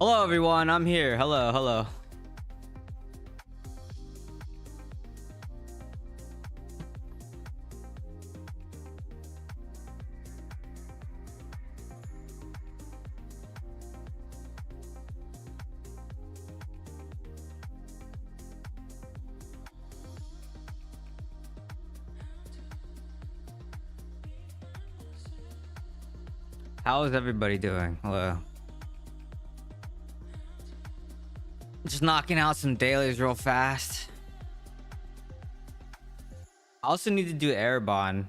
Hello everyone, I'm here. Hello. How is everybody doing? Hello. Just knocking out some dailies real fast. I also need to do Airbond.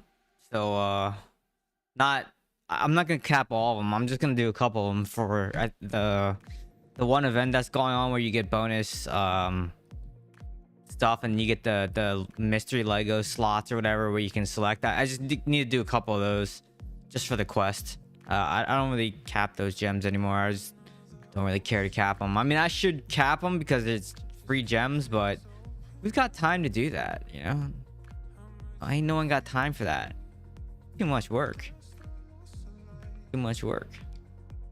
So I'm not gonna cap all of them. I'm just gonna do a couple of them for the one event that's going on where you get bonus stuff and you get the mystery Lego slots or whatever where you can select that. I just need to do a couple of those just for the quest. I don't really cap those gems anymore. I just don't really care to cap them. I mean, I should cap them because it's free gems, but we've got time to do that, you know? Ain't no one got time for that. Too much work.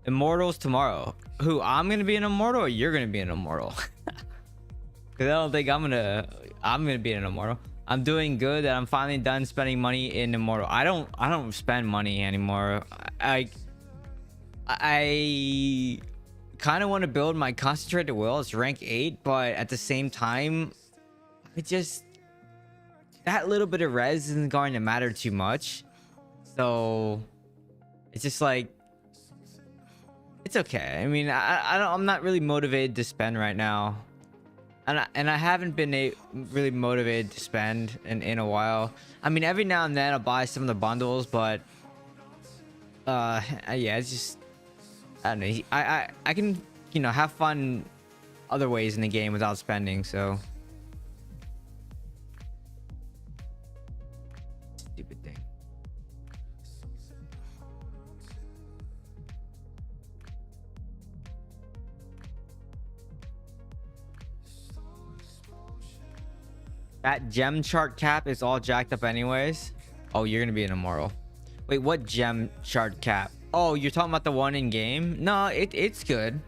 Immortals tomorrow. Who? I'm gonna be an immortal, or you're gonna be an immortal? Because I don't think I'm gonna be an immortal. I'm doing good that I'm finally done spending money in immortal. I don't spend money anymore. I kind of want to build my concentrated will. It's rank 8, but at the same time, that little bit of res isn't going to matter too much. So it's just like, it's okay. I mean, I'm not really motivated to spend right now. And I haven't been really motivated to spend in a while. I mean, every now and then I'll buy some of the bundles, but yeah, it's just, I don't know. I can, you know, have fun other ways in the game without spending. So stupid thing. That gem chart cap is all jacked up anyways. Oh, you're gonna be an immortal. Wait, what gem chart cap? Oh, you're talking about the one in game? No, it's good.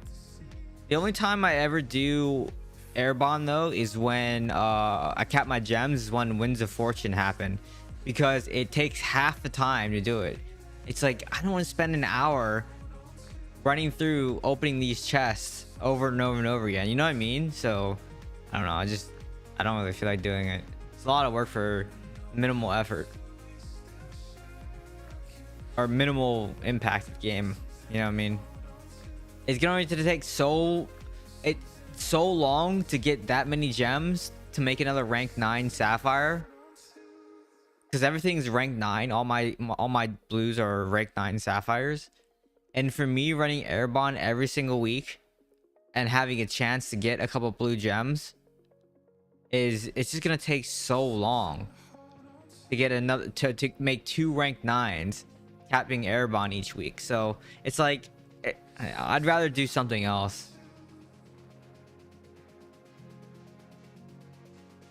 The only time I ever do Airbond though is when I cap my gems, is when Winds of Fortune happen, because it takes half the time to do it. It's like, I don't want to spend an hour running through opening these chests over and over and over again. You know what I mean? So I don't know. I don't really feel like doing it. It's a lot of work for minimal effort. Or minimal impact game. You know what I mean? It's going to take so long to get that many gems to make another rank 9 sapphire. Because everything's rank 9. All my blues are rank 9 sapphires. And for me, running Airbond every single week and having a chance to get a couple blue gems, it's just gonna take so long to get another to make 2 rank 9s capping Airbond each week. So it's like, I'd rather do something else.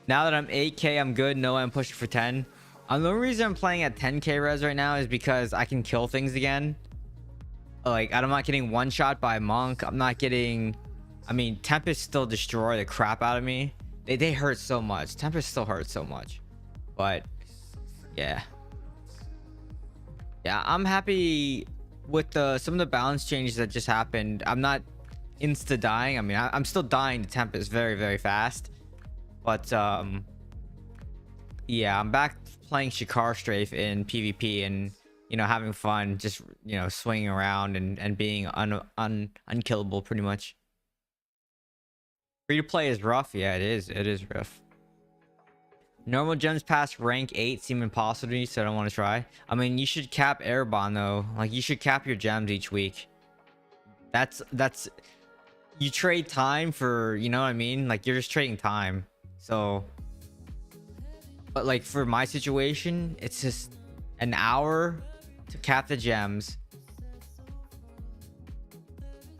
Now that I'm 8k, I'm good. No, I'm pushing for 10. The only reason I'm playing at 10k res right now is because I can kill things again. Like, I'm not getting one shot by monk. I'm not getting, I mean, Tempest still destroy the crap out of me. They hurt so much. Tempest still hurts so much. But yeah, I'm happy with some of the balance changes that just happened. I'm not insta dying. I mean, I'm still dying to Tempest very, very fast. But yeah, I'm back playing Shikar strafe in PvP and, you know, having fun, just, you know, swinging around and being unkillable pretty much. Free to play is rough. Yeah, it is rough. Normal gems past rank 8 seem impossible to me, so I don't want to try. I mean, you should cap Airbond though. Like, you should cap your gems each week. That's you trade time for, you know what I mean? Like, you're just trading time. So, but like for my situation, it's just an hour to cap the gems.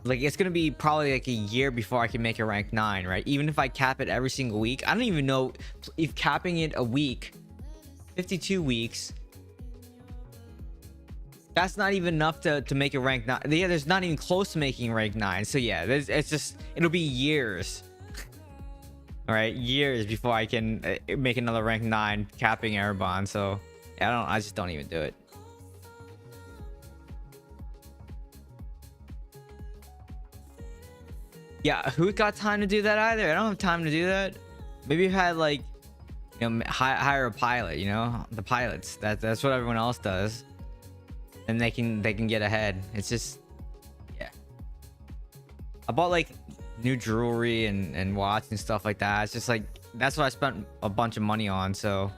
Like, it's gonna be probably like a year before I can make a rank 9, right? Even if I cap it every single week. I don't even know if capping it a week, 52 weeks, That's not even enough to make a rank 9. Yeah, there's not even close to making rank 9. So yeah, it's just, it'll be years. All right, years before I can make another rank 9 capping airbond. So yeah, I just don't even do it. Yeah, who got time to do that either? I don't have time to do that. Maybe if I had like, you know, hire a pilot, you know, the pilots. That's what everyone else does, and they can get ahead. It's just, yeah. I bought like new jewelry and watch and stuff like that. It's just like, that's what I spent a bunch of money on. So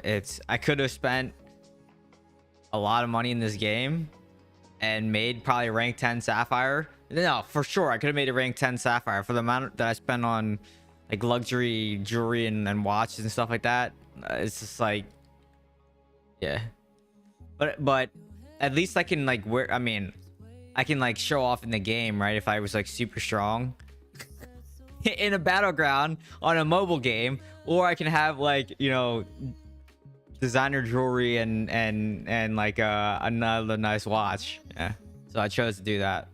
I could have spent a lot of money in this game and made probably rank 10 sapphire. No, for sure I could have made a rank 10 sapphire for the amount that I spent on like luxury jewelry and watches and stuff like that. It's just like, yeah. But at least I can like wear, I mean, I can like show off in the game, right? If I was like super strong in a battleground on a mobile game, or I can have like, you know, designer jewelry and like another nice watch. Yeah, so I chose to do that.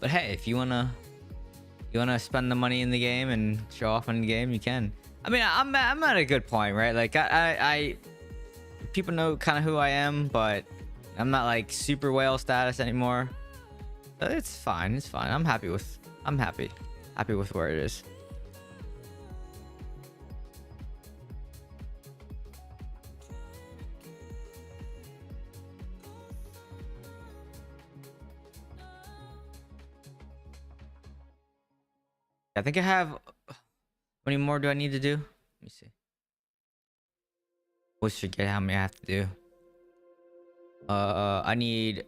But hey, if you wanna spend the money in the game and show off in the game, you can. I mean, I'm at a good point, right? Like I people know kind of who I am, but I'm not like super whale status anymore. But it's fine. It's fine. I'm happy with where it is. I think I have. How many more do I need to do? Let me see. Always forget how many I have to do. I need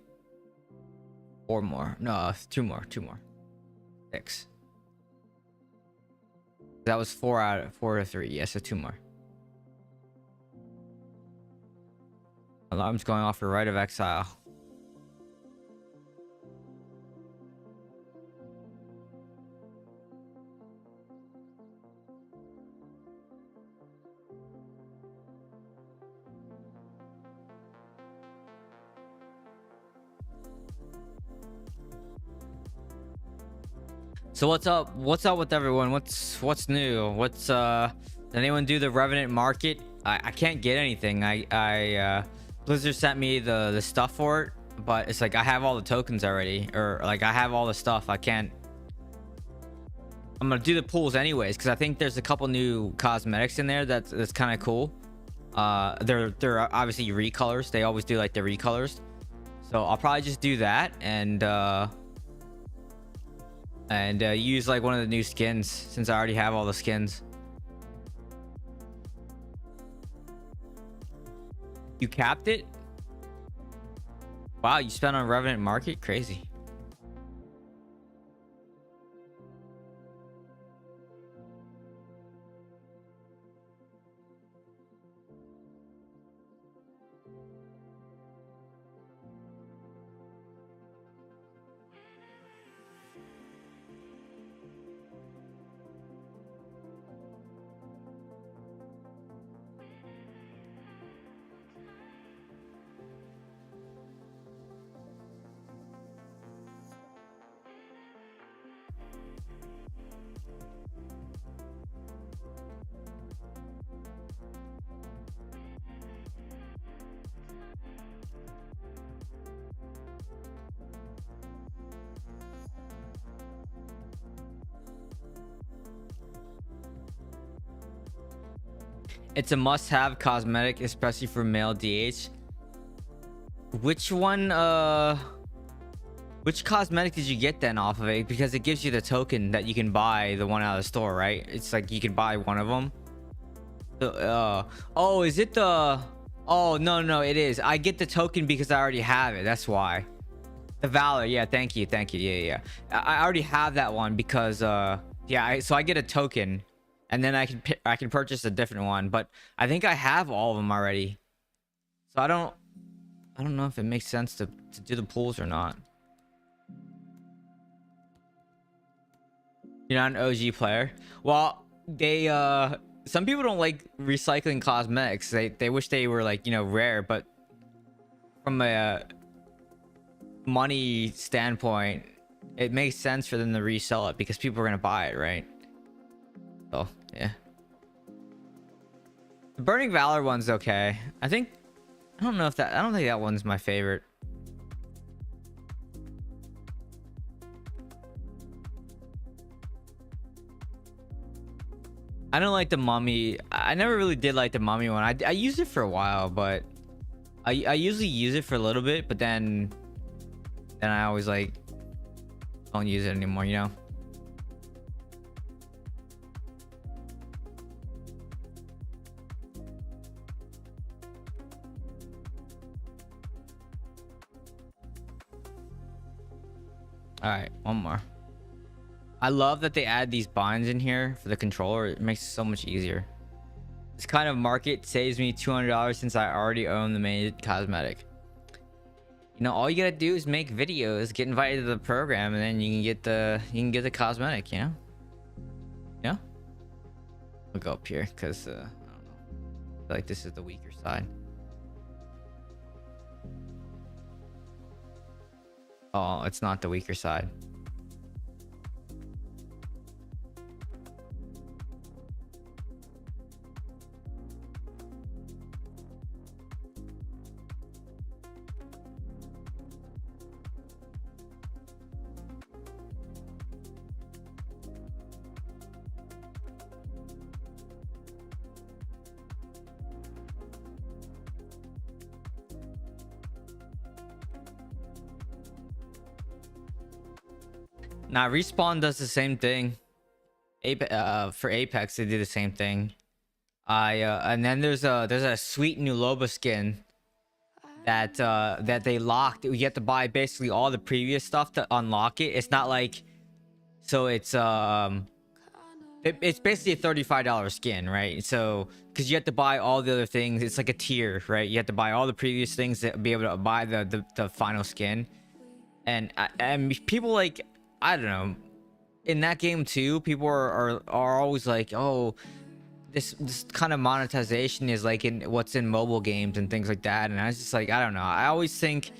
4 more. No, 2 more. 6. That was 4 out of 3. Yes, so 2 more. Alarm's going off for Rite of Exile. So what's up? What's up with everyone? What's new? Did anyone do the Revenant market? I can't get anything. Blizzard sent me the stuff for it, but it's like I have all the tokens already, or like I have all the stuff. I can't. I'm gonna do the pools anyways because I think there's a couple new cosmetics in there that's kind of cool. They're obviously recolors. They always do like the recolors, so I'll probably just do that and use like one of the new skins since I already have all the skins. You capped it? Wow, you spent on Revenant market? Crazy. It's a must-have cosmetic, especially for male DH. Which one, which cosmetic did you get then off of it? Because it gives you the token that you can buy the one out of the store, right? It's like you can buy one of them. Oh, is it the... Oh, no, it is. I get the token because I already have it. That's why. The Valor, yeah, thank you. Yeah. I already have that one because, yeah, so I get a token. And then I can purchase a different one, but I think I have all of them already. So I don't know if it makes sense to do the pools or not. You're not an OG player. Well, they some people don't like recycling cosmetics. They wish they were like, you know, rare, but from a money standpoint, it makes sense for them to resell it because people are gonna buy it, right? So yeah. The Burning Valor one's okay. I think I don't think that one's my favorite. I don't like the mummy. I never really did like the mummy one. I used it for a while, but I usually use it for a little bit, but then I always like don't use it anymore, you know? All right, one more. I love that they add these binds in here for the controller. It makes it so much easier. This kind of market saves me $200 since I already own the main cosmetic. You know, all you gotta do is make videos, get invited to the program, and then you can get the cosmetic. You know. Yeah. We'll go up here because I don't know. I feel like this is the weaker side. Oh, it's not the weaker side. Now Respawn does the same thing. For Apex they do the same thing. And then there's a sweet new Loba skin that they locked. You have to buy basically all the previous stuff to unlock it. It's not like, so it's it's basically a $35 skin, right? So because you have to buy all the other things, it's like a tier, right? You have to buy all the previous things to be able to buy the final skin. And people like, I don't know, in that game too, people are always like, oh, this kind of monetization is like in what's in mobile games and things like that. And I was just like, I don't know, I always think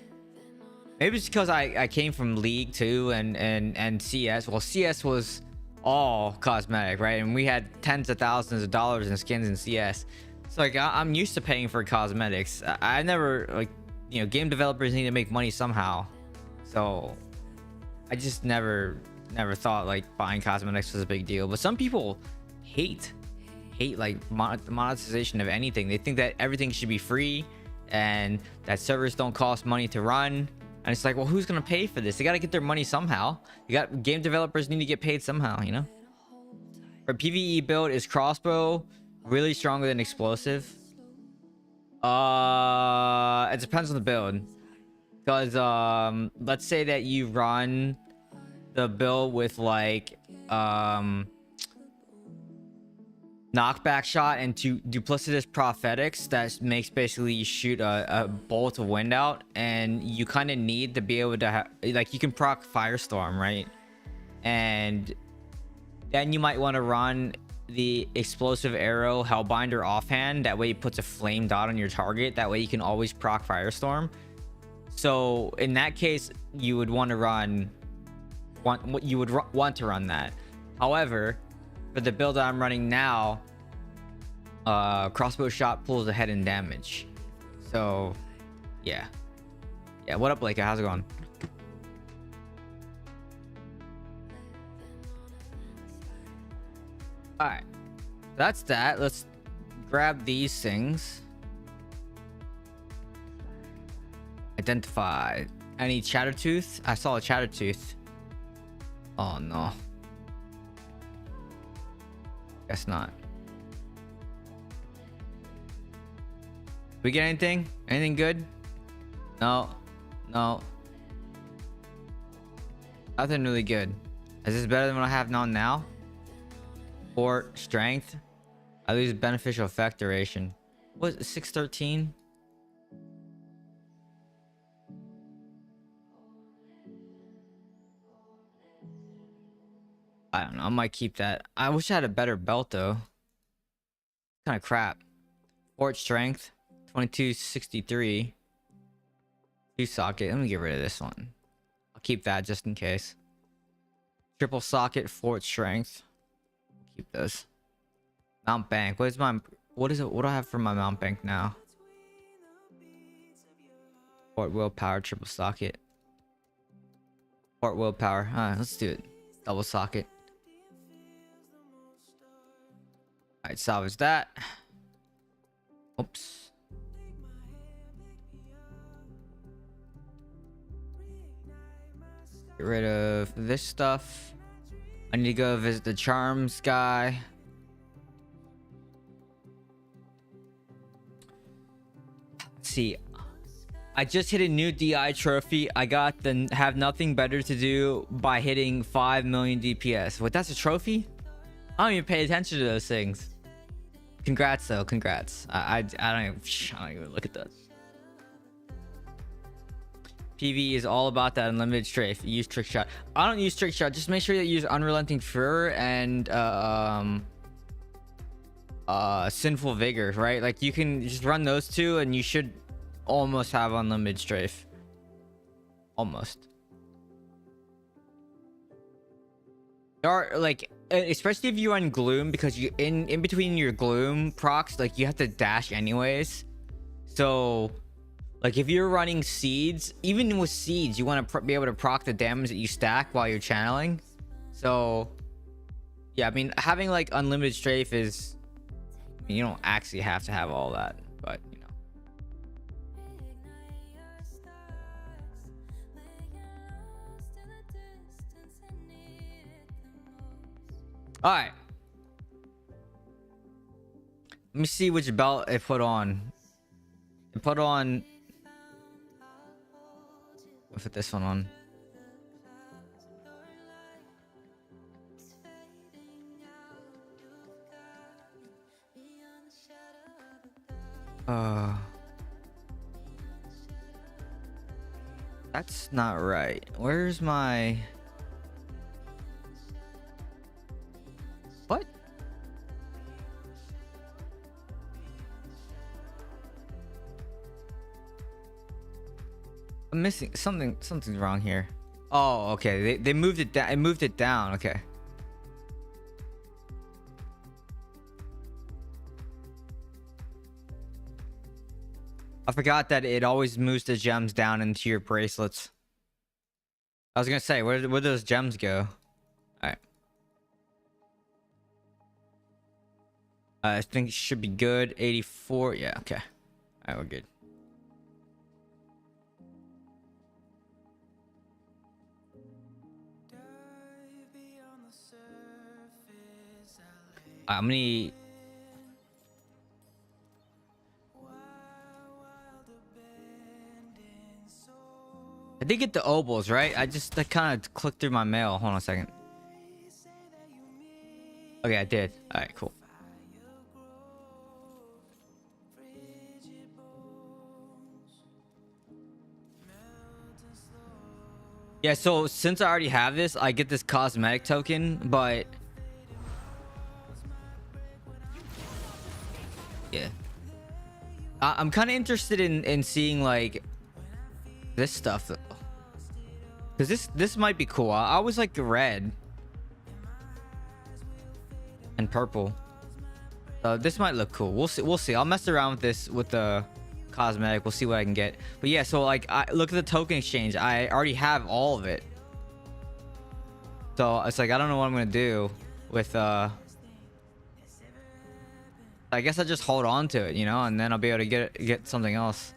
maybe it's because I came from League too and CS. Well, CS was all cosmetic, right? And we had tens of thousands of dollars in skins in CS. So like I'm used to paying for cosmetics. I never, like, you know, game developers need to make money somehow. So I just never thought like buying cosmetics was a big deal. But some people hate like monetization of anything. They think that everything should be free and that servers don't cost money to run. And it's like, well, who's gonna pay for this? They gotta get their money somehow. Game developers need to get paid somehow, you know? For PvE build, is crossbow really stronger than explosive? It depends on the build. Because let's say that you run the build with like knockback shot and duplicitous prophetics that makes basically you shoot a bolt of wind out, and you kind of need to be able to like, you can proc firestorm, right? And then you might want to run the explosive arrow hellbinder offhand. That way it puts a flame dot on your target. That way you can always proc firestorm. So in that case, you would want to run that. However, for the build that I'm running now, crossbow shot pulls ahead in damage. So yeah. What up, Blake? How's it going? All right, that's that. Let's grab these things. Identify any Chattertooth. I saw a Chattertooth. Oh no, guess not. We get anything good? No, nothing really good. Is this better than what I have now? Or strength, I lose beneficial effect duration. What, 613? I don't know. I might keep that. I wish I had a better belt though. Kind of crap. Fort strength, 2263. 2 socket. Let me get rid of this one. I'll keep that just in case. Triple socket, fort strength. Keep those. Mount bank. What is it? What do I have for my mount bank now? Fort willpower, triple socket. Fort willpower. Alright, let's do it. Double socket. Alright, salvage that. Oops. Get rid of this stuff. I need to go visit the charms guy. Let's see. I just hit a new DI trophy. I got the have nothing better to do by hitting 5 million DPS. What, that's a trophy? I don't even pay attention to those things. Congrats though, congrats. I don't even look at that. PV is all about that unlimited strafe. Use trick shot. I don't use trick shot. Just make sure that you use unrelenting furor and sinful vigor, right? Like you can just run those two and you should almost have unlimited strafe. Almost. There are like, especially if you run gloom, because you in between your gloom procs, like you have to dash anyways. So like if you're running seeds, even with seeds, you want to be able to proc the damage that you stack while you're channeling. So yeah, I mean, having like unlimited strafe is, I mean, you don't actually have to have all that, but you know. All right, let me see which belt I put on. I put on, I'll put this one on. That's not right. Where's my... What? I'm missing something. Something's wrong here. Oh, okay. They moved it down. I moved it down. Okay. I forgot that it always moves the gems down into your bracelets. I was gonna say, where do those gems go? Alright. I think it should be good. 84. Yeah, okay. Alright, we're good. I'm gonna need... I did get the obols, right? I kind of clicked through my mail. Hold on a second. Okay, I did. All right, cool. Yeah, so since I already have this, I get this cosmetic token, but yeah, I'm kind of interested in seeing like this stuff, because this might be cool. I always like the red and purple. This might look cool. We'll see. I'll mess around with this with the cosmetic. We'll see what I can get. But yeah, so like, I look at the token exchange. I already have all of it. So it's like, I don't know what I'm gonna do with I guess I just hold on to it, you know, and then I'll be able to get something else.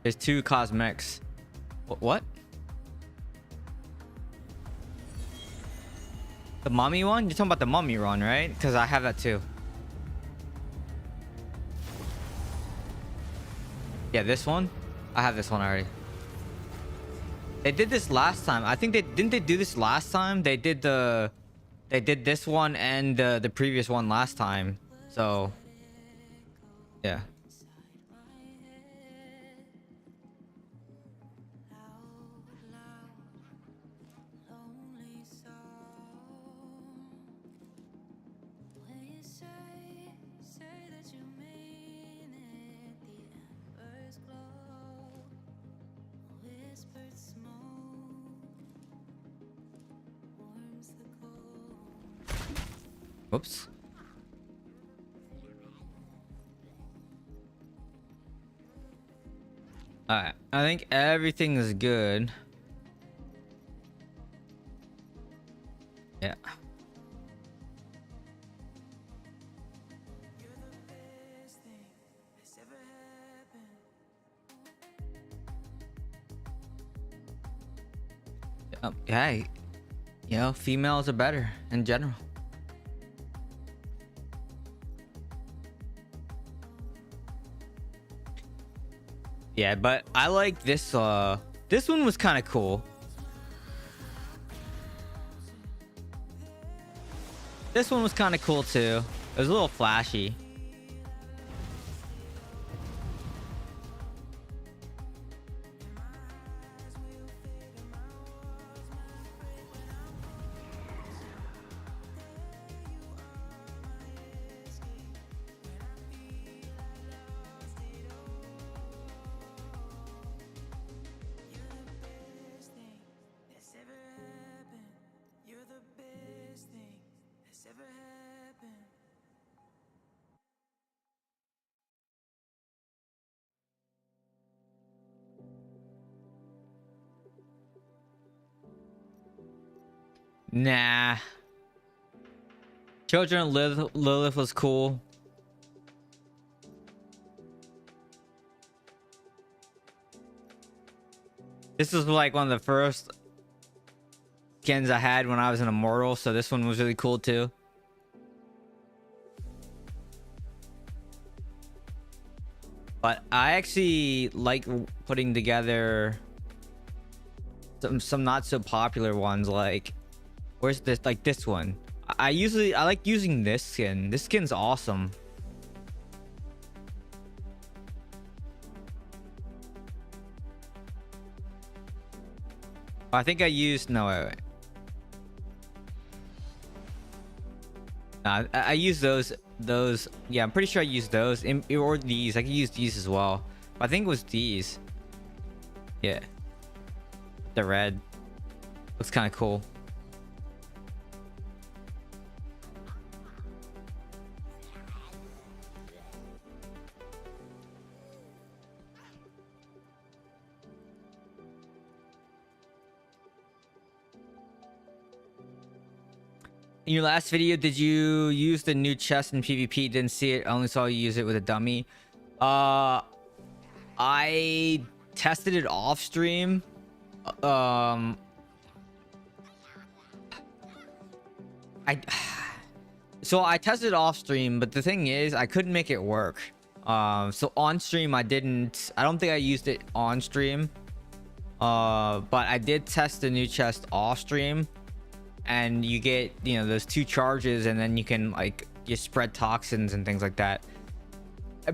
There's 2 cosmetics. What? The mummy one? You're talking about the mummy one, right? Because I have that too. Yeah, this one? I have this one already. They did this last time. I think they do this last time. They did this one and the previous one last time. So yeah. Whoops. Alright, I think everything is good. Yeah. Hey, you know, females are better in general. Yeah, but I like this. This one was kind of cool. This one was kind of cool too. It was a little flashy. Nah. Children of Lilith was cool. This was like one of the first skins I had when I was an Immortal, so this one was really cool too. But I actually like putting together some not so popular ones. Like, where's this? Like this one. I like using this skin. This skin's awesome. I think I used wait. I use those. Yeah, I'm pretty sure I used those or these. I could use these as well. But I think it was these. Yeah. The red. Looks kind of cool. In your last video, did you use the new chest in PvP? Didn't see it. I only saw you use it with a dummy. I tested it off stream. I tested it off stream, but the thing is, I couldn't make it work. So on stream, I don't think I used it on stream. But I did test the new chest off stream. And you get, you know, those 2 charges, and then you can like just spread toxins and things like that.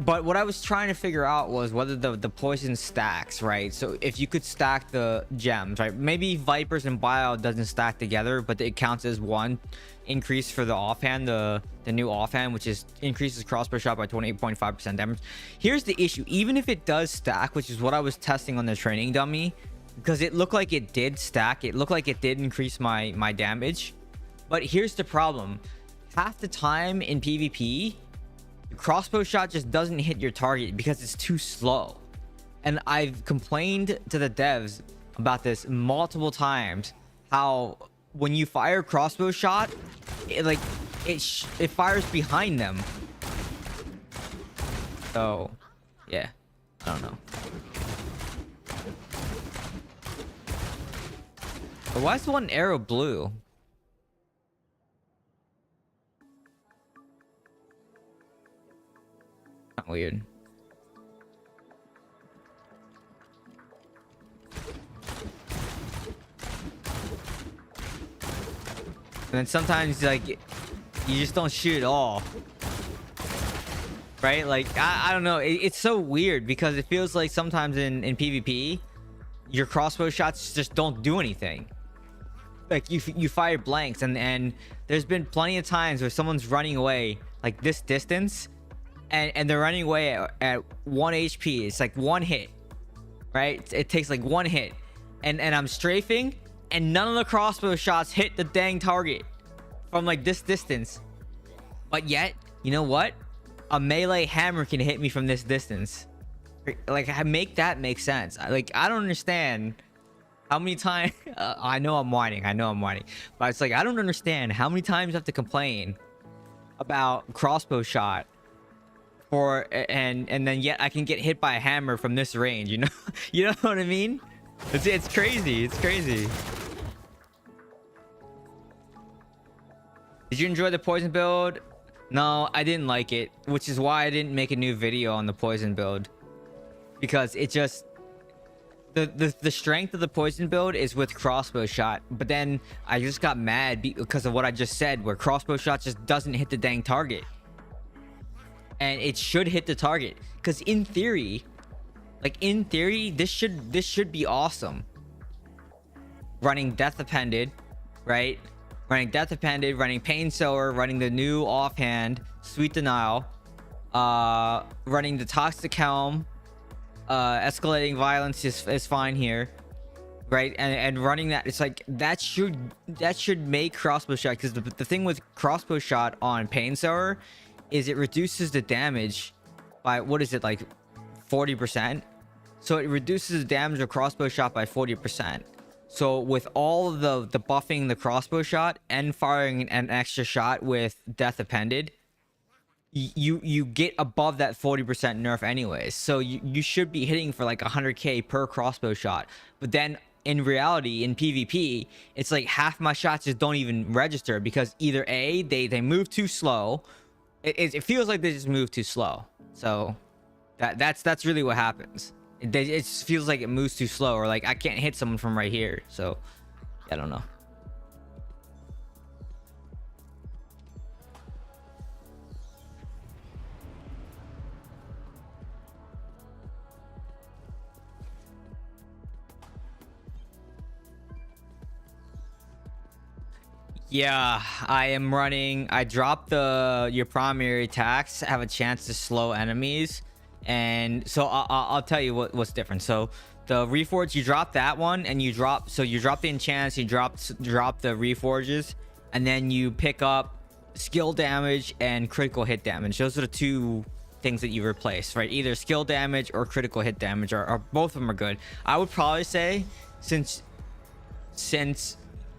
But what I was trying to figure out was whether the poison stacks, right? So if you could stack the gems, right? Maybe Vipers and Bio doesn't stack together, but it counts as one increase for the offhand, the new offhand, which is increases crossbow shot by 28.5% damage. Here's the issue: even if it does stack, which is what I was testing on the training dummy, because it looked like it did stack, it looked like it did increase my damage. But here's the problem: half the time in PvP, the crossbow shot just doesn't hit your target because it's too slow. And I've complained to the devs about this multiple times, how when you fire crossbow shot, it fires behind them. So yeah, I don't know. But why is the one arrow blue? Weird. then sometimes like you just don't shoot at all, right? Like I don't know, it's so weird because it feels like sometimes in PvP your crossbow shots just don't do anything. Like you fire blanks, and there's been plenty of times where someone's running away like this distance, and they're running away at 1 HP. It's like one hit, right? It takes like one hit, and I'm strafing, and none of the crossbow shots hit the dang target from like this distance. But yet, you know what? A melee hammer can hit me from this distance. Like, make that make sense. Like, I don't understand how many times I know I'm whining, but it's like I don't understand how many times I have to complain about crossbow shot for and then yet I can get hit by a hammer from this range, you know? You know what I mean? It's crazy. It's crazy. Did you enjoy the poison build? No, I didn't like it, which is why I didn't make a new video on the poison build, because it just the strength of the poison build is with crossbow shot, but then I just got mad because of what I just said, where crossbow shot just doesn't hit the dang target, and it should hit the target. Because in theory, this should be awesome. Running death appended, right? Running death appended, running pain sower, running the new offhand, sweet denial, running the toxic helm. Escalating violence is fine here, right? And running that, it's like that should make crossbow shot, because the thing with crossbow shot on pain sower is it reduces the damage by, what is it, like 40%? So it reduces the damage of crossbow shot by 40%. So with all of the buffing the crossbow shot and firing an extra shot with death appended, you get above that 40% nerf anyways. So you should be hitting for like 100k per crossbow shot. But then in reality, in PvP, it's like half my shots just don't even register, because either A, they move too slow. It feels like they just move too slow. So that's really what happens. It just feels like it moves too slow, or like I can't hit someone from right here. So I don't know. Yeah, I am running. I dropped your primary attacks have a chance to slow enemies, and so I'll tell you what's different. So the reforge, you drop that one, and you drop the enchants, you drop the reforges, and then you pick up skill damage and critical hit damage. Those are the two things that you replace, right? Either skill damage or critical hit damage, or both of them are good. I would probably say, since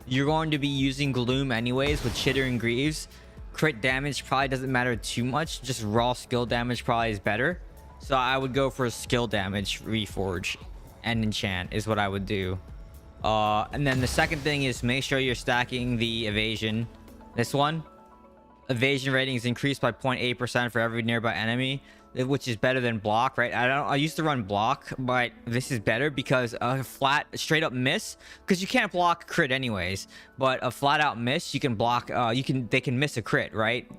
you're going to be using Gloom anyways with Chitter and Greaves, crit damage probably doesn't matter too much. Just raw skill damage probably is better. So I would go for skill damage, reforge, and enchant is what I would do. And then the second thing is make sure you're stacking the evasion. This one, evasion rating is increased by 0.8% for every nearby enemy, which is better than block, right? I used to run block, but this is better because a flat straight up miss, because you can't block crit anyways, but a flat out miss you can block. They can miss a crit, right?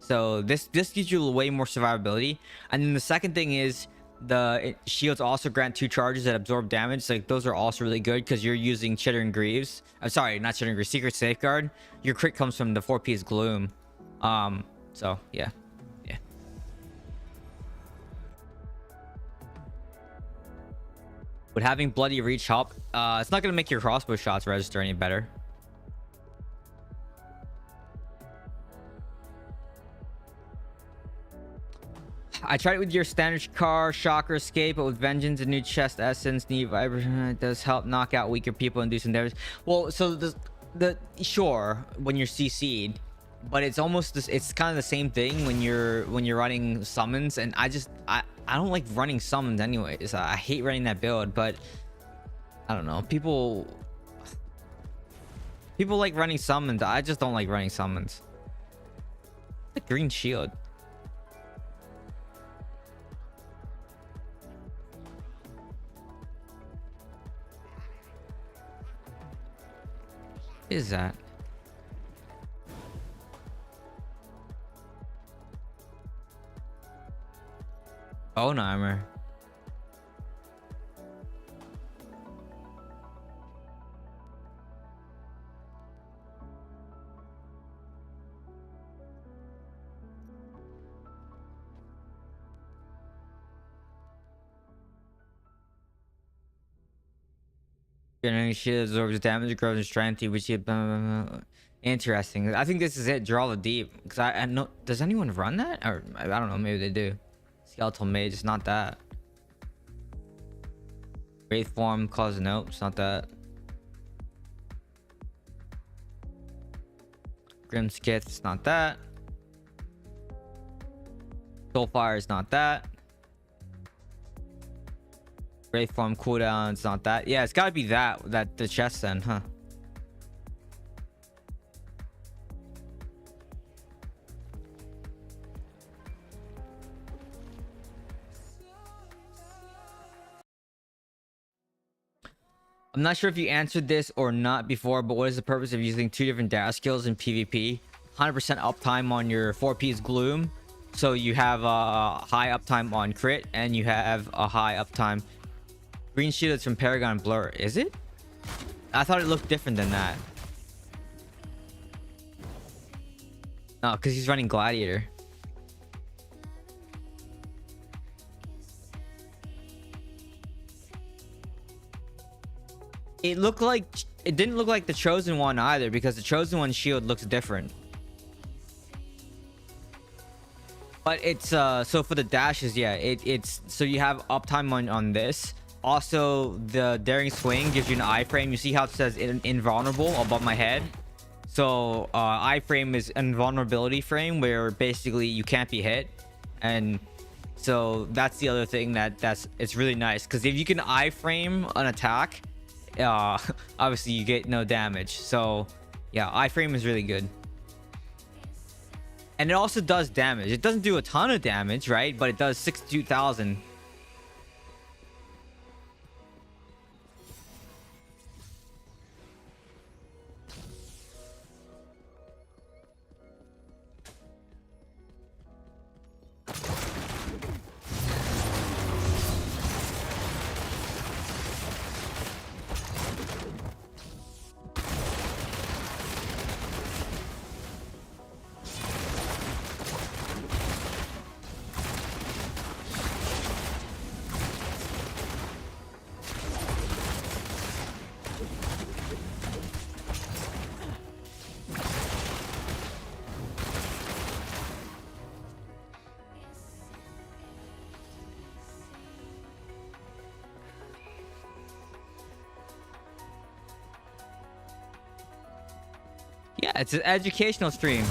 So this gives you way more survivability. And then the second thing is shields also grant 2 charges that absorb damage. Like, those are also really good because you're using Chitter and Greaves. I'm sorry, not Chitter and Greaves, Secret Safeguard. Your crit comes from the 4-piece Gloom. So yeah. Would having Bloody Reach help? It's not gonna make your crossbow shots register any better. I tried it with your standard car, Shocker Escape, but with Vengeance and new chest essence, need vibration. It does help knock out weaker people and do some damage. Well, so sure, when you're CC'd, but it's almost this. It's kind of the same thing when you're running summons, and I don't like running summons anyways. I hate running that build, but I don't know. People like running summons. I just don't like running summons. The green shield. What is that? Onheimer. Generating shield absorbs damage, grows in strength, which you interesting. I think this is it. Draw the deep. Because I know. Does anyone run that? Or I don't know. Maybe they do. Skeletal mage. It's not that. Wraith form cause nope. It's not that. Grim skith. It's not that. Soulfire is not that. Wraith form cooldown. It's not that. Yeah, it's gotta be that. The chest then, huh? I'm not sure if you answered this or not before, but what is the purpose of using two different dash skills in PvP? 100% uptime on your 4P's Gloom. So you have a high uptime on crit, and you have a high uptime. Green shield is from Paragon Blur. Is it? I thought it looked different than that. No, because he's running Gladiator. It didn't look like the Chosen One either, because the Chosen One shield looks different. But it's so for the dashes, yeah, it's so you have uptime on this. Also, the Daring Swing gives you an iframe. You see how it says invulnerable above my head? So iframe is invulnerability frame, where basically you can't be hit. And so that's the other thing it's really nice, because if you can iframe an attack, obviously you get no damage. So yeah, iframe is really good. And it also does damage. It doesn't do a ton of damage, right? But it does 62,000. Yeah, it's an educational stream.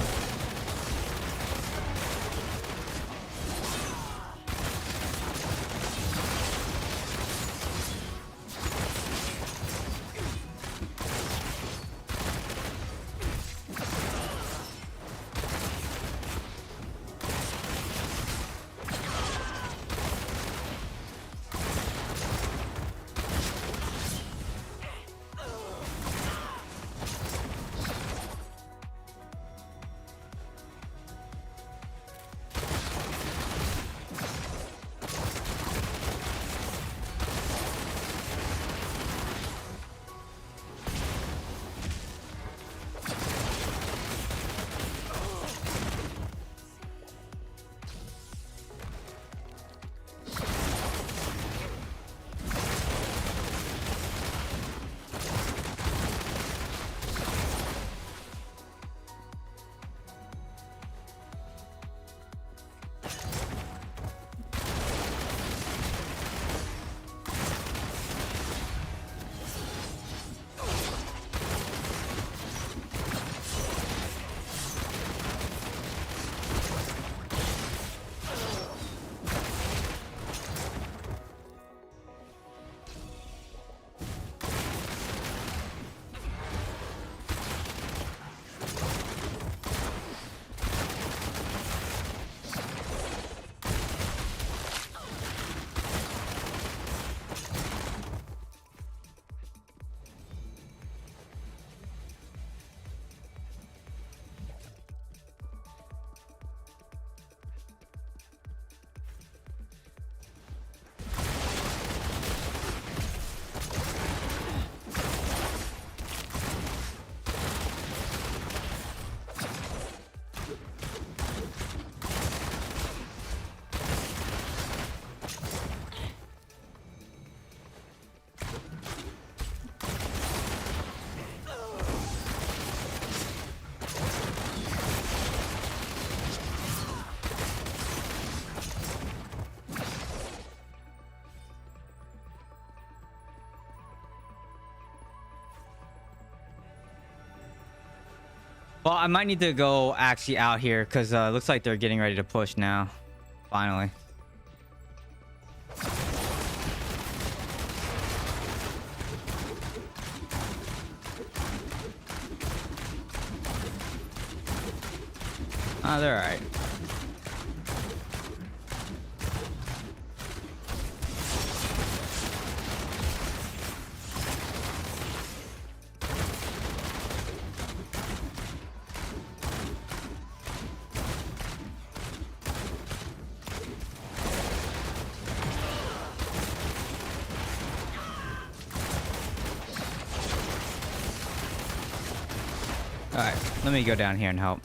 Well, I might need to go actually out here because it looks like they're getting ready to push now. Finally. Oh, they're all right. All right, let me go down here and help.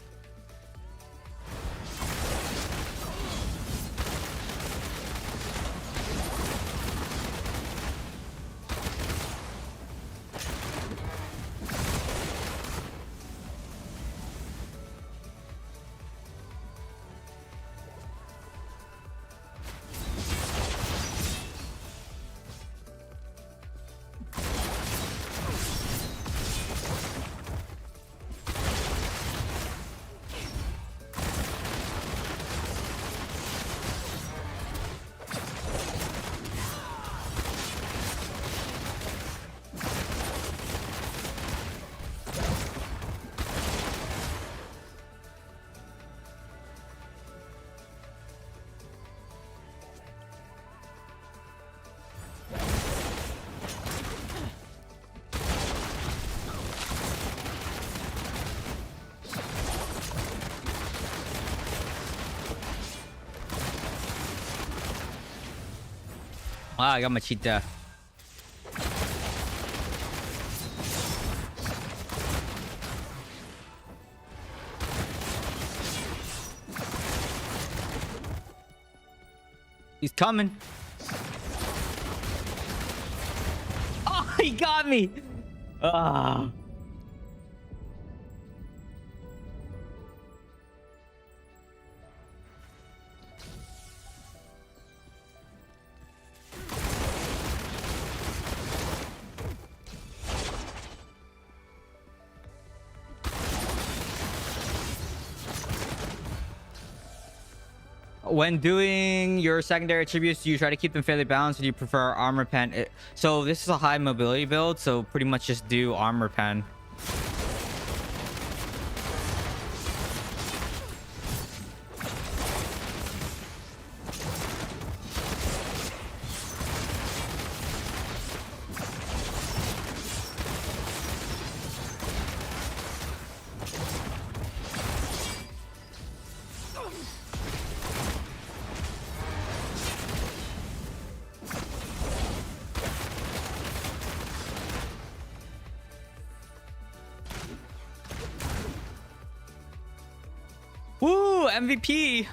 Wow, I got my cheat death. He's coming. Oh, he got me. Ah. When doing your secondary attributes, do you try to keep them fairly balanced, or do you prefer armor pen? So this is a high mobility build, so pretty much just do armor pen. Woo, MVP.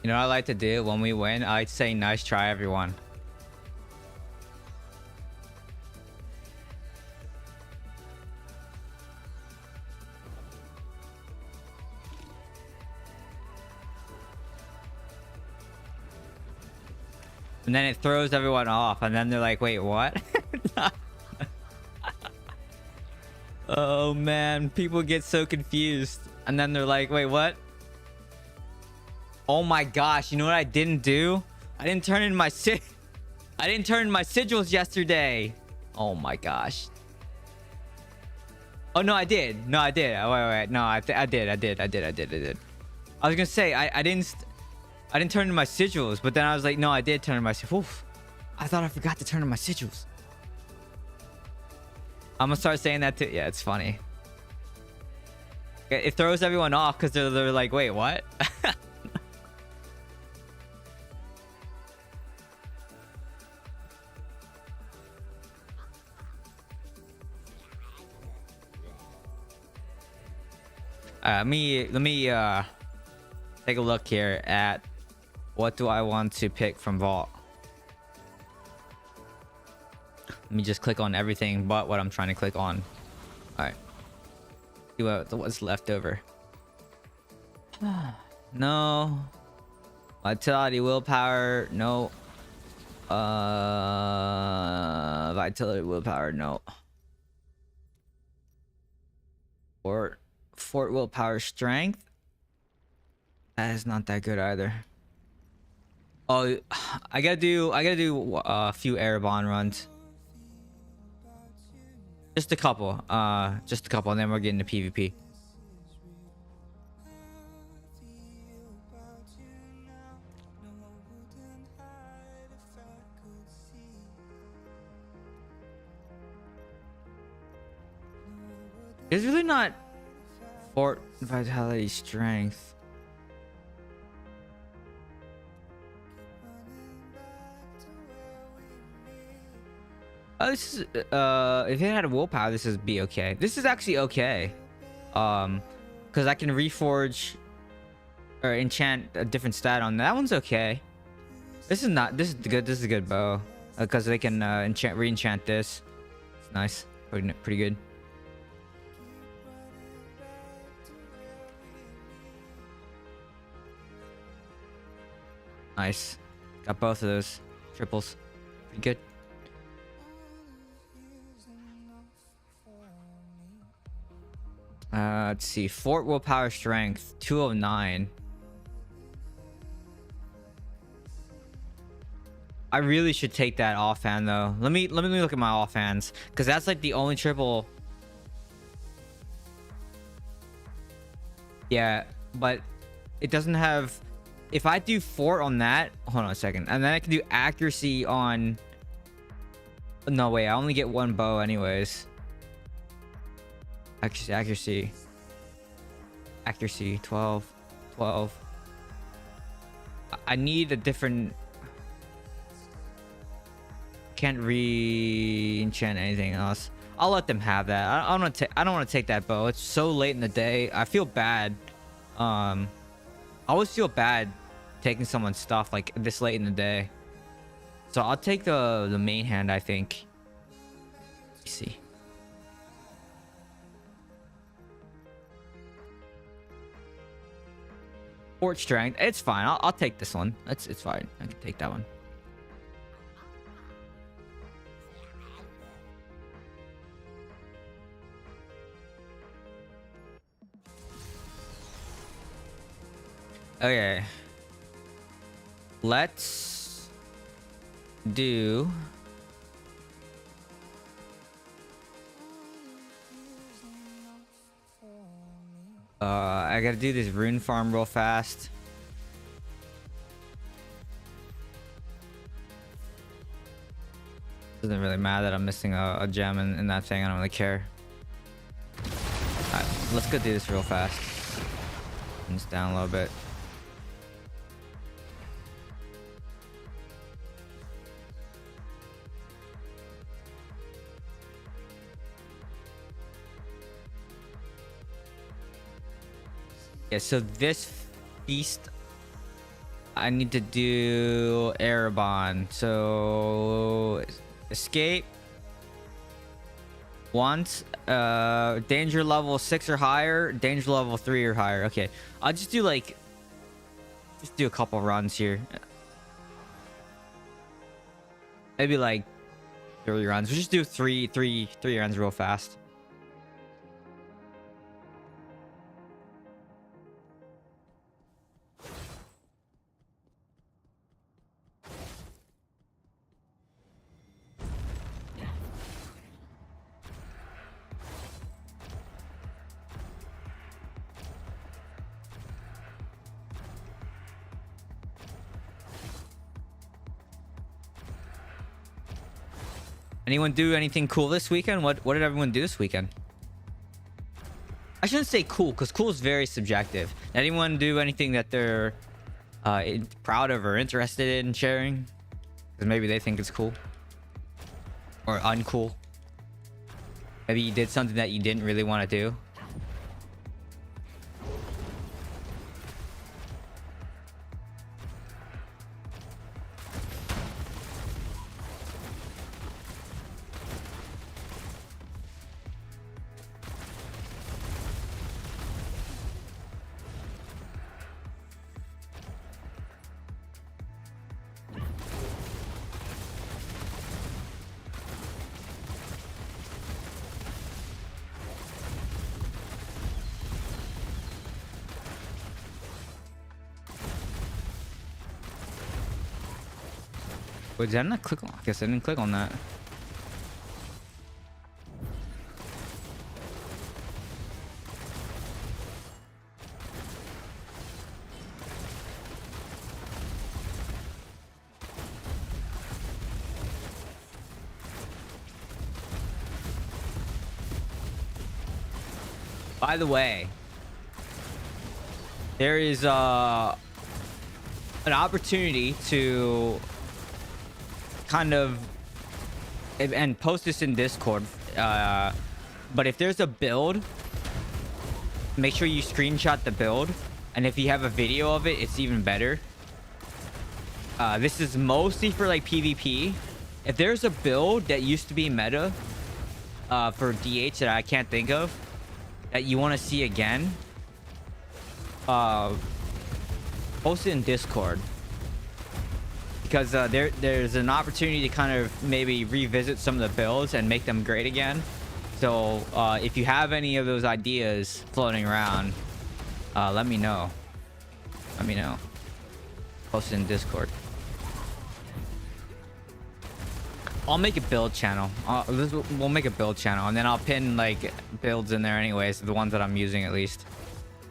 You know what I like to do when we win? I like to say, nice try, everyone. And then it throws everyone off, and then they're like, wait, what? Oh man, people get so confused. And then they're like, wait, what? Oh my gosh, you know what I didn't do? I didn't turn in my sigils yesterday. Oh my gosh. Oh no, I did. No, I did. Oh, wait. No, I did. I was gonna say I didn't turn in my sigils, but then I was like, no, I did turn in my sigils. Oof. I thought I forgot to turn in my sigils. I'm gonna start saying that too. Yeah, it's funny. It throws everyone off because they're like, wait, what? Let me take a look here at what do I want to pick from Vault. Let me just click on everything but what I'm trying to click on. All right. See what's left over. No. Vitality, willpower, no. Vitality, willpower, no. Fort willpower, strength. That is not that good either. Oh, I gotta do a few Erebon runs. Just a couple, and then we're getting to PvP. It's really not fort vitality strength. Oh, this is if it had a willpower, this is be okay. This is actually okay. Because I can reforge or enchant a different stat on that one's okay. This is good. This is a good bow. Because they can re-enchant this. It's nice. Pretty good. Nice. Got both of those triples. Pretty good. Let's see. Fort willpower strength 209. I really should take that offhand though. Let me look at my offhands, because that's like the only triple. Yeah, but it doesn't have. If I do fort on that, hold on a second, and then I can do accuracy on. No way, I only get one bow anyways. Accuracy 12. I need a different. Can't re-enchant anything else. I'll let them have that. I don't want to take that bow. It's so late in the day. I feel bad. I always feel bad taking someone's stuff like this late in the day. So I'll take the main hand, I think. Let's see. Fort strength. It's fine. I'll take this one. It's fine. I can take that one. Okay. Let's do I gotta do this rune farm real fast. Doesn't really matter that I'm missing a gem in that thing. I don't really care. Alright, let's go do this real fast. Turn this down a little bit. Yeah, so this feast, I need to do Erebon. So escape once, danger level 6 or higher, danger level 3 or higher. Okay, I'll just do a couple runs here. Maybe like 3 runs. We'll just do three runs real fast. Anyone do anything cool this weekend? What did everyone do this weekend? I shouldn't say cool, because cool is very subjective. Anyone do anything that they're proud of or interested in sharing? Because maybe they think it's cool. Or uncool. Maybe you did something that you didn't really want to do. Wait, did I not click on? I guess I didn't click on that. By the way, there is an opportunity to kind of and post this in Discord. But if there's a build, make sure you screenshot the build, and if you have a video of it, it's even better. This is mostly for like PvP. If there's a build that used to be meta for DH that I can't think of, that you want to see again, post it in Discord, because there's an opportunity to kind of maybe revisit some of the builds and make them great again. So if you have any of those ideas floating around, let me know. Post it in Discord. I'll make a build channel. We'll make a build channel, and then I'll pin like builds in there anyways, the ones that I'm using at least.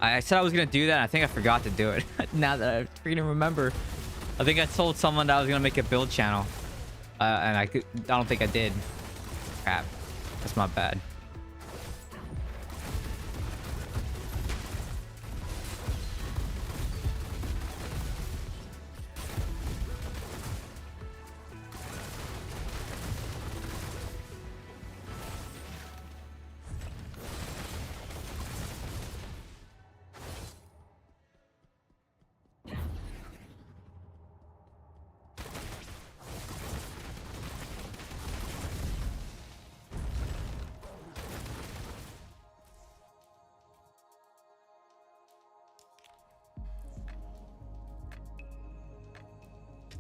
I said I was gonna do that. I think I forgot to do it. Now that I freaking remember, I think I told someone that I was gonna make a build channel, and I don't think I did. Crap, that's my bad.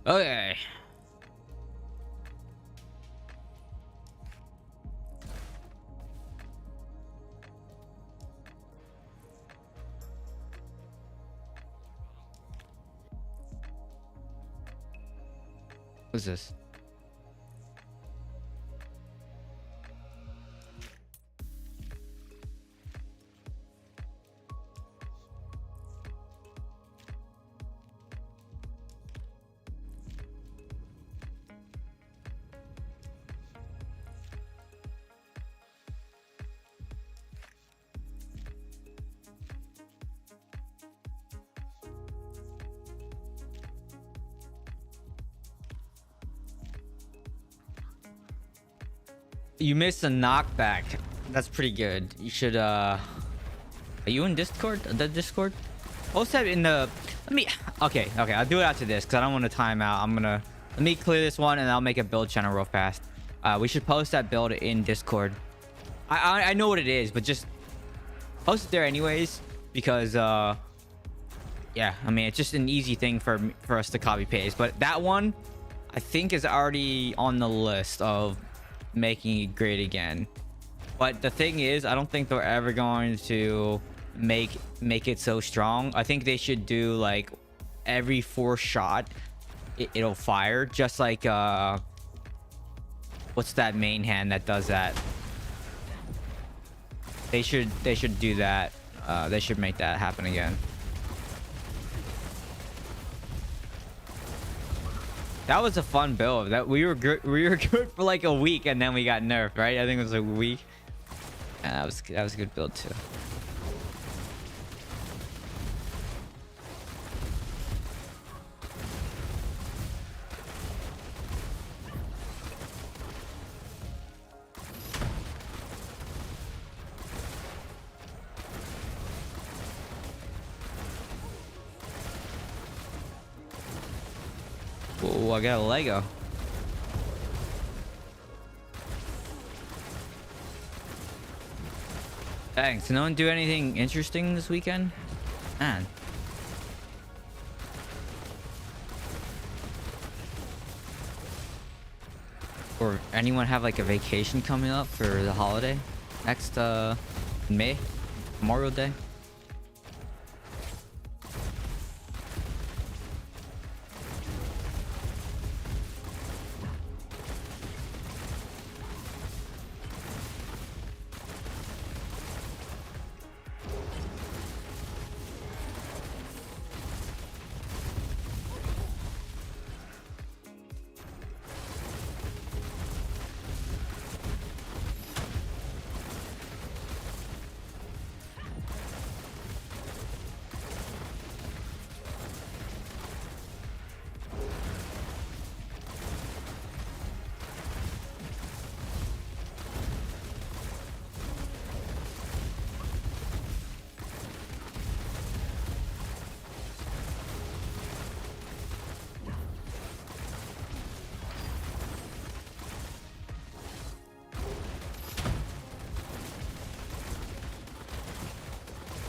Okay. What's this? You missed a knockback. That's pretty good. You should are you in Discord? The Discord? Post that in the okay, I'll do it after this because I don't want to time out. Let me clear this one and I'll make a build channel real fast. We should post that build in Discord. I know what it is, but just post it there anyways, because yeah, I mean, it's just an easy thing for us to copy paste. But that one I think is already on the list of making it great again. But the thing is, I don't think they're ever going to make it so strong. I think they should do like every 4 shot it'll fire, just like what's that main hand that does that? They should do that. They should make that happen again. That was a fun build. That we were good for like a week, and then we got nerfed, right? I think it was a week. And that was a good build too. Oh, I got a Lego. Dang, so no one do anything interesting this weekend? Man. Or anyone have like a vacation coming up for the holiday? Next May? Memorial Day?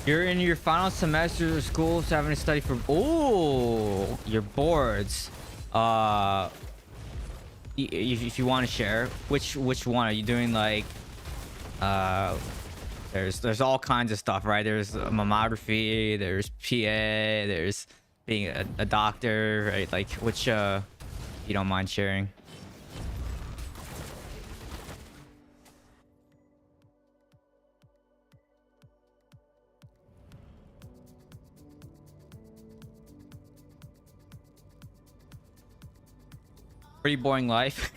You're in your final semester of school, so having to study for your boards. If you want to share, which one are you doing? Like, there's all kinds of stuff, right? There's mammography, there's PA, there's being a doctor, right? Like, which you don't mind sharing? Pretty boring life.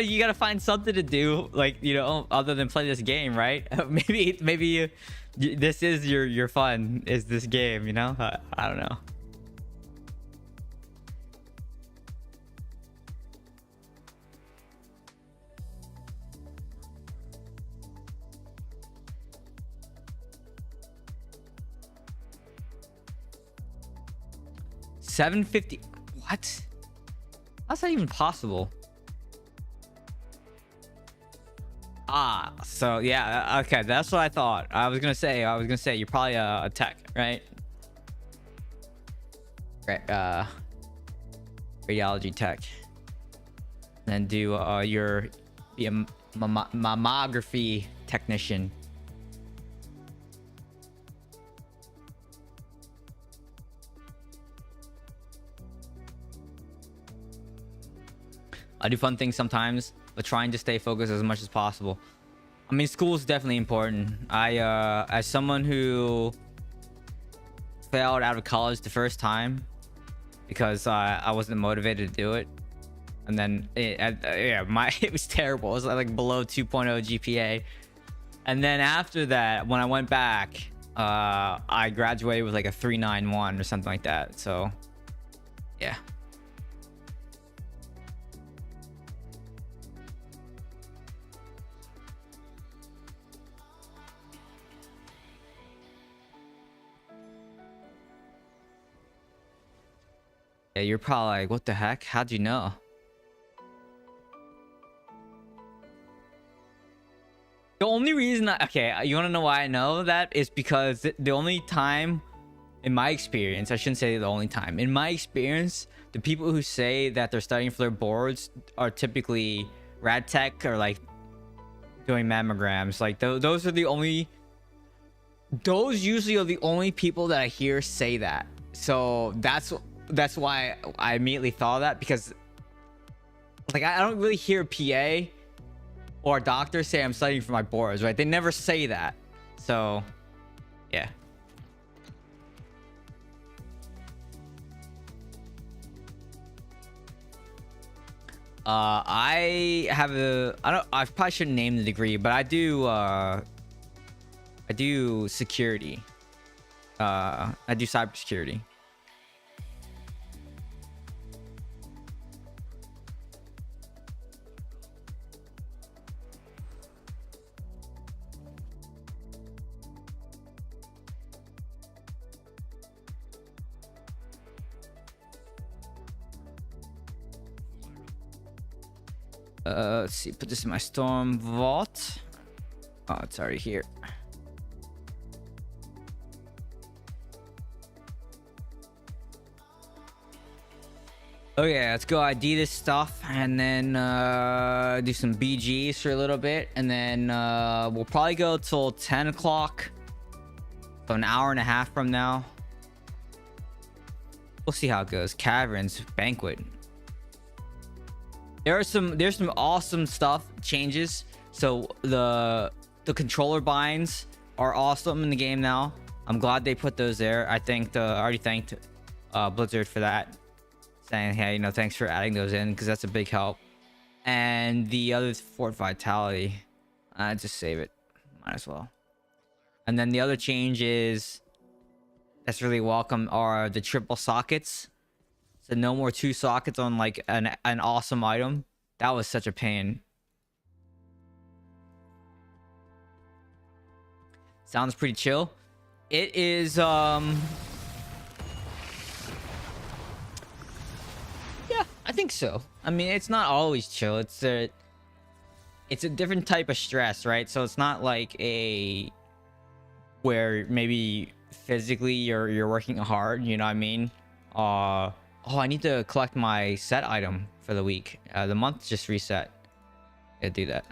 You gotta find something to do, like, you know, other than play this game, right? maybe this is your fun, is this game, you know? I don't know. $750. What? How's that even possible? So yeah, okay, that's what I thought. I was gonna say you're probably a tech, right? Right, radiology tech. Then do be a mammography technician. I do fun things sometimes, but trying to stay focused as much as possible. I mean, school is definitely important. As someone who failed out of college the first time because I wasn't motivated to do it, and then it was terrible. It was like below 2.0 GPA, and then after that, when I went back, I graduated with like a 3.91 or something like that. So, yeah. Yeah, you're probably like, what the heck? How'd you know? The only reason okay, you want to know why I know that is because the only time, in my experience, I shouldn't say the only time, in my experience, the people who say that they're studying for their boards are typically rad tech or like doing mammograms. Like those usually are the only people that I hear say that. So that's why I immediately thought of that, because like I don't really hear PA or doctor say I'm studying for my boards, right? They never say that. So yeah. I probably shouldn't name the degree, but I do security. I do cybersecurity. Let's see, put this in my storm vault. Oh, it's already here. Okay, let's go ID this stuff and then do some BGs for a little bit, and then we'll probably go till 10 o'clock, so an hour and a half from now. We'll see how it goes. Caverns banquet. There's some awesome stuff changes. So the controller binds are awesome in the game now. I'm glad they put those there. I already thanked Blizzard for that, saying, hey, you know, thanks for adding those in, because that's a big help. And the other Fort Vitality, just save it, might as well. And then the other change is that's really welcome are the triple sockets. So no more 2 sockets on like an awesome item. That was such a pain. Sounds pretty chill. It is yeah, I think so. I mean, it's not always chill. It's a different type of stress, right? So it's not like a where maybe physically you're working hard, you know what I mean? Oh, I need to collect my set item for the week. The month just reset. Yeah, do that.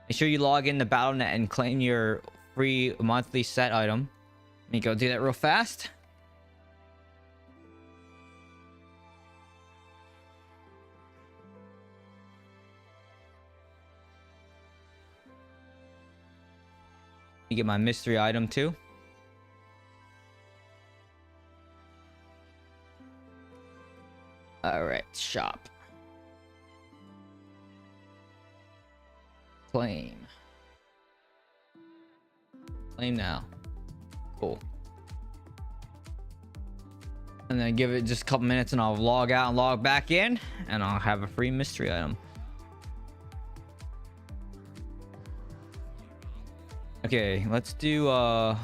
Make sure you log in to Battle.net and claim your free monthly set item. Let me go do that real fast. Let me get my mystery item too. All right, shop. Claim now. Cool. And then give it just a couple minutes and I'll log out and log back in and I'll have a free mystery item. Okay, let's do go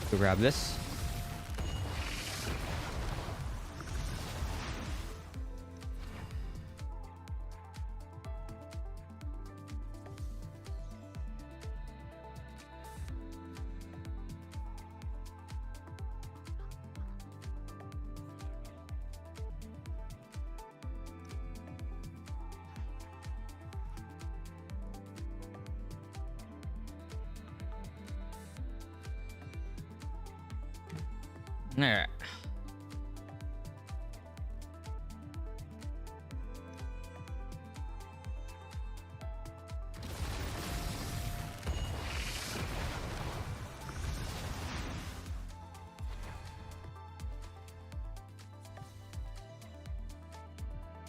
grab this. All right.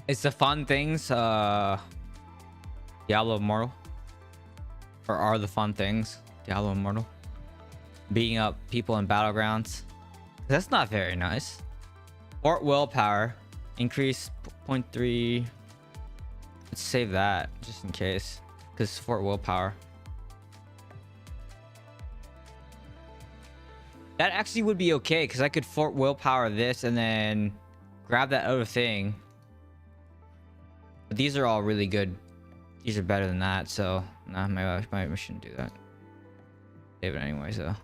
It's the fun things, Diablo Immortal. Or are the fun things, Diablo Immortal. Beating up people in battlegrounds. That's not very nice. Fort willpower. Increase 0.3. Let's save that, just in case. Because Fort willpower. That actually would be okay, because I could Fort willpower this and then grab that other thing. But these are all really good. These are better than that, so nah, maybe I shouldn't do that. Save it anyways, though.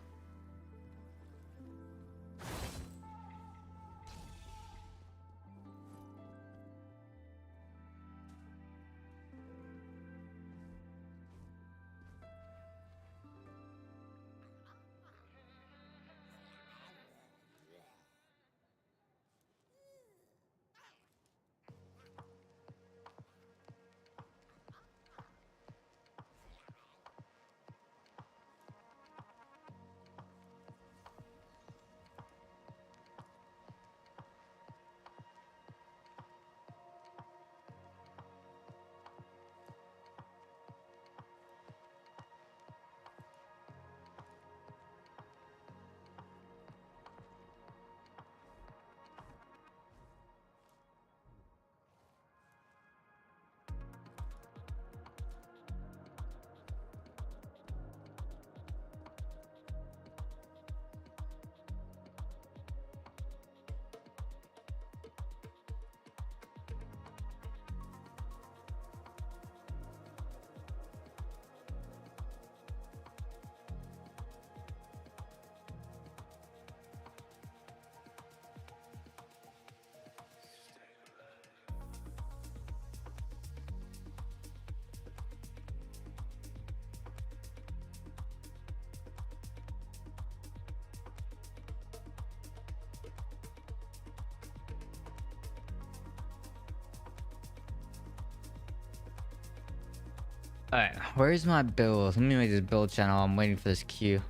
Alright, where's my build? Let me make this build channel. I'm waiting for this queue.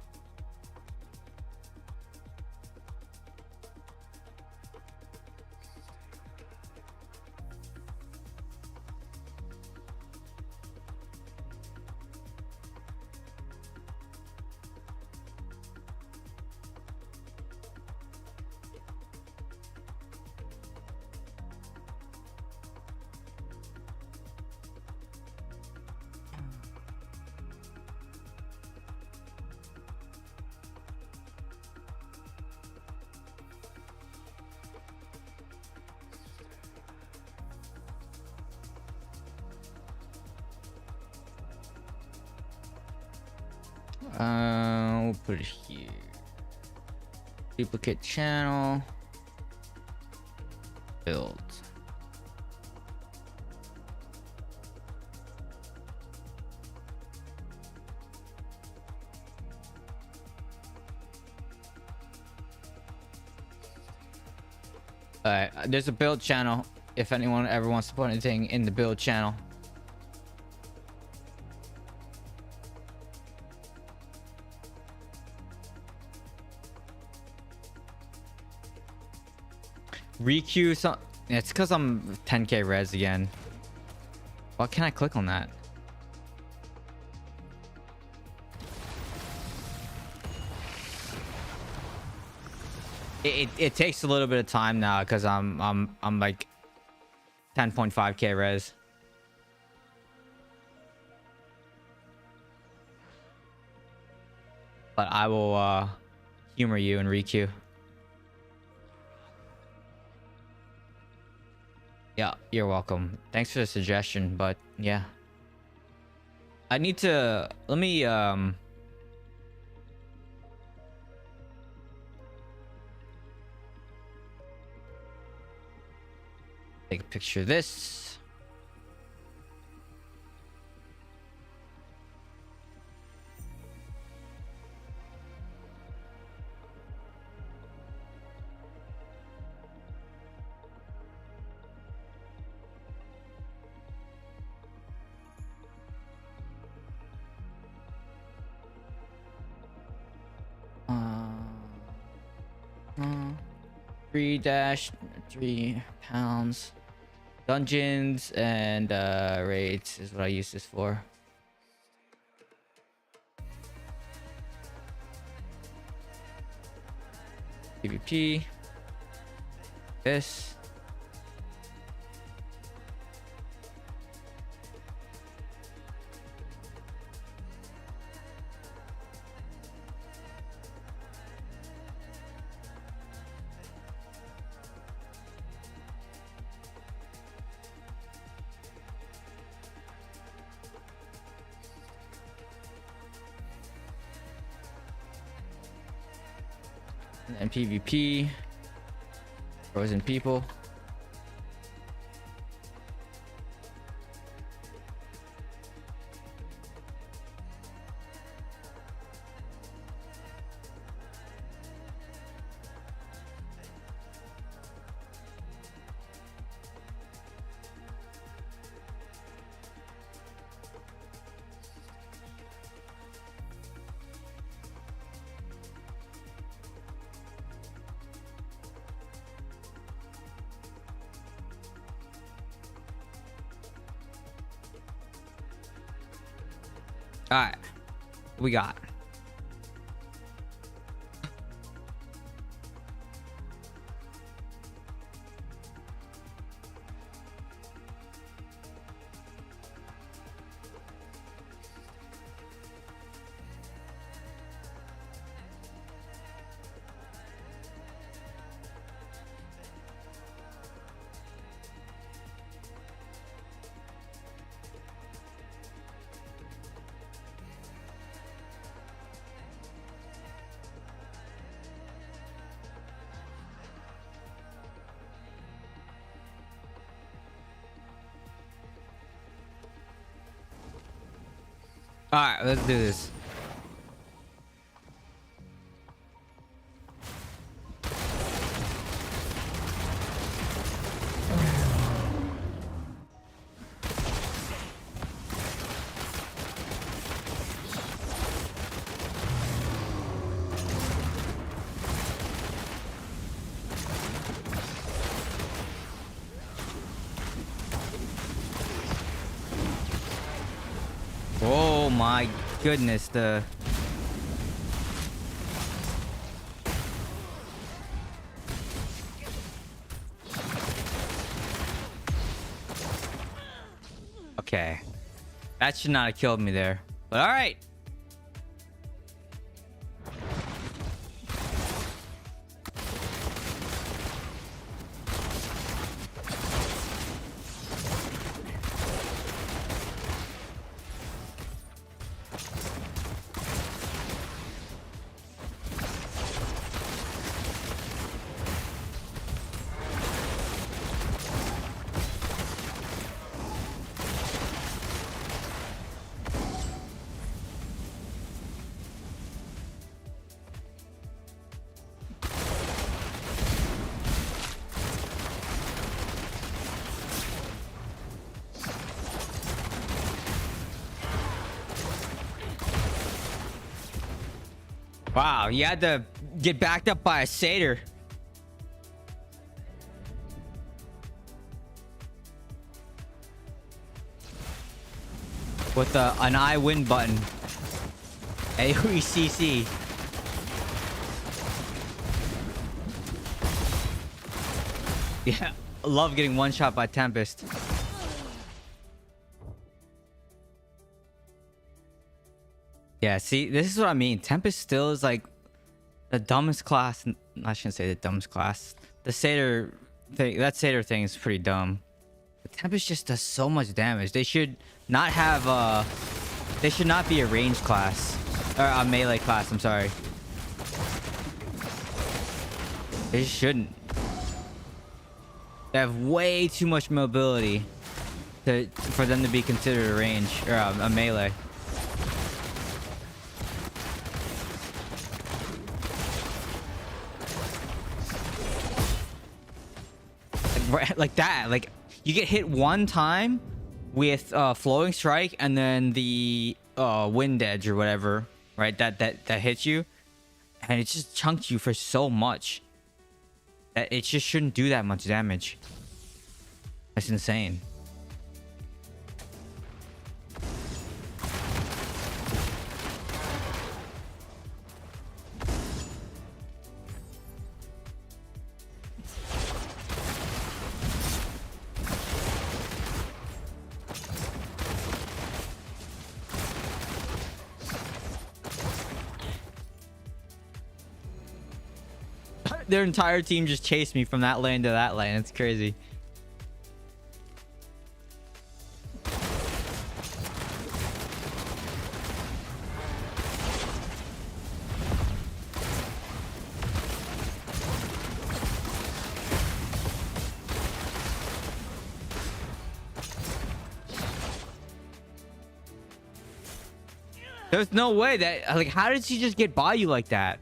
put it here. Duplicate channel. Build. Alright, there's a build channel if anyone ever wants to put anything in the build channel. Requeue some. It's because I'm 10k res again. Why can't I click on that? It takes a little bit of time now because I'm like 10.5k res. But I will humor you and requeue. Yeah, you're welcome. Thanks for the suggestion, but yeah. I need to let me take a picture of this. $3-3 pounds. Dungeons and raids is what I use this for. PvP. This. And PvP, frozen people. All right, we got. All right, let's do this. Oh my goodness, the okay, that should not have killed me there, but all right. Wow, you had to get backed up by a satyr. With an I win button. AOECC. Yeah, love getting one shot by Tempest. Yeah, see, this is what I mean. Tempest still is like the dumbest class. I shouldn't say the dumbest class. The satyr thing, that satyr thing is pretty dumb. But Tempest just does so much damage. They should not have they should not be a range class or a melee class. I'm sorry. They just shouldn't. They have way too much mobility for them to be considered a range or a melee. Like that, like you get hit one time with flowing strike and then the wind edge or whatever, right? That hits you, and it just chunks you for so much that it just shouldn't do that much damage. That's insane. Their entire team just chased me from that lane to that lane. It's crazy. There's no way that, like, how did she just get by you like that?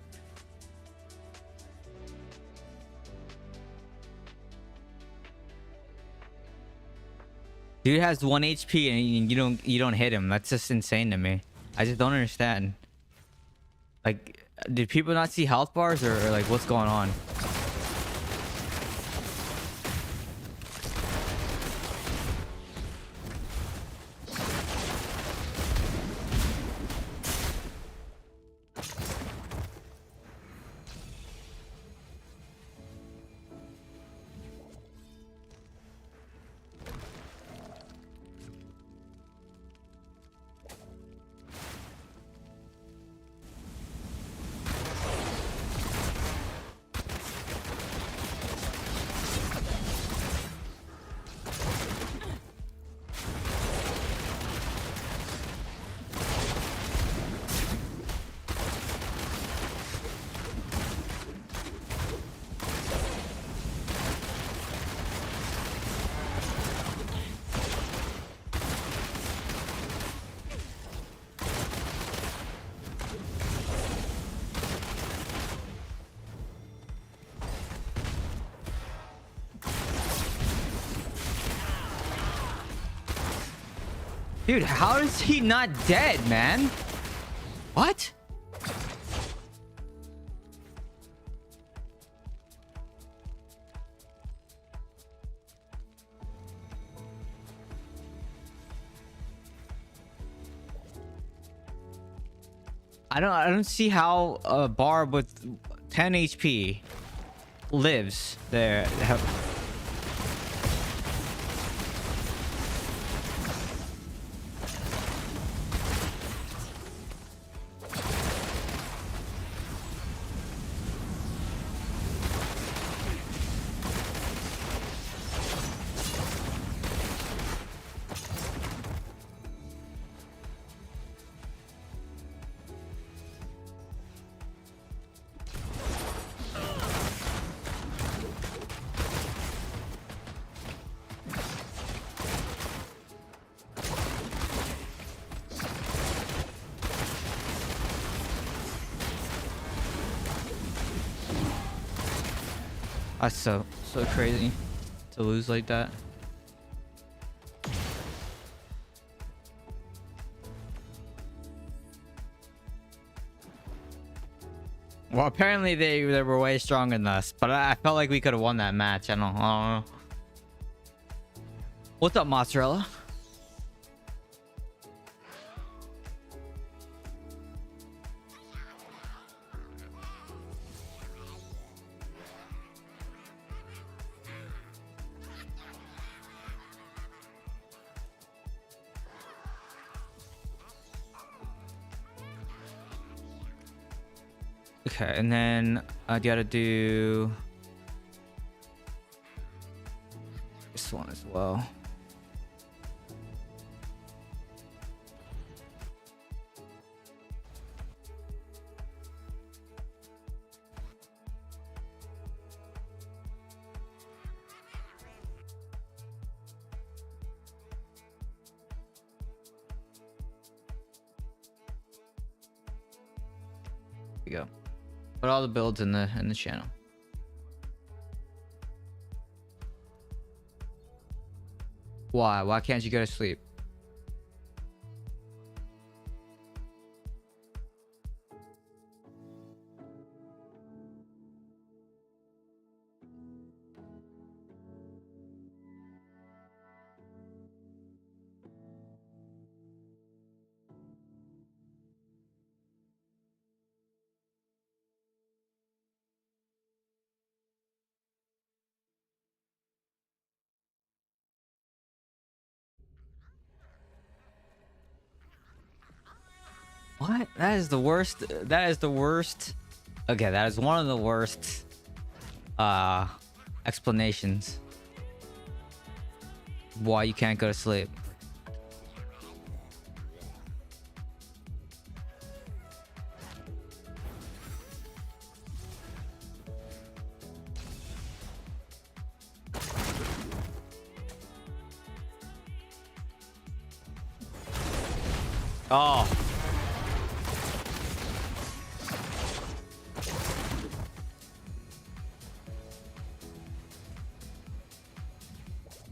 Dude has 1 HP and you don't hit him. That's just insane to me. I just don't understand. Like, did people not see health bars or like what's going on? Dude, how is he not dead, man? What? I don't see how a Barb with 10 HP lives there. That's so crazy to lose like that. Well, apparently they were way stronger than us, but I felt like we could have won that match. I don't know. What's up, mozzarella? Okay, and then I gotta do this one as well. There we go. Put all the builds in the channel. Why? Why can't you go to sleep? What? That is the worst. That is the worst. Okay, that is one of the worst explanations why you can't go to sleep. Oh.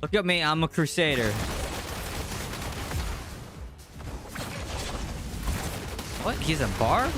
Look at me, I'm a crusader. What? He's a bard?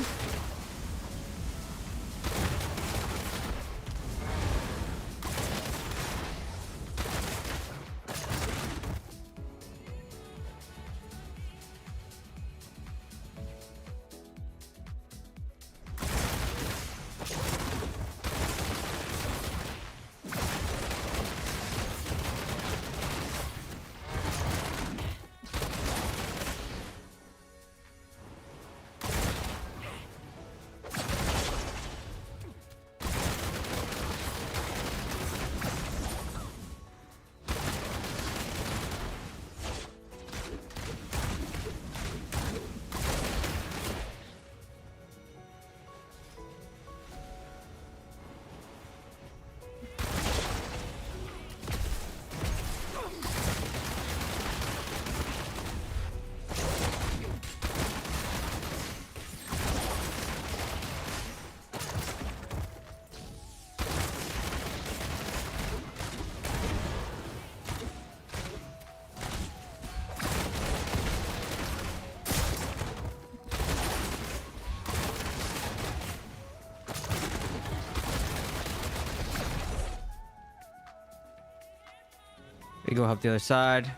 We go up the other side.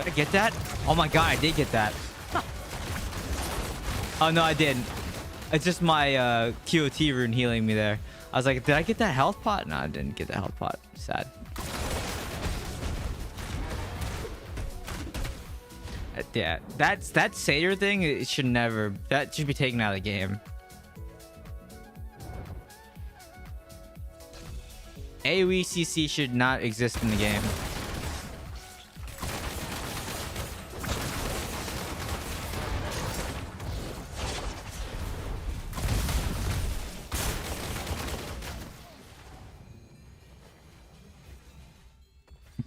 Did I get that? Oh my god, I did get that. Oh no, I didn't. It's just my QOT rune healing me there. I was like, did I get that health pot? No, I didn't get the health pot. Sad. Yeah, that satyr thing, it should never, that should be taken out of the game. AoE CC should not exist in the game.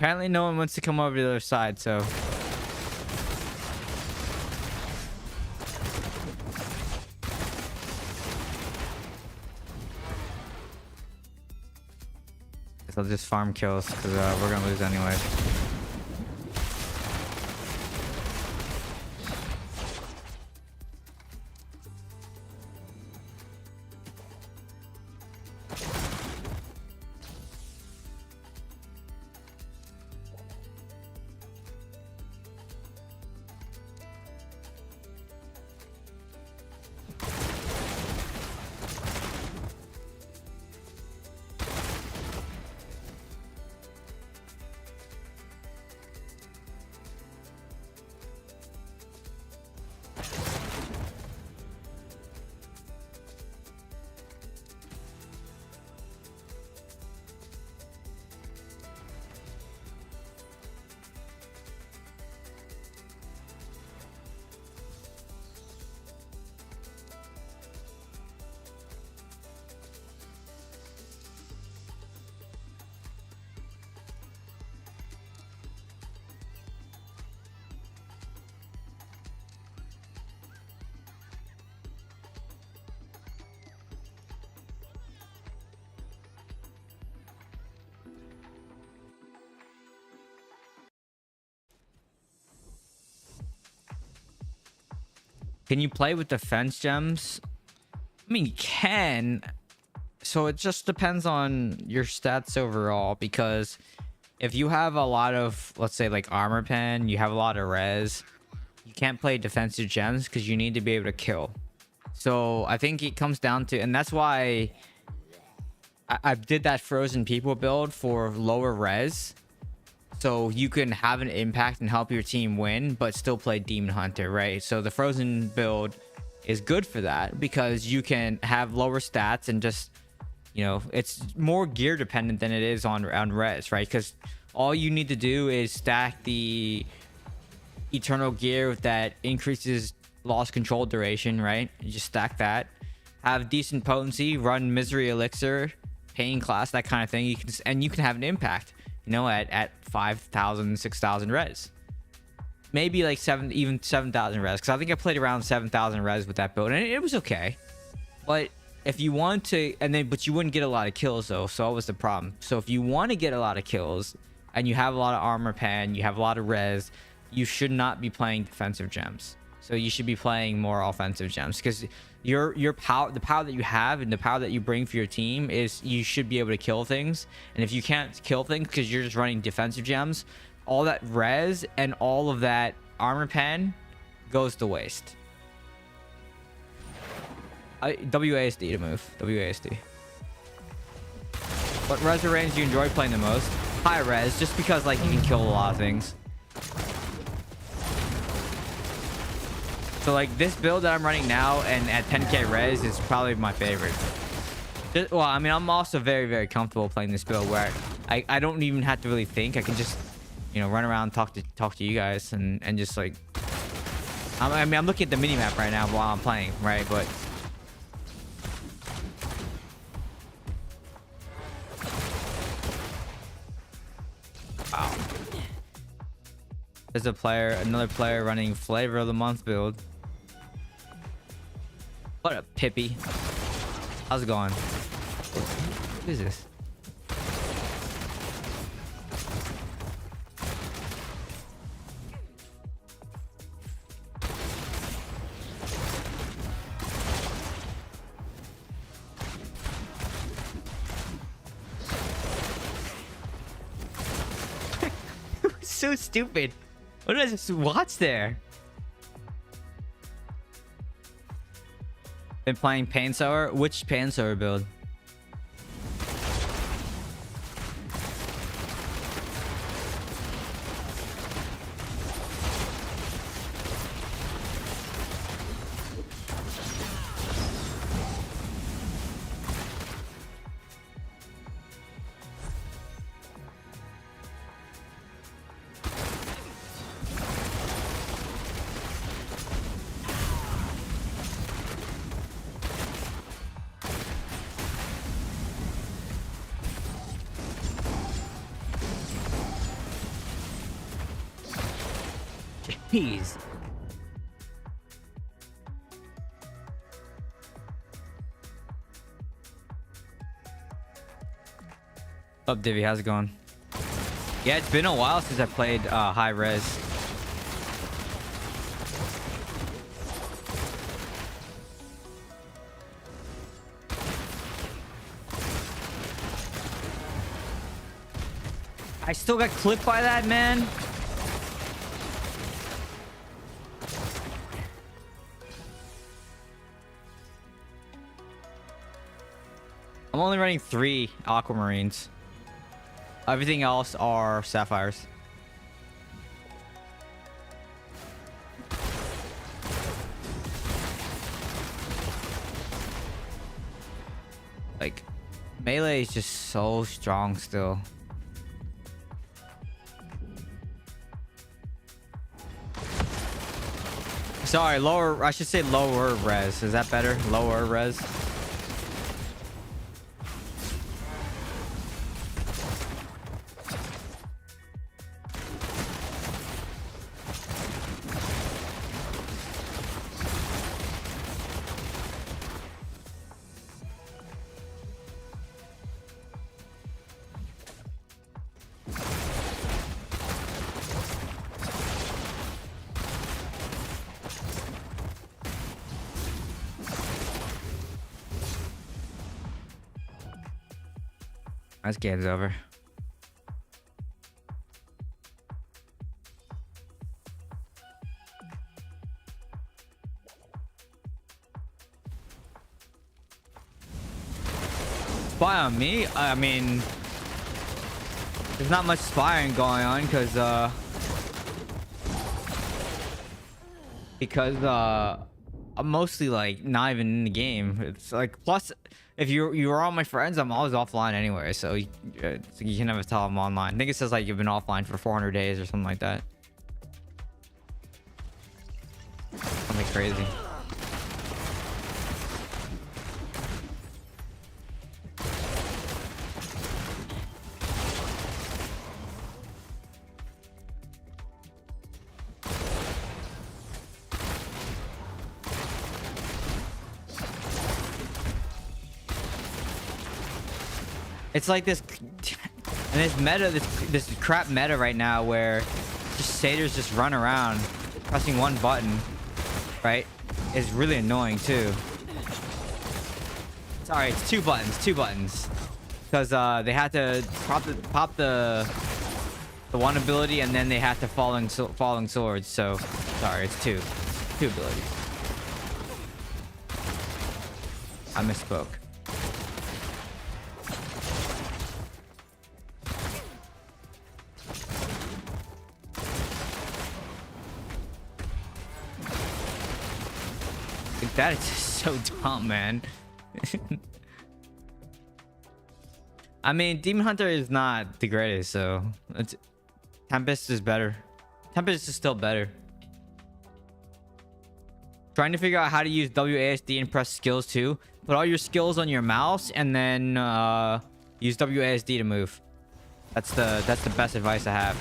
Apparently no one wants to come over to the other side, so guess I'll just farm kills because we're gonna lose anyway. Can you play with defense gems? I mean, you can. So it just depends on your stats overall, because if you have a lot of, let's say like armor pen, you have a lot of res, you can't play defensive gems because you need to be able to kill. So I think it comes down to, and that's why I did that frozen people build for lower res, so you can have an impact and help your team win but still play demon hunter, right? So the frozen build is good for that because you can have lower stats and just, you know, it's more gear dependent than it is on res, right? Because all you need to do is stack the eternal gear that increases lost control duration, right? You just stack that, have decent potency, run misery elixir, pain class, that kind of thing. You can have an impact, you know, at 5,000 6,000 res, maybe like 7,000 res, because I think I played around 7,000 res with that build and it was okay. But if you want to, but you wouldn't get a lot of kills though, so that was the problem. So if you want to get a lot of kills and you have a lot of armor pen, you have a lot of res, you should not be playing defensive gems. So you should be playing more offensive gems, because your power, the power that you have and the power that you bring for your team is you should be able to kill things. And if you can't kill things because you're just running defensive gems, all that res and all of that armor pen goes to waste. WASD to move. WASD. What res or range do you enjoy playing the most? High res, just because like you can kill a lot of things. So like this build that I'm running now and at 10k res is probably my favorite. Well, I mean, I'm also very, very comfortable playing this build where I don't even have to really think. I can just, you know, run around, talk to you guys and just like, I mean, I'm looking at the mini map right now while I'm playing, right? But wow. There's another player running flavor of the month build. What a pippy. How's it going? What is this? So stupid. What did I just watch there? Been playing Pain Sower? Which Pain Sower build? Jeez. Up, Divvy, how's it going? Yeah, it's been a while since I played high res. I still got clipped by that, man. I'm only running 3 aquamarines. Everything else are sapphires. Like, melee is just so strong still. Sorry, lower. I should say lower res. Is that better? Lower res. This game's over. Spy on me? I mean, there's not much spying going on because I'm mostly like not even in the game. It's like, plus if you are all my friends, I'm always offline anyway, so you can never tell I'm online. I think it says like you've been offline for 400 days or something like that. Something crazy. It's like this, and this meta, this crap meta right now where just satyrs just run around pressing one button, right? Is really annoying too. Sorry, it's two buttons, because they had to pop the one ability and then they had to falling swords. So sorry, it's two abilities. I misspoke. That is just so dumb, man. I mean, Demon Hunter is not the greatest, so Tempest is better. Tempest is still better. Trying to figure out how to use WASD and press skills too. Put all your skills on your mouse and then use WASD to move. That's the best advice I have.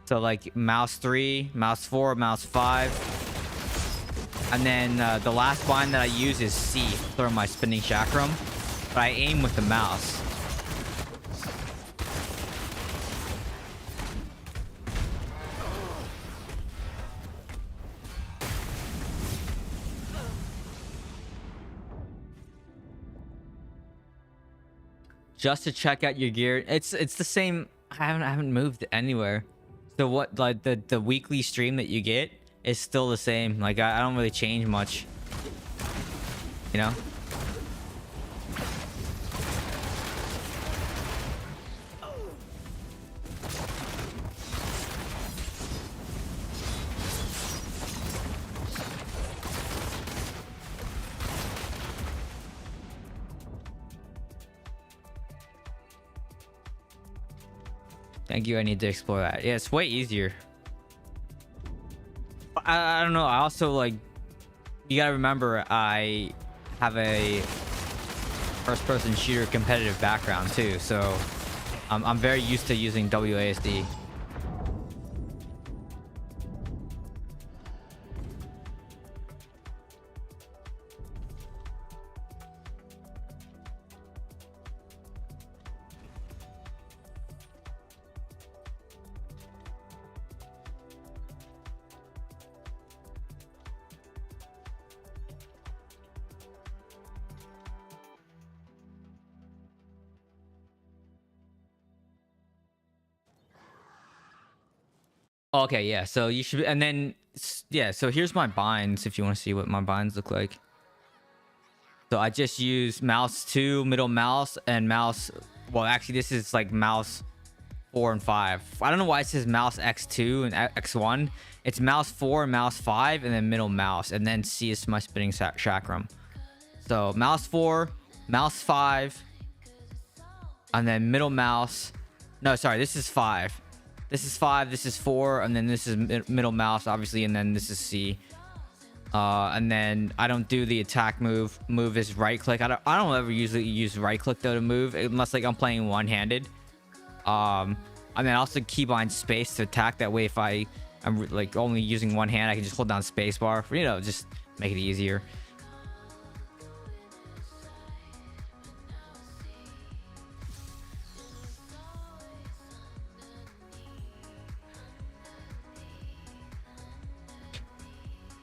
So like mouse 3, mouse 4, mouse 5. And then the last bind that I use is C for my spinning chakram. But I aim with the mouse. Just to check out your gear. It's the same. I haven't moved anywhere. So what, like the weekly stream that you get is still the same. Like I don't really change much, you know. Thank you. I need to explore that. Yeah, it's way easier. I don't know. I also like. You gotta remember, I have a first-person shooter competitive background too. So, I'm very used to using WASD. Okay, yeah. So you should, and then yeah. So here's my binds if you want to see what my binds look like. So I just use mouse 2, middle mouse, and mouse. Well, actually, this is like mouse 4 and 5. I don't know why it says mouse X2 and X1. It's mouse 4, mouse 5, and then middle mouse, and then C is my spinning chakram. So mouse 4, mouse 5, and then middle mouse. No, sorry, this is 5. This is 5, this is 4, and then this is middle mouse, obviously, and then this is C. And then I don't do the attack move. Move is right click. I don't ever usually use right click though to move unless like I'm playing one-handed. And then also keybind space to attack. That way, if I'm like only using one hand, I can just hold down space bar for, you know, just make it easier.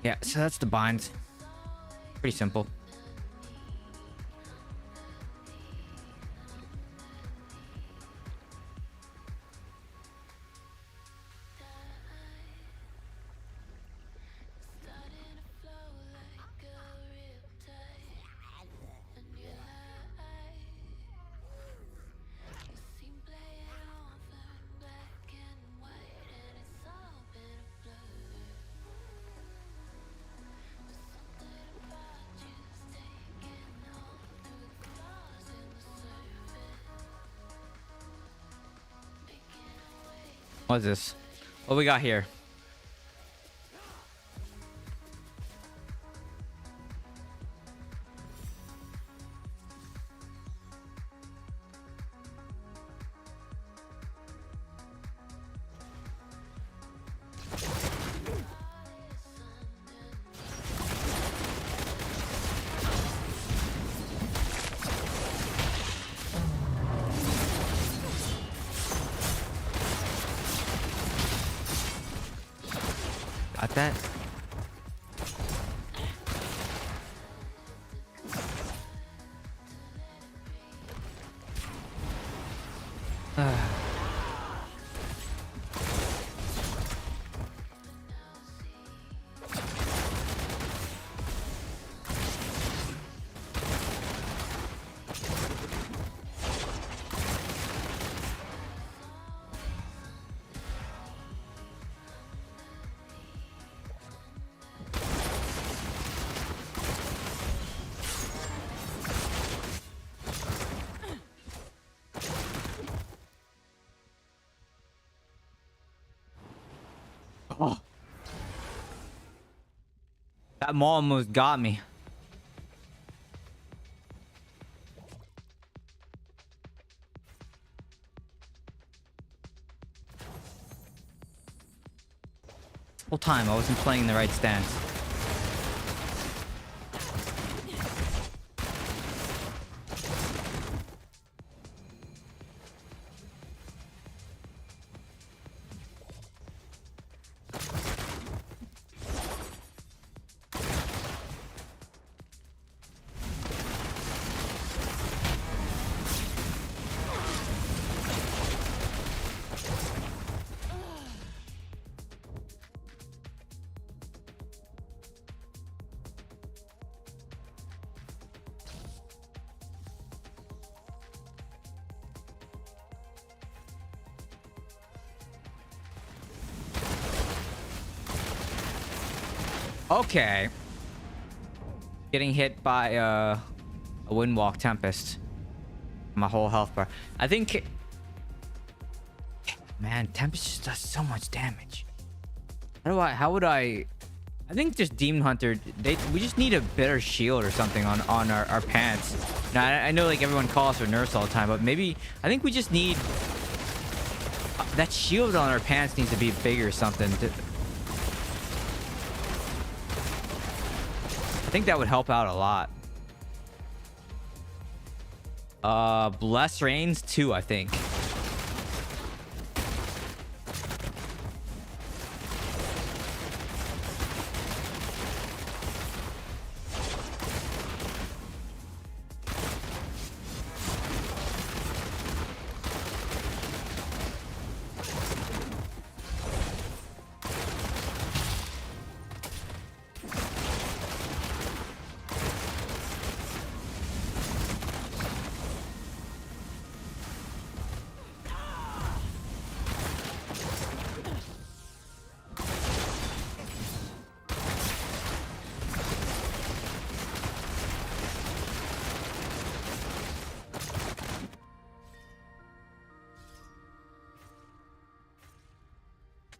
Yeah, so that's the binds. Pretty simple. What's this? What we got here? Got that? Oh. That maul almost got me. Whole time I wasn't playing the right stance. Okay. Getting hit by a Windwalk Tempest. My whole health bar. I think... Man, Tempest just does so much damage. How would I... I think just Demon Hunter, we just need a better shield or something on our pants. Now, I know like everyone calls for nerfs all the time, but maybe... I think we just need That shield on her pants needs to be bigger or something. I think that would help out a lot. Bless Reigns 2, I think.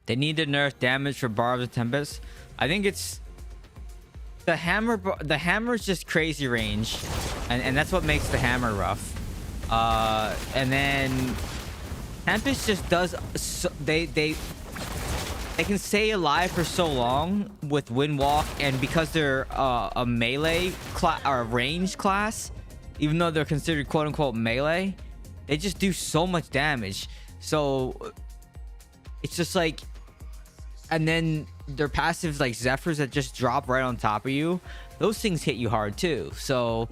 They need to nerf damage for Barbs and Tempest. I think it's the hammer. The hammer is just crazy range, and that's what makes the hammer rough. And then Tempest just does. They can stay alive for so long with Windwalk, and because they're a melee class or a range class, even though they're considered quote unquote melee, they just do so much damage. So it's just like. And then their passive like Zephyrs that just drop right on top of you, those things hit you hard too. So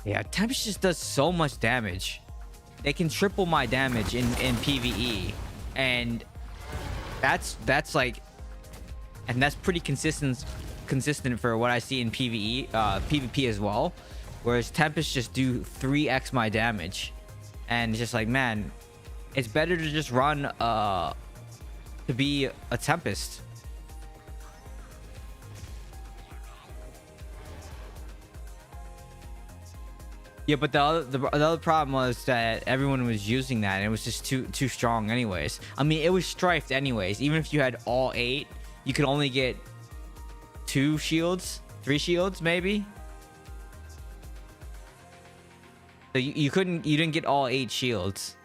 yeah, Tempest just does so much damage. They can triple my damage in PvE, and that's like, and that's pretty consistent for what I see in PvE, PvP as well. Whereas Tempest just do 3x my damage, and it's just like, man, it's better to just run to be a Tempest. Yeah, but the other problem was that everyone was using that, and it was just too strong anyways. I mean, it was strifed anyways. Even if you had all 8, you could only get 2 shields, 3 shields maybe. So you didn't get all 8 shields.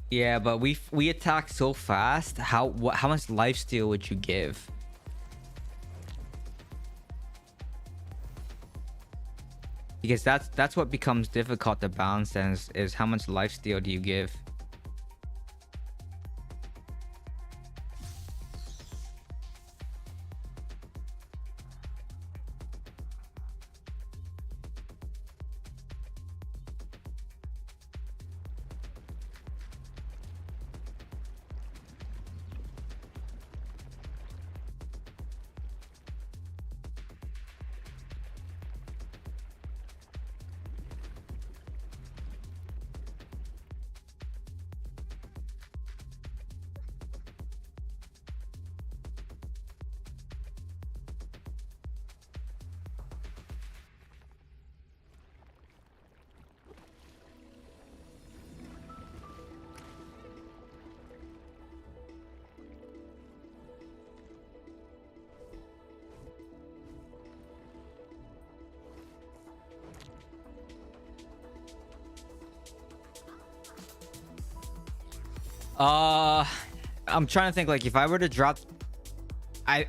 Yeah, but we attack so fast. How much lifesteal would you give? Because that's what becomes difficult to balance. Then is how much lifesteal do you give? Uh, I'm trying to think, like, if I were to drop, I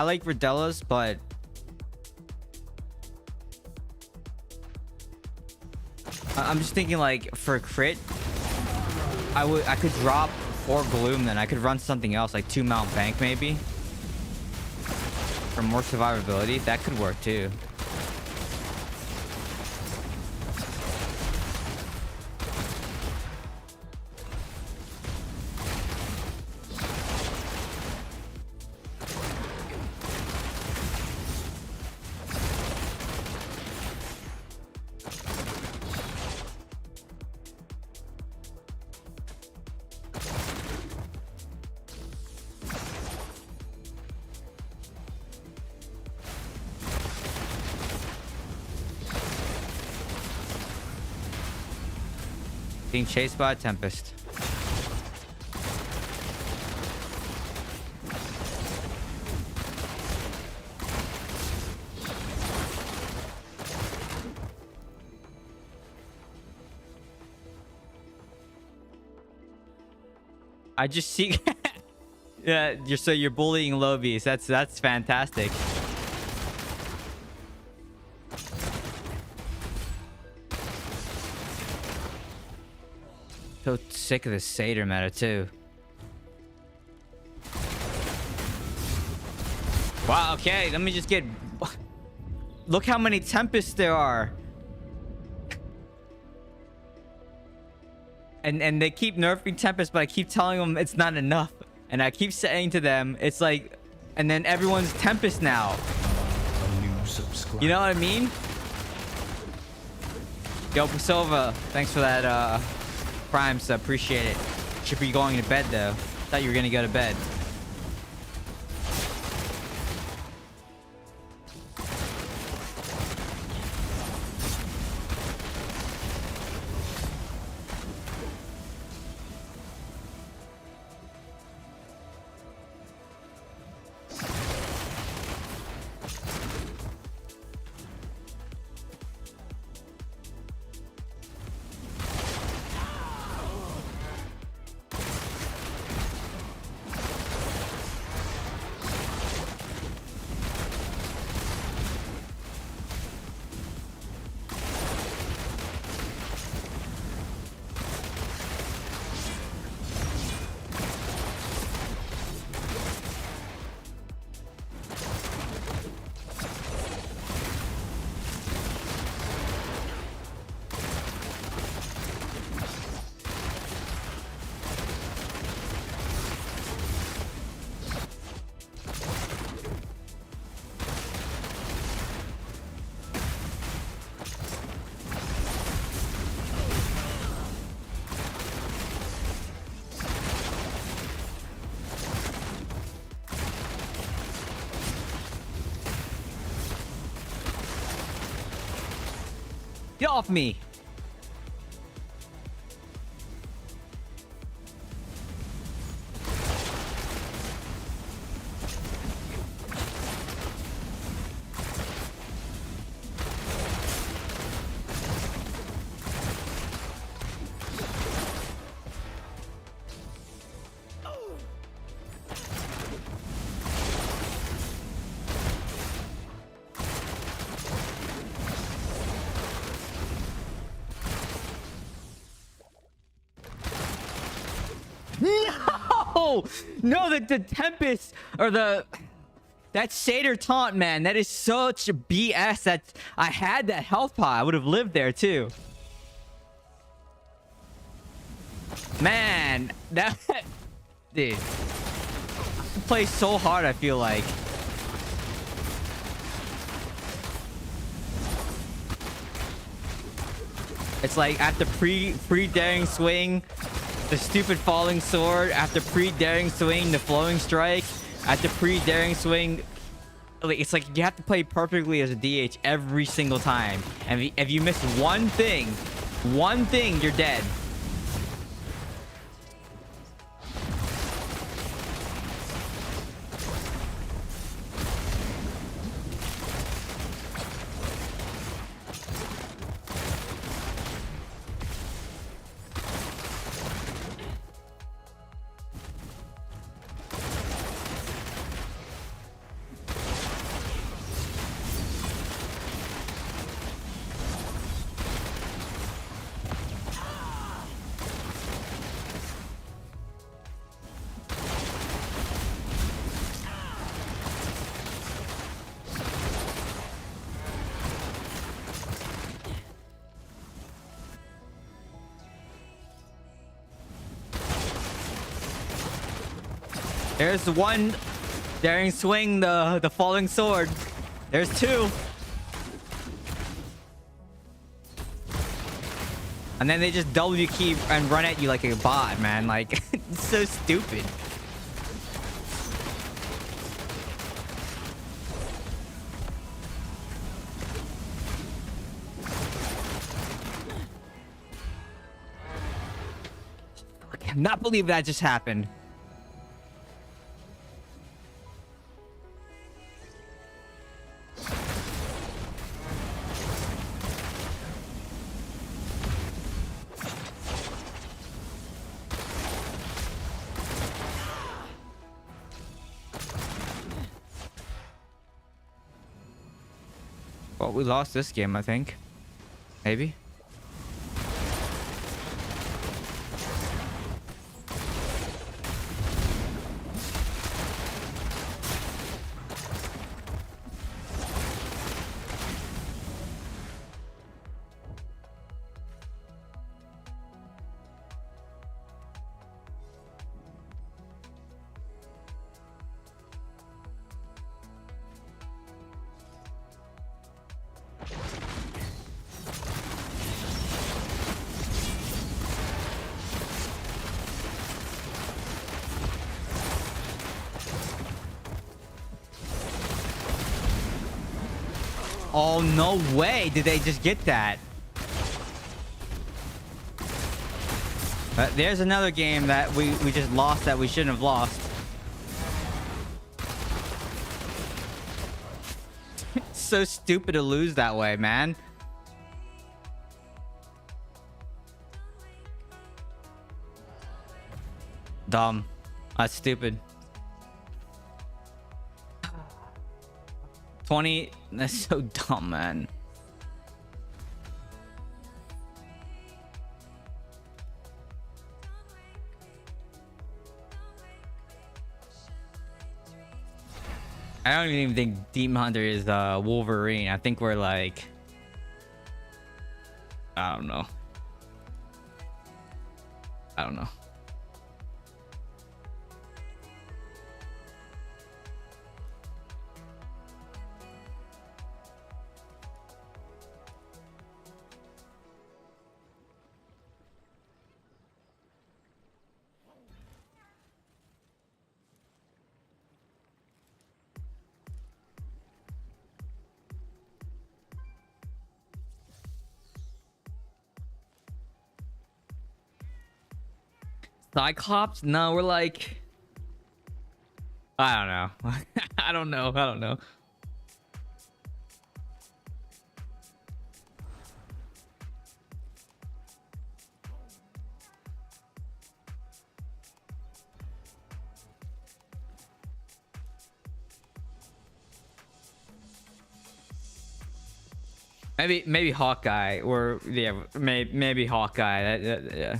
like Rodella's, but I'm just thinking, like, for crit, I could drop 4 Gloom, then I could run something else, like 2 Mount Bank maybe, for more survivability. That could work too. Being chased by a Tempest. I just see yeah, you're bullying Lobies. That's fantastic. So sick of this Satyr meta too. Wow, okay, let me just get... Look how many Tempests there are. And they keep nerfing Tempest, but I keep telling them it's not enough. And I keep saying to them, it's like... And then everyone's Tempest now. You know what I mean? Yo, Pasova, thanks for that, Prime, so appreciate it. Should be going to bed though. Thought you were gonna go to bed. Get off me! No! No, the Tempest or that Satyr taunt, man, that is such BS. That I had that health pot, I would have lived there too. Man, that dude, I play so hard, I feel like. It's like after pre-daring swing, the stupid falling sword. After pre-daring swing, the flowing strike. After pre-daring swing, like, it's like you have to play perfectly as a DH every single time. And if you miss one thing, you're dead. There's the one daring swing the falling sword. There's two. And then they just W key and run at you like a bot, man. Like, it's so stupid. I cannot believe that just happened. Well, we lost this game, I think. Maybe. Oh, no way did they just get that. But there's another game that we just lost that we shouldn't have lost. It's so stupid to lose that way, man. Dumb. That's stupid. 20. That's so dumb, man. I don't even think Demon Hunter is Wolverine. I think we're like, I don't know. I don't know. Cyclops? No, we're like, I don't know. I don't know. I don't know. Maybe Hawkeye, or yeah, maybe Hawkeye. Yeah.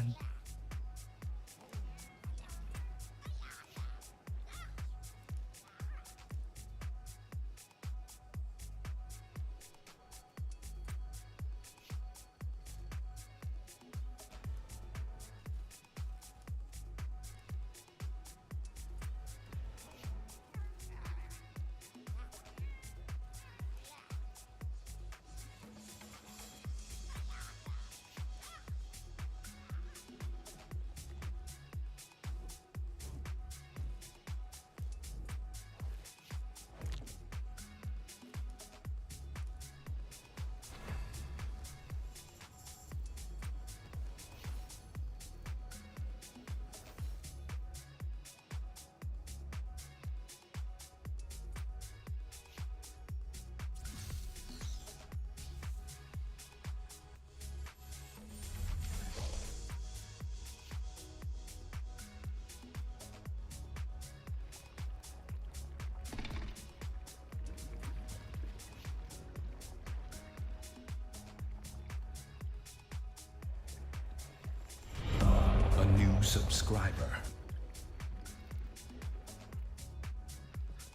Subscriber.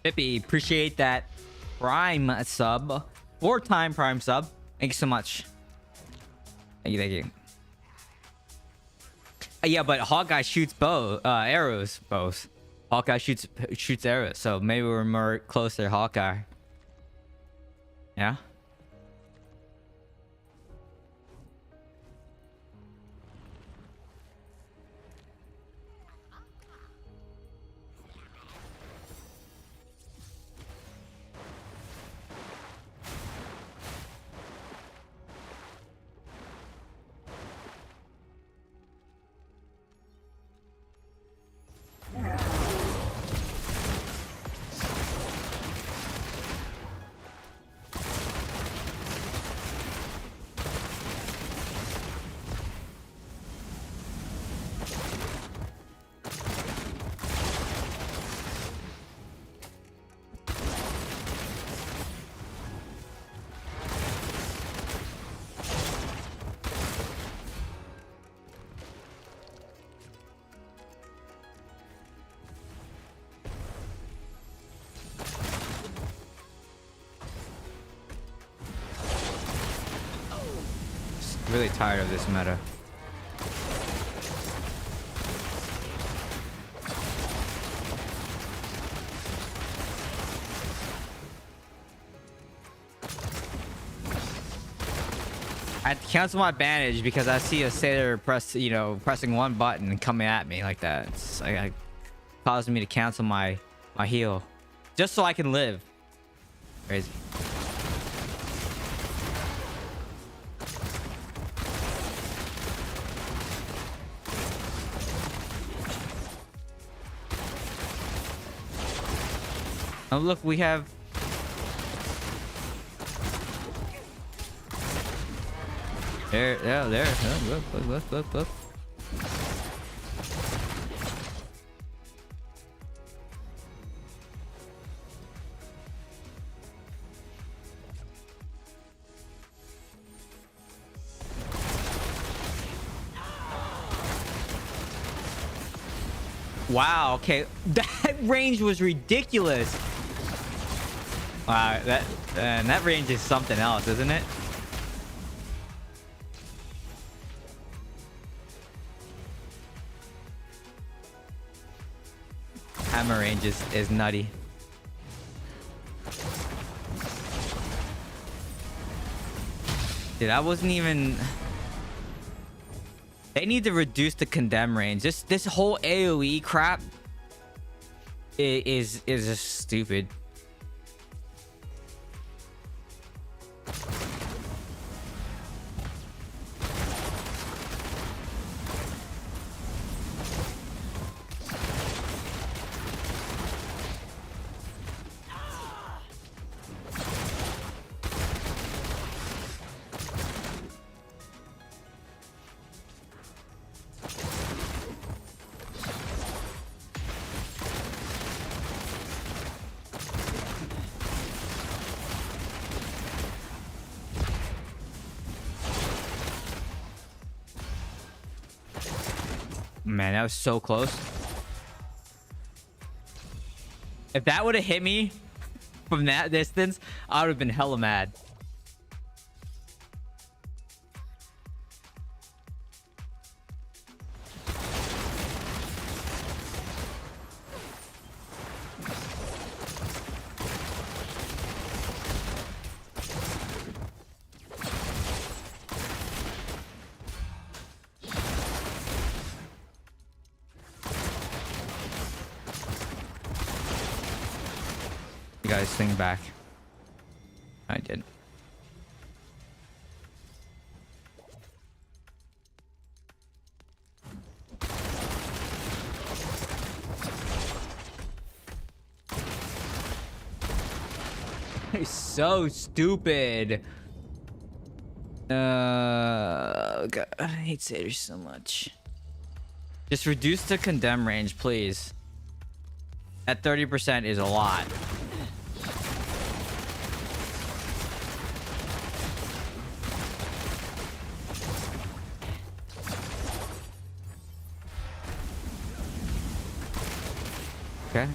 Pippy, appreciate that Prime sub. 4-time Prime sub. Thank you so much. Thank you. Yeah, but Hawkeye shoots arrows, bows. Hawkeye shoots arrows, so maybe we're more closer to Hawkeye. Yeah. Really tired of this meta. I had to cancel my advantage because I see a sailor pressing one button and coming at me like that. It's like causing me to cancel my heal just so I can live. Crazy. Oh look, we have there. Oh, look. Wow. Okay, that range was ridiculous. Wow, that range is something else, isn't it? Hammer range is nutty. Dude, I wasn't even... They need to reduce the condemn range. This whole AoE crap is just stupid. Man, that was so close. If that would have hit me from that distance, I would have been hella mad. You guys swing back. I did. He's so stupid. God, I hate satyrs so much. Just reduce the condemn range, please. At 30% is a lot. Okay.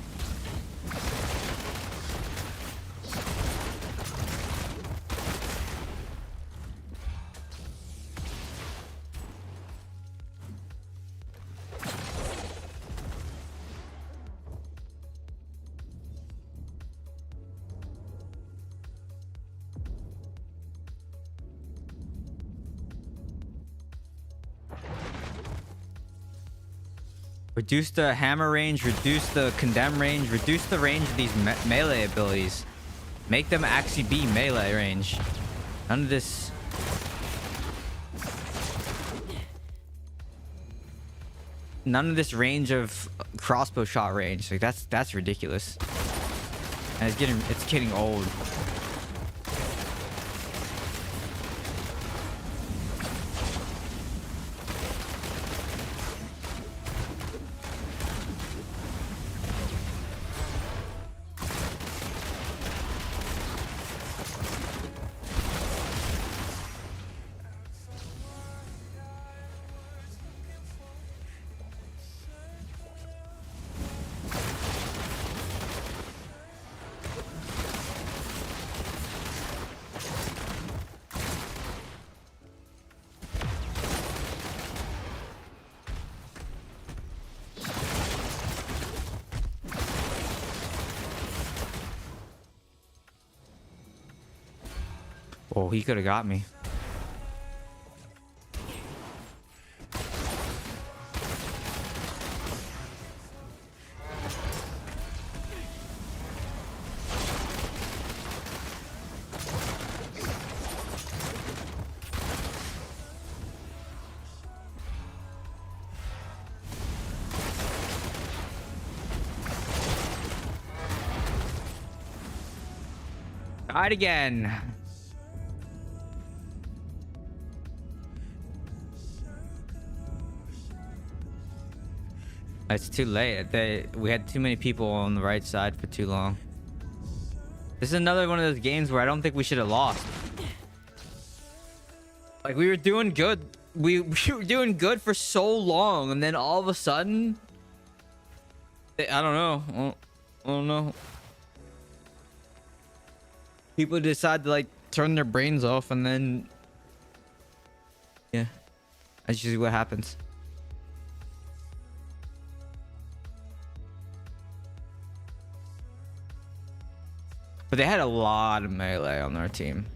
Reduce the hammer range, reduce the condemn range, reduce the range of these melee abilities. Make them actually be melee range. None of this. None of this range of crossbow shot range. Like that's ridiculous. And it's getting old. Oh, he could have got me. Died again. It's too late. We had too many people on the right side for too long. This is another one of those games where I don't think we should have lost. Like, we were doing good. We were doing good for so long, and then all of a sudden, I don't know. I don't know. People decide to like turn their brains off, and then yeah, that's usually what happens. But they had a lot of melee on their team.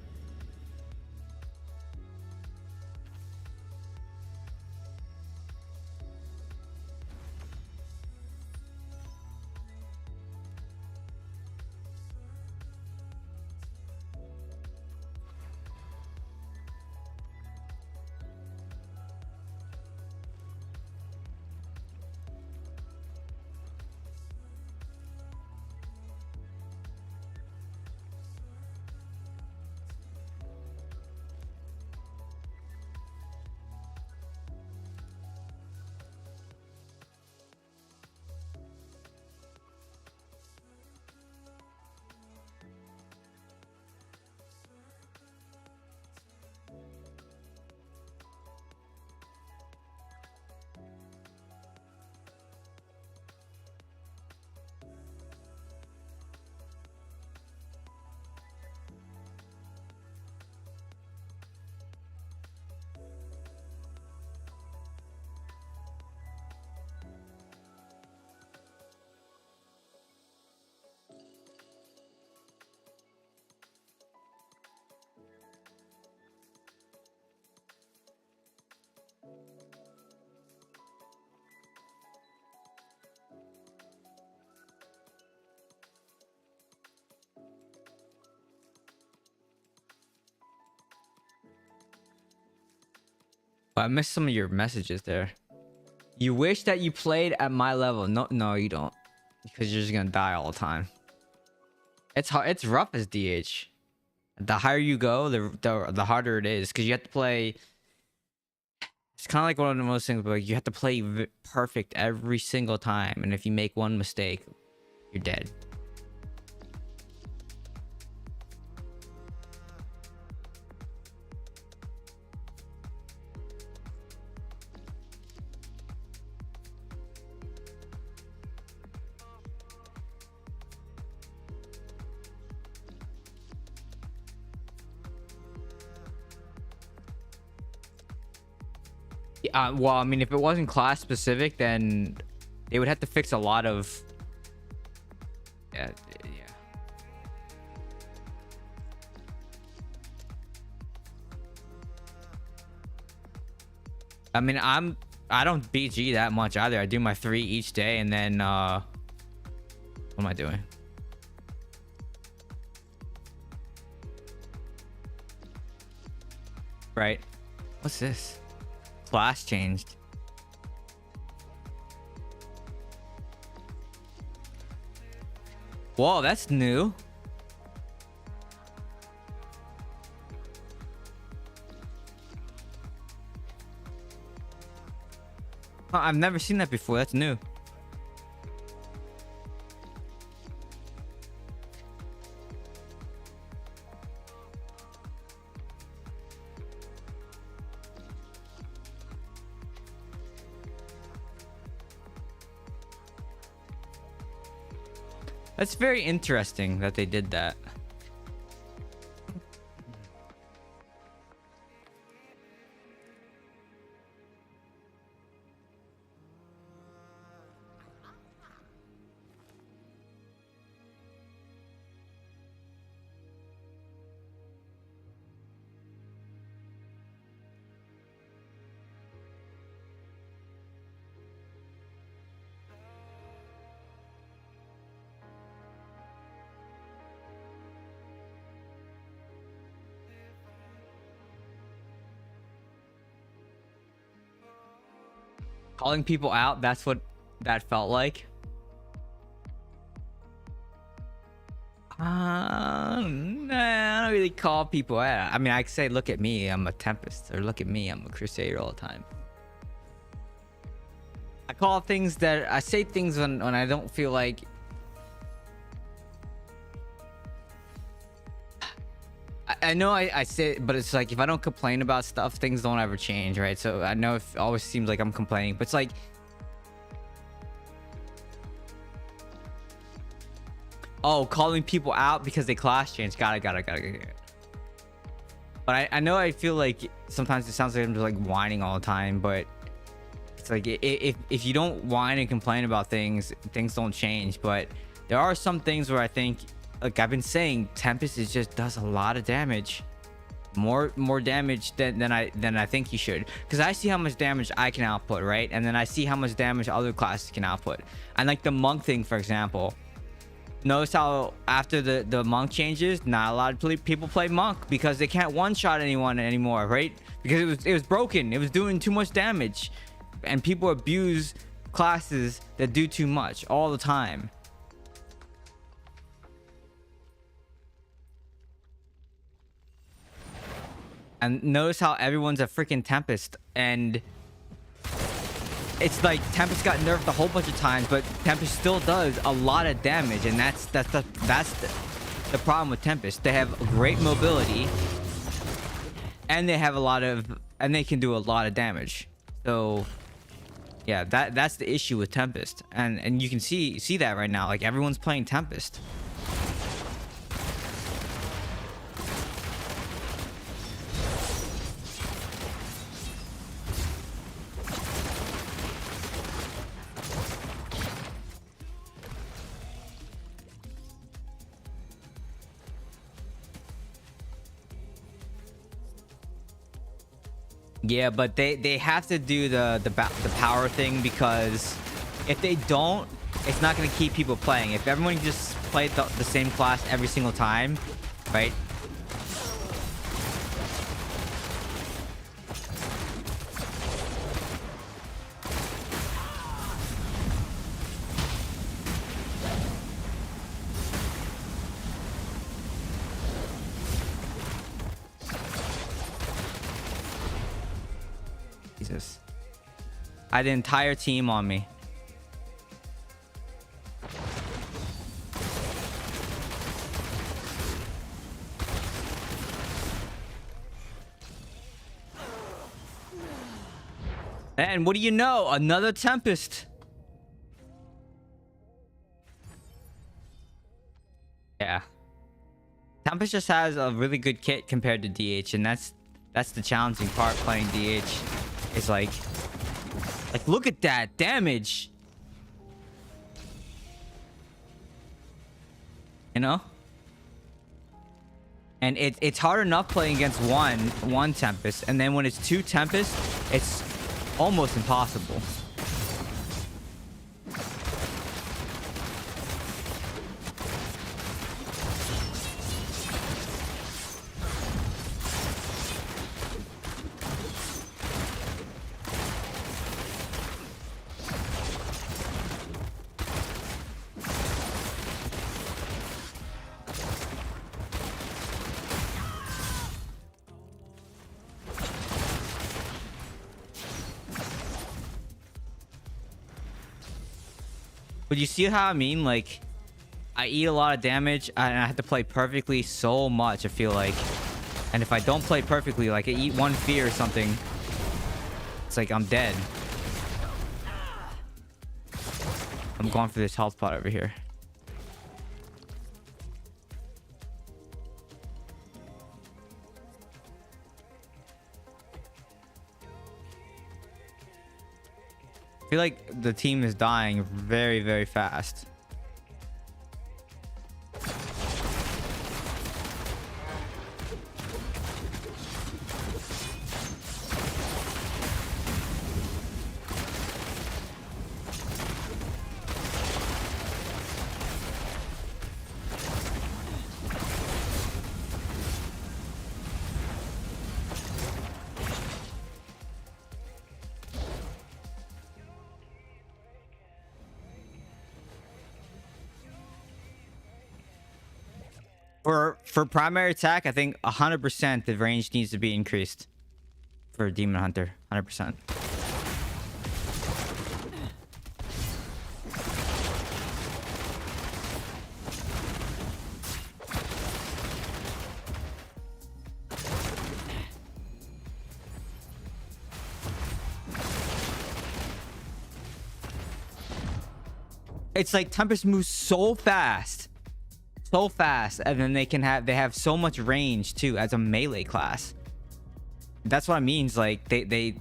I missed some of your messages there. You wish that you played at my level. No, you don't. Because you're just gonna die all the time. It's hard. It's rough as DH. The higher you go, the harder it is. Because you have to play. It's kind of like one of the most things, but you have to play perfect every single time. And if you make one mistake, you're dead. Well, I mean, if it wasn't class specific, then they would have to fix a lot of. Yeah. I mean, I don't BG that much either. I do my 3 each day, and then what am I doing? Right. What's this? Class changed. Whoa, that's new. Huh, I've never seen that before. That's new. That's very interesting that they did that. Calling people out, that's what that felt like. Nah, I don't really call people out. I mean, I could say, look at me, I'm a Tempest, or look at me, I'm a Crusader all the time. I call things that I say things when I don't feel like. I know I say it, but it's like if I don't complain about stuff, things don't ever change, right? So I know it always seems like I'm complaining, but it's like, oh, calling people out because they class change. Got it. But I know I feel like sometimes it sounds like I'm just like whining all the time, but it's like if you don't whine and complain about things, things don't change. But there are some things where I think, like I've been saying, Tempest just does a lot of damage, more damage than I think he should, because I see how much damage I can output, right? And then I see how much damage other classes can output. And like the monk thing, for example, notice how after the monk changes, not a lot of people play monk because they can't one-shot anyone anymore, right? Because it was broken, it was doing too much damage, and people abuse classes that do too much all the time. And notice how everyone's a freaking Tempest, and it's like Tempest got nerfed a whole bunch of times, but Tempest still does a lot of damage, and that's the problem with Tempest. They have great mobility, and they have and they can do a lot of damage. So yeah, that's the issue with Tempest, and you can see that right now. Like everyone's playing Tempest. Yeah, but they have to do the power thing, because if they don't, it's not going to keep people playing. If everyone just played the same class every single time, right? Jesus. I had the entire team on me. And what do you know? Another Tempest. Yeah. Tempest just has a really good kit compared to DH, and that's the challenging part playing DH. It's like look at that damage. You know? And it's hard enough playing against one Tempest, and then when it's two Tempests, almost impossible. But you see how I mean? Like, I eat a lot of damage and I have to play perfectly so much, I feel like. And if I don't play perfectly, like I eat one fear or something, it's like I'm dead. I'm going for this health pot over here. I feel like the team is dying very, very fast. For primary attack, I think 100% the range needs to be increased for Demon Hunter. 100%. It's like Tempest moves so fast. So fast, and then they have so much range too as a melee class. That's what I mean. Is like they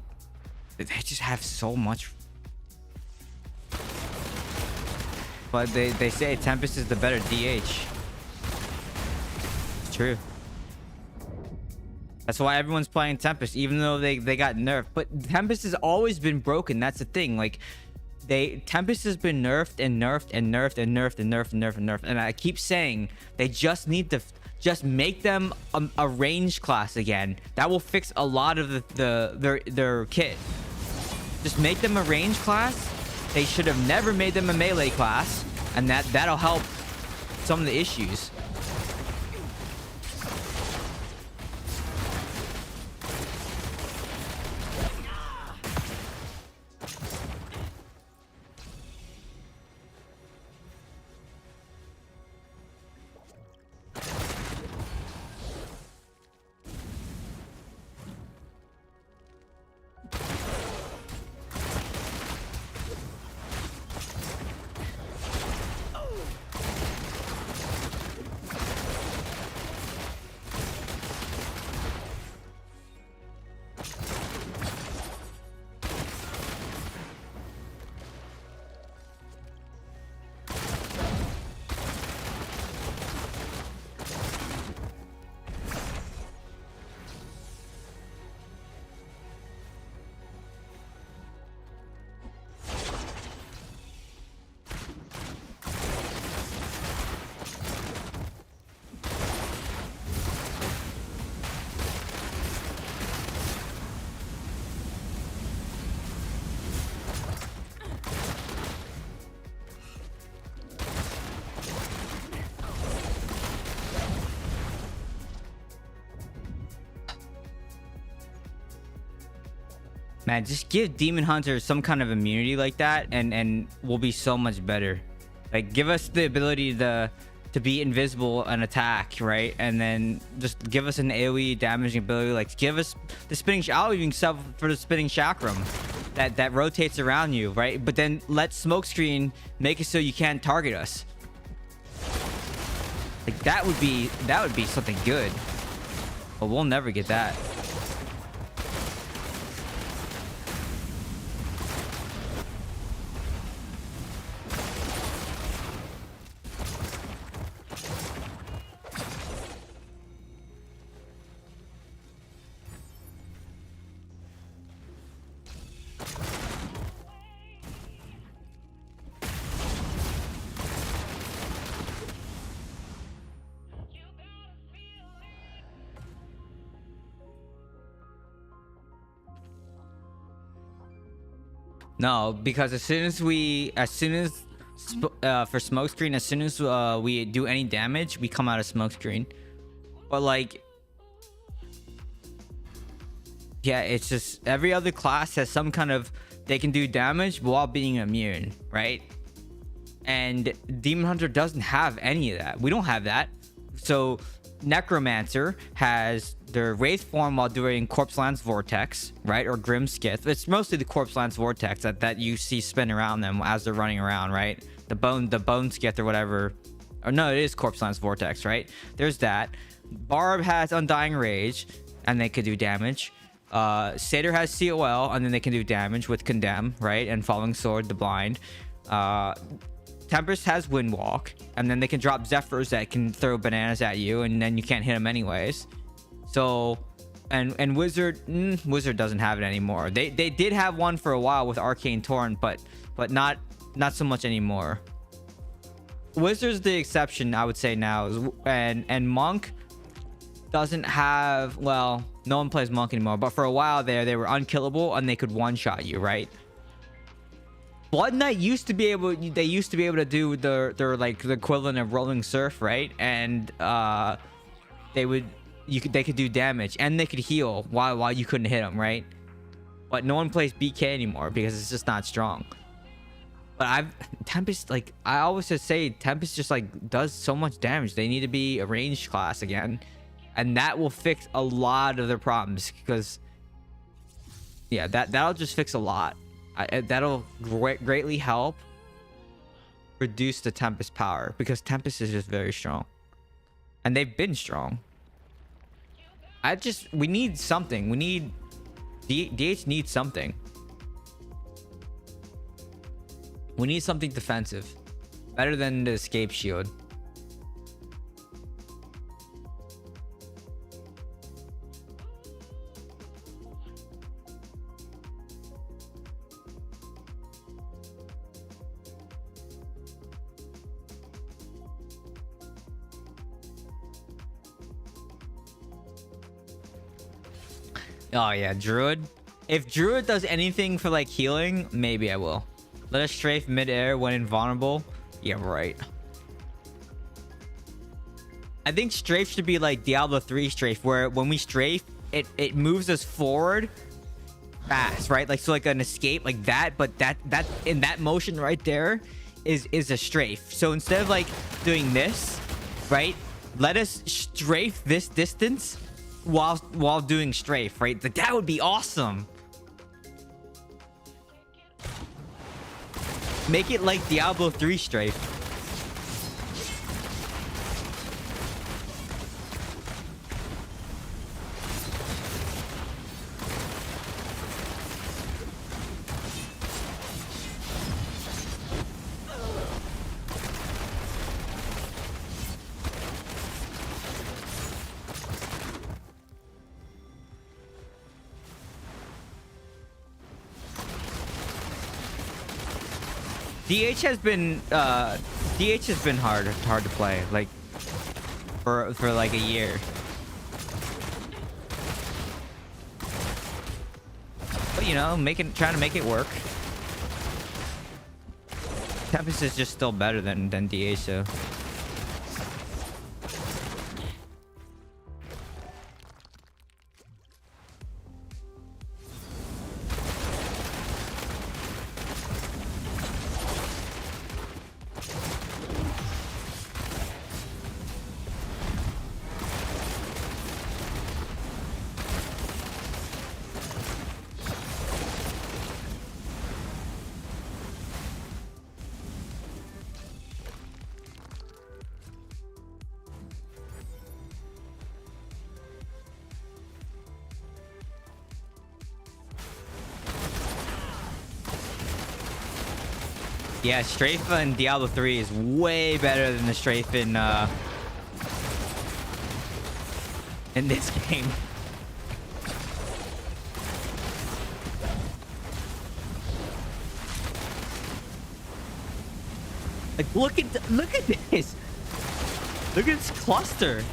just have so much. But they say Tempest is the better DH. It's true. That's why everyone's playing Tempest, even though they got nerfed. But Tempest has always been broken. That's the thing. Like, Tempest has been nerfed and nerfed and nerfed and nerfed and nerfed and nerfed and nerfed. And I keep saying they just need to just make them a range class again. That will fix a lot of their kit. Just make them a range class. They should have never made them a melee class, and that'll help some of the issues. Man, just give Demon Hunter some kind of immunity like that, and we'll be so much better. Like, give us the ability to be invisible and attack, right? And then just give us an AoE damaging ability. Like, give us the spinning. I'll even sub for the spinning chakram that rotates around you, right? But then let smokescreen make it so you can't target us. Like, that would be something good. But we'll never get that. No, because as soon as for smokescreen, as soon as we do any damage, we come out of smokescreen. But like, yeah, it's just every other class has some kind of, they can do damage while being immune, right? And Demon Hunter doesn't have any of that. We don't have that. So Necromancer has their Wraith form while doing Corpse Lance Vortex, right? Or Grim Skith. It's mostly the Corpse Lance Vortex that you see spin around them as they're running around, right? The bone skith or whatever. Or no, it is Corpse Lance Vortex, right? There's that. Barb has Undying Rage, and they could do damage. Satyr has COL, and then they can do damage with Condemn, right? And Falling Sword, the Blind. Tempest has Windwalk, and then they can drop Zephyrs that can throw bananas at you, and then you can't hit them anyways. So, and Wizard doesn't have it anymore. They did have one for a while with Arcane Torrent, but not so much anymore. Wizard's the exception, I would say now, and Monk doesn't have, well, no one plays Monk anymore, but for a while there, they were unkillable and they could one-shot you, right? Blood Knight used to be able to do their like the equivalent of Rolling Surf, right? And they could do damage and they could heal while you couldn't hit them, right? But no one plays BK anymore because it's just not strong. But Tempest, like I always just say, Tempest just like does so much damage. They need to be a ranged class again, and that will fix a lot of their problems. Because yeah, that'll just fix a lot. That'll greatly help reduce the Tempest power, because Tempest is just very strong, and they've been strong. We need something. We need DH needs something. We need something defensive, better than the escape shield. Oh yeah, Druid. If Druid does anything for like healing, maybe I will. Let us strafe mid-air when invulnerable. Yeah, right. I think strafe should be like Diablo 3 strafe, where when we strafe, it moves us forward fast, right? Like, so like an escape like that, but that in that motion right there is a strafe. So instead of like doing this, right? Let us strafe this distance while doing strafe, right? Like, that would be awesome. Make it like Diablo 3 strafe. DH has been hard to play, like for like a year. But you know, trying to make it work. Tempest is just still better than DH, so. Yeah, strafe in Diablo 3 is way better than the strafe in this game. Like, look at this. Look at this cluster.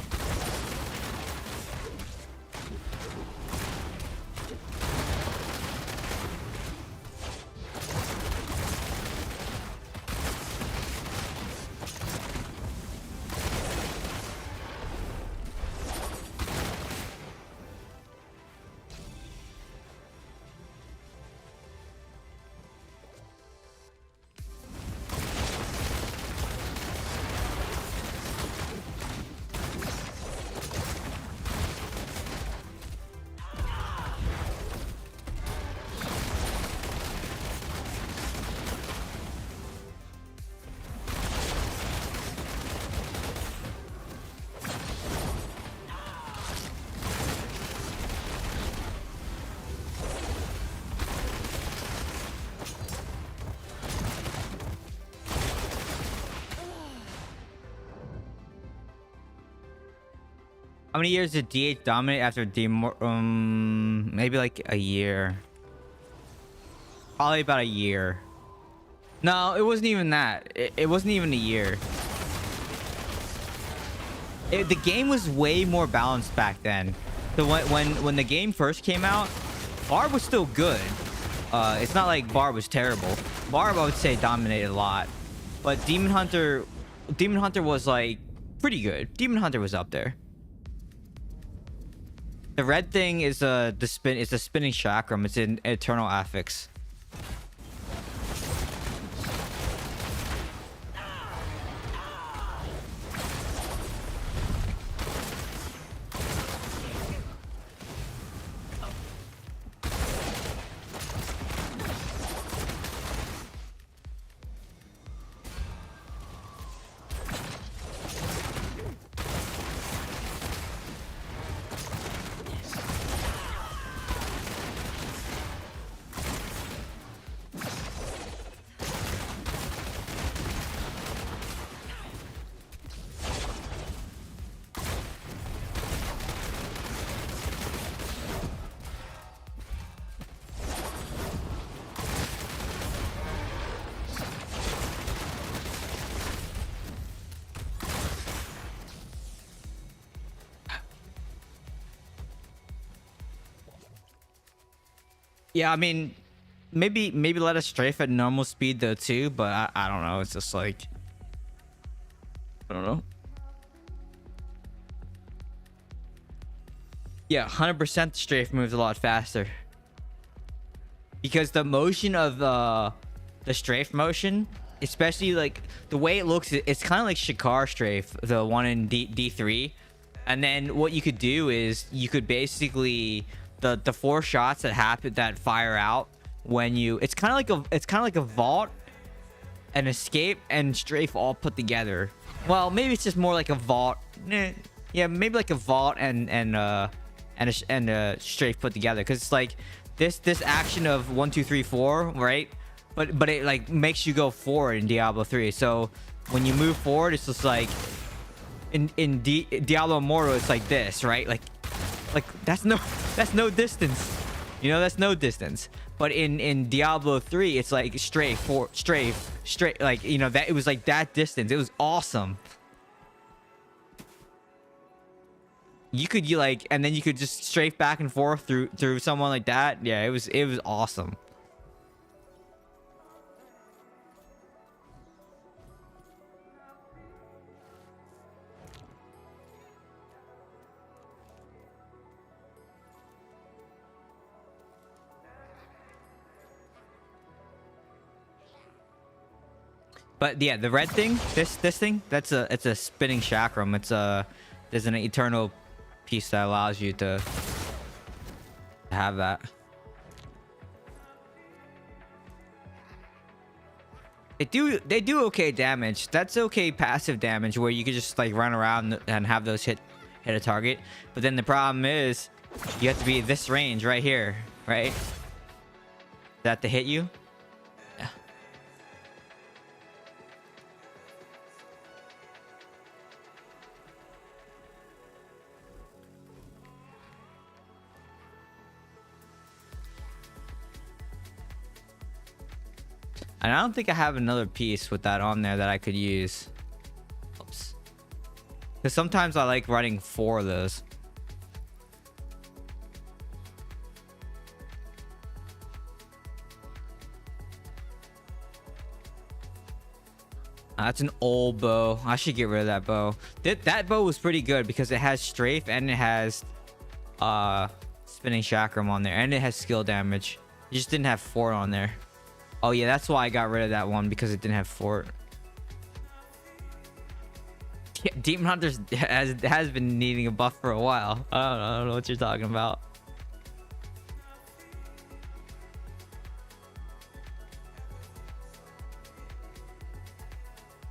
many years did DH dominate after maybe like a year. Probably about a year. No, it wasn't even that. It wasn't even a year. The game was way more balanced back then. So when the game first came out, Barb was still good. It's not like Barb was terrible. Barb, I would say, dominated a lot. But Demon Hunter was like pretty good. Demon Hunter was up there. The red thing is the spinning chakram. It's an eternal affix. Yeah, I mean, maybe let us strafe at normal speed though too, but I don't know. It's just like, I don't know. Yeah, 100% strafe moves a lot faster because the motion of the strafe motion, especially like the way it looks, it's kind of like Shikar strafe, the one in D3. And then what you could do is you could basically the 4 shots that fire out when you, it's kind of like a vault, an escape, and strafe all put together. Well, maybe it's just more like a vault. Yeah, maybe like a vault and a strafe put together, because it's like this action of 1 2 3 4, right? But it like makes you go forward in Diablo 3. So when you move forward, it's just like in Diablo Immortal, it's like this, right? Like that's no distance, you know, that's no distance. But in Diablo 3, it's like strafe, like, you know, that it was like that distance. It was awesome. You could and then you could just strafe back and forth through someone like that. Yeah, it was awesome. But yeah, the red thing, this thing, it's a spinning chakram. There's an eternal piece that allows you to have that. They do okay damage. That's okay passive damage where you could just like run around and have those hit a target. But then the problem is you have to be this range right here, right? That to hit you. And I don't think I have another piece with that on there that I could use. Oops. Because sometimes I like running 4 of those. That's an old bow. I should get rid of that bow. That bow was pretty good because it has strafe and it has spinning chakram on there. And it has skill damage. You just didn't have 4 on there. Oh yeah, that's why I got rid of that one, because it didn't have fort. Yeah, Demon Hunters has been needing a buff for a while. I don't know what you're talking about.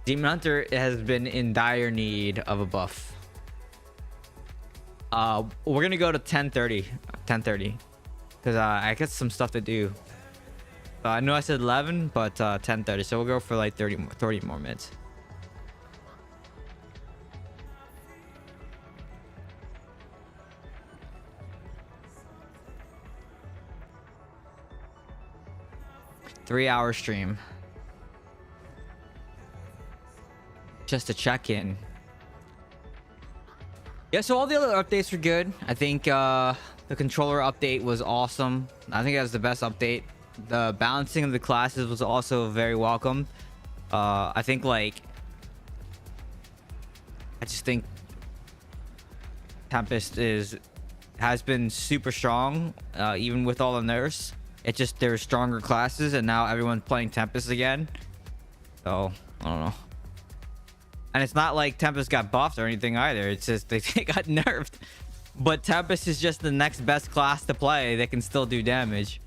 Demon Hunter has been in dire need of a buff. We're gonna go to 10:30, because I got some stuff to do. I know I said 11, but 10:30, so we'll go for like 30 more minutes. 3-hour stream. Just to check in. Yeah, so all the other updates were good. I think the controller update was awesome. I think that was the best update. The balancing of the classes was also very welcome. I think like I just think Tempest has been super strong, even with all the nerfs. It just there's stronger classes, and now everyone's playing Tempest again. So I don't know. And it's not like Tempest got buffed or anything either. It's just they got nerfed. But Tempest is just the next best class to play that can still do damage.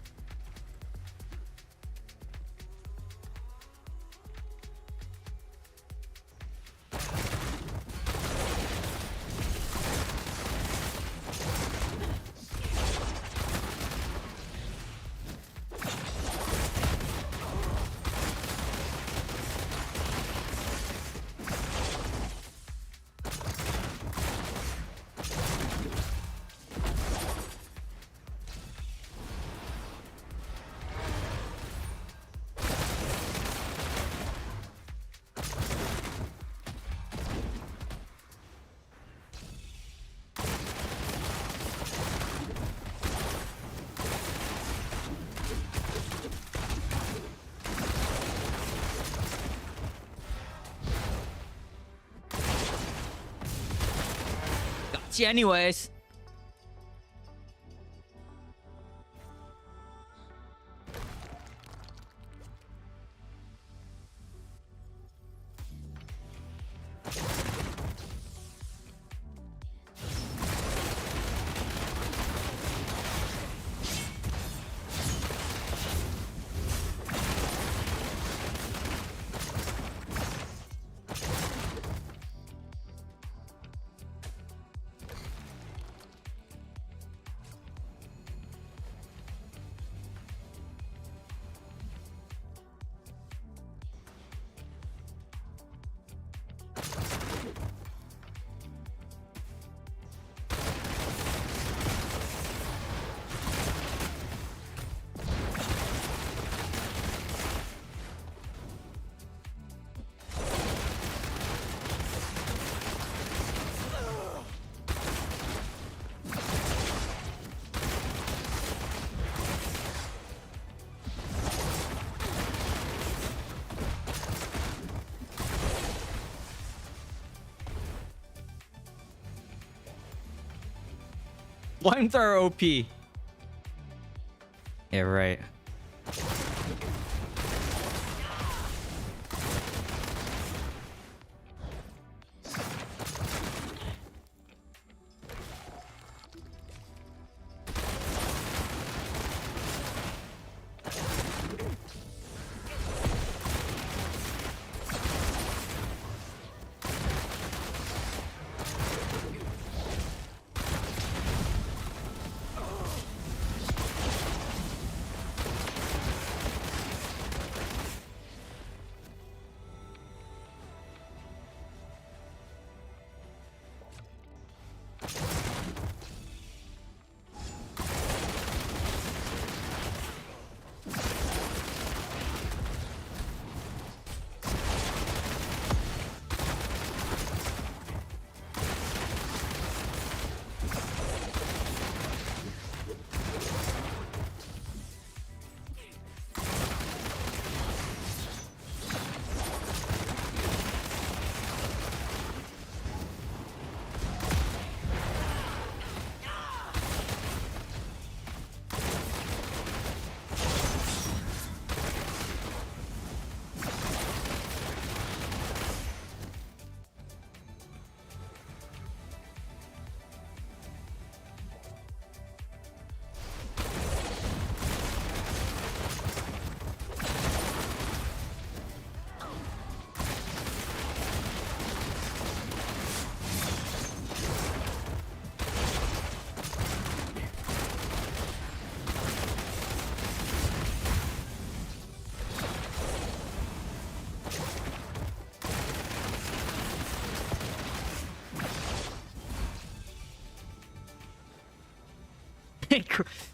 Gotcha anyways. Flamethrower OP. Yeah, right.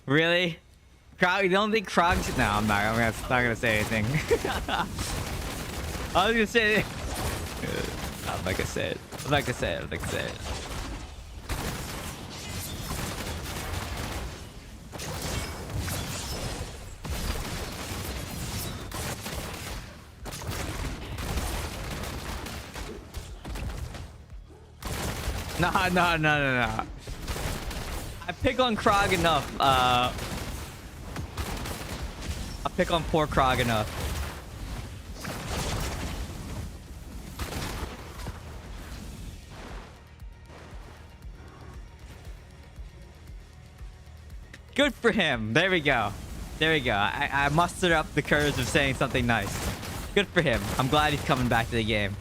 Really? Krog, you don't think Krog's... No, I'm not gonna say anything. I was gonna say... I'm not gonna say it. I'm not gonna say it. I'm not gonna say it. No. I pick on Krog enough. I pick on poor Krog enough. Good for him. There we go. There we go. I mustered up the courage of saying something nice. Good for him. I'm glad he's coming back to the game.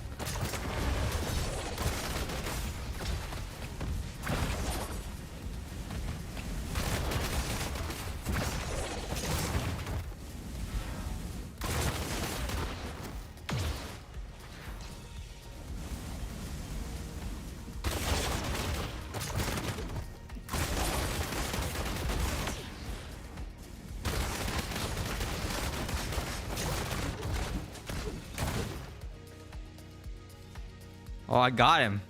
Oh, I got him.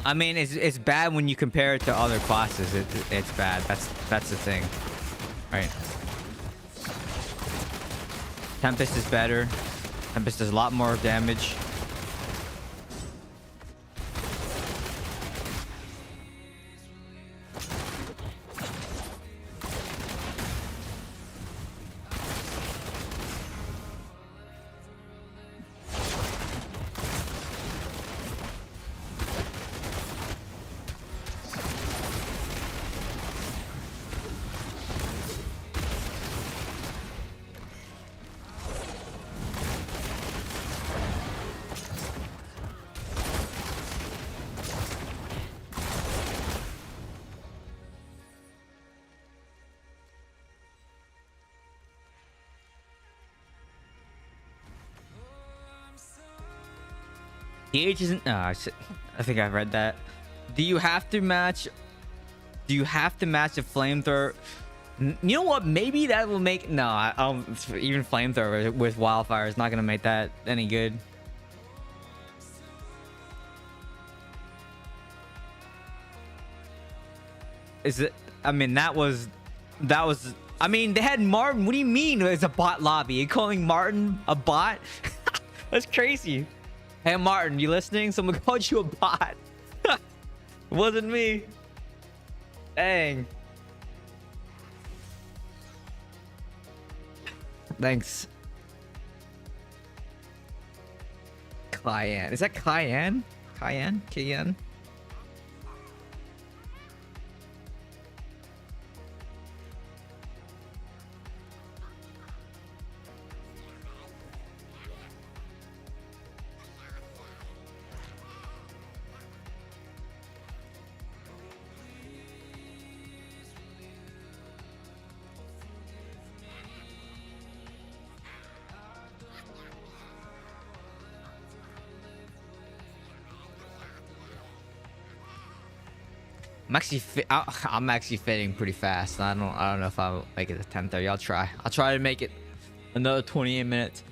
I mean, it's bad when you compare it to other classes. It's bad. That's the thing, right? Tempest is better. Tempest does a lot more damage. DH isn't. I think I've read that. Do you have to match? Do you have to match a flamethrower? You know what? Maybe that will make. No, even flamethrower with wildfire is not gonna make that any good. Is it? I mean, that was. I mean, they had Martin. What do you mean? It's a bot lobby. You calling Martin a bot? That's crazy. Hey Martin, you listening? Someone called you a bot. It wasn't me. Dang. Thanks. Cayenne. Is that Cayenne? Cayenne? Cayenne? I'm actually fading pretty fast. I don't know if I'll make it to 10:30. I'll try to make it another 28 minutes.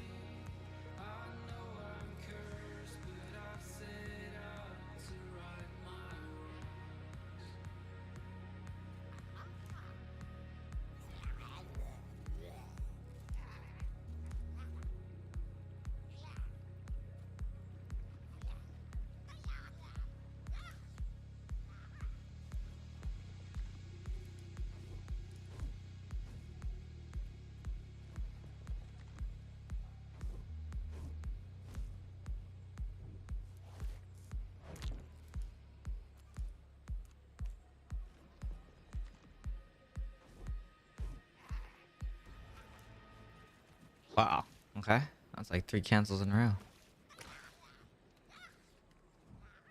Wow. Okay. That's like 3 cancels in a row.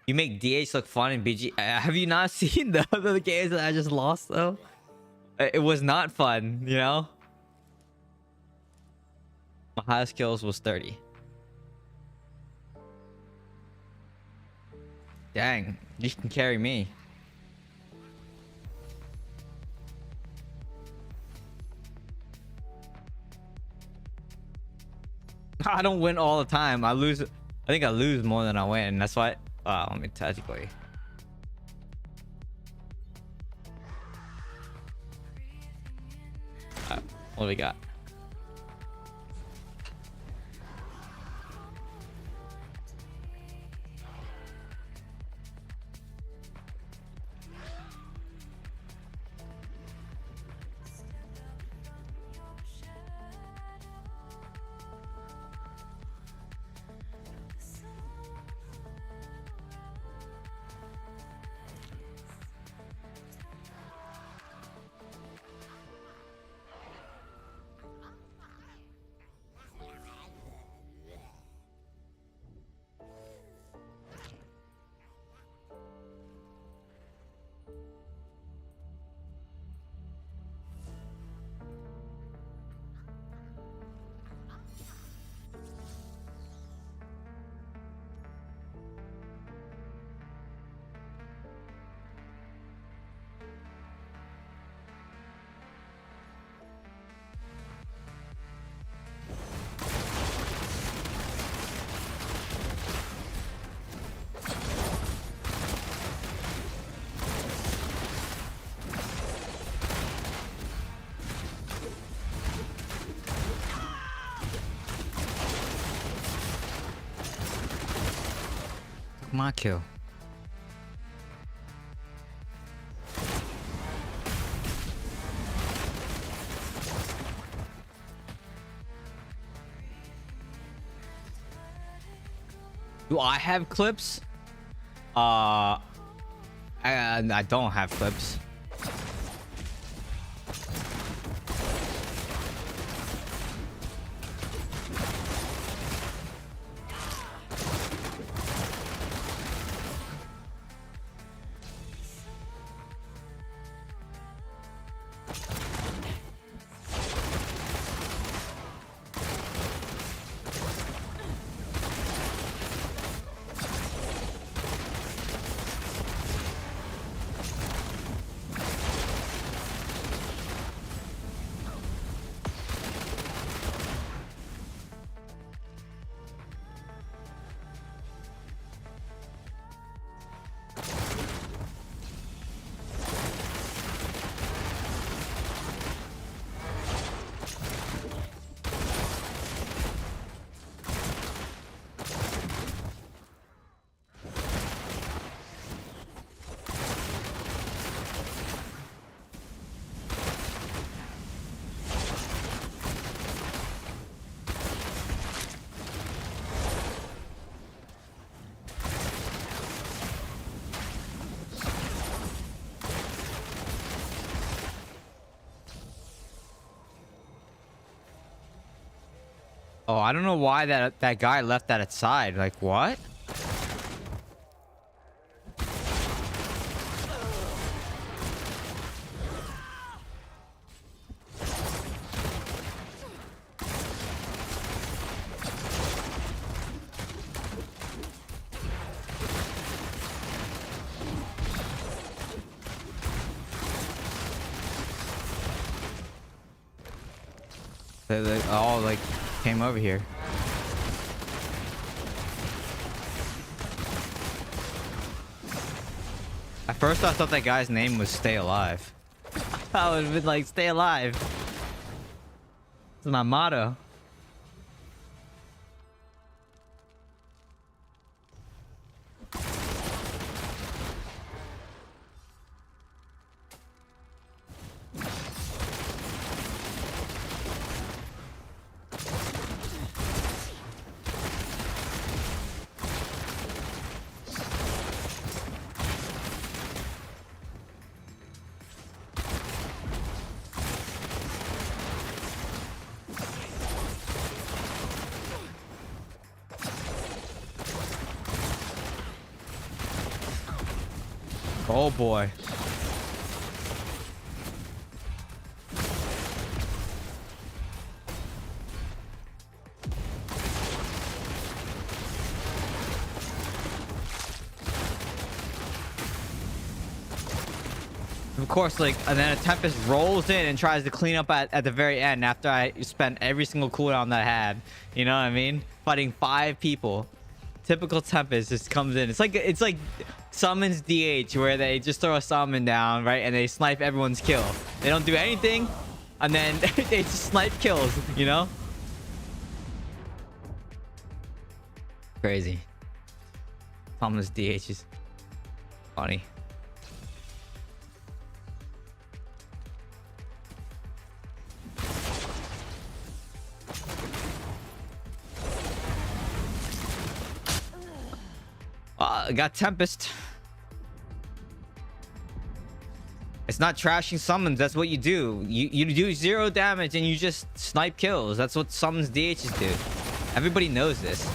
You make DH look fun in BG. Have you not seen the other games that I just lost though? It was not fun, you know? My highest kills was 30. Dang, you can carry me. I don't win all the time. I lose. I think I lose more than I win. That's why. I mean, technically. What do we got? My kill. Do I have clips? I don't have clips. Oh, I don't know why that guy left that aside. Like, what? They all like came over here. At first I thought that guy's name was Stay Alive. I would have been like, stay alive. This is my motto. Oh boy. Of course, like, and then a Tempest rolls in and tries to clean up at the very end after I spent every single cooldown that I had. You know what I mean? Fighting 5 people. Typical Tempest just comes in. It's like summons DH, where they just throw a summon down, right? And they snipe everyone's kill. They don't do anything, and then they just snipe kills, you know? Crazy. Summons DH is funny. Got Tempest. It's not trashing summons. That's what you do. You do 0 damage and you just snipe kills. That's what summons DHs do. Everybody knows this.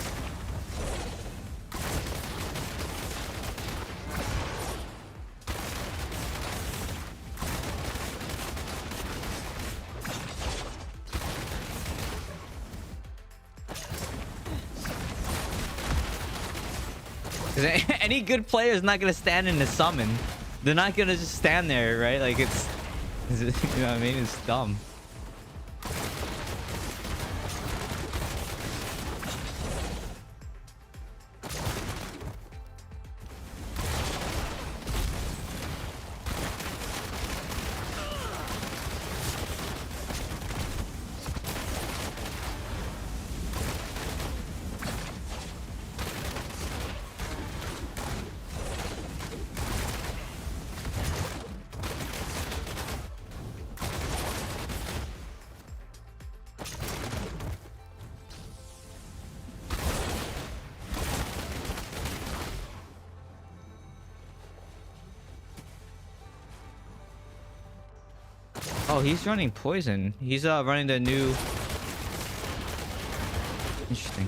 Any good player is not gonna stand in the summon. They're not gonna just stand there, right? Like it's you know what I mean? It's dumb. Oh, he's running poison. He's running the new. Interesting.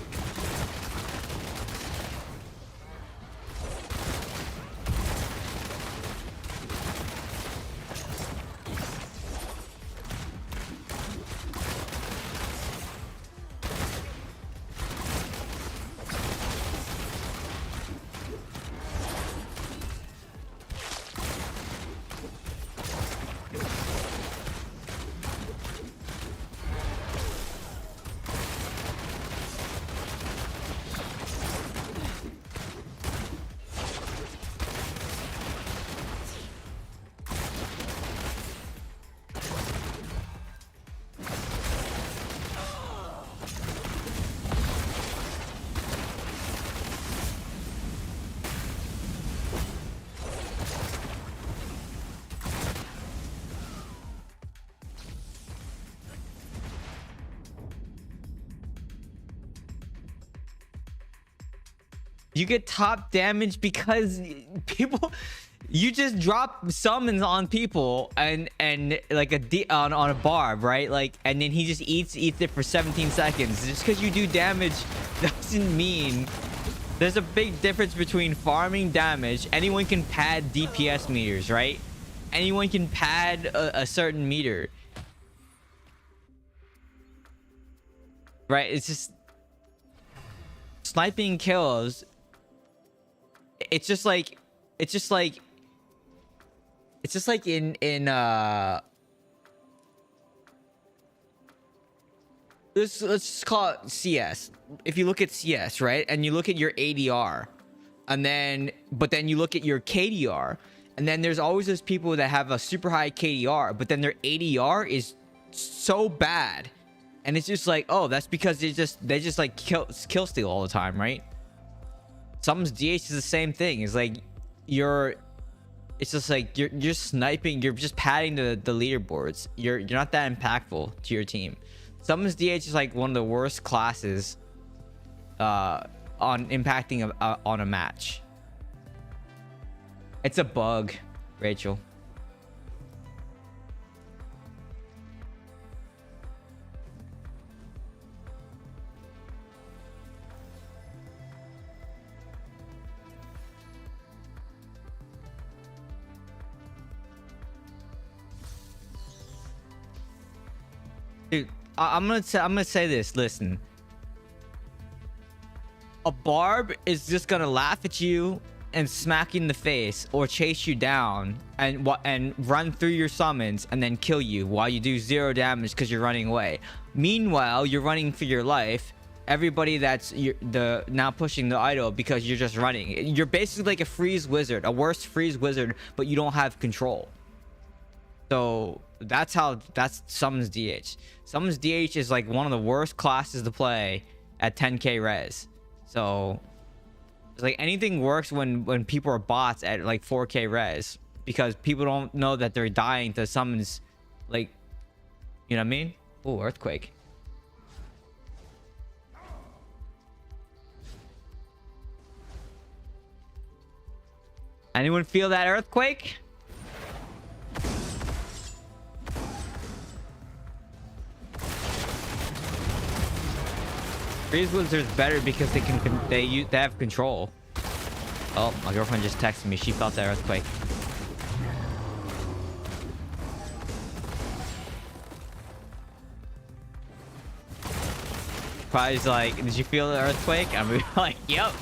You get top damage because people, you just drop summons on people and like on a barb, right? Like, and then he just eats it for 17 seconds. Just because you do damage doesn't mean. There's a big difference between farming damage. Anyone can pad DPS meters, right? Anyone can pad a certain meter, right? It's just sniping kills. It's just like in let's just call it CS. If you look at CS, right, and you look at your ADR, and then you look at your KDR, and then there's always those people that have a super high KDR, but then their ADR is so bad, and it's just like, oh, that's because they just like kill steal all the time, right? Summons DH is the same thing. It's like it's just like you're just sniping. You're just padding the leaderboards. You're not that impactful to your team. Summons DH is like one of the worst classes on impacting on a match. It's a bug, Rachel. I'm gonna say this. Listen, a barb is just gonna laugh at you and smack you in the face, or chase you down and run through your summons and then kill you while you do 0 damage because you're running away. Meanwhile, you're running for your life. Everybody that's now pushing the idol because you're just running. You're basically like a freeze wizard, a worse freeze wizard, but you don't have control. So that's Summons DH. Summons DH is like one of the worst classes to play at 10k res. So it's like anything works when people are bots at like 4k res, because people don't know that they're dying to summons, like, you know what I mean? Oh, earthquake. Anyone feel that earthquake? Freeze Wizard's better because they have control. Oh, my girlfriend just texted me. She felt that earthquake. Probably like, did you feel the earthquake? I'm like, yep.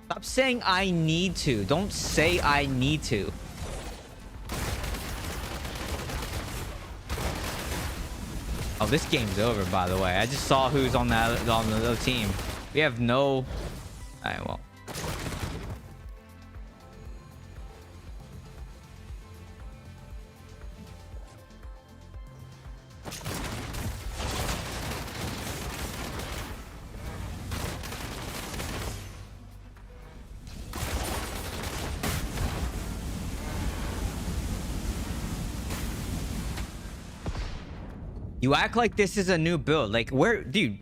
Stop saying I need to. Don't say I need to. Oh, this game's over, by the way. I just saw who's on the other team. We have no... Alright, well. You act like this is a new build. Like, where, dude?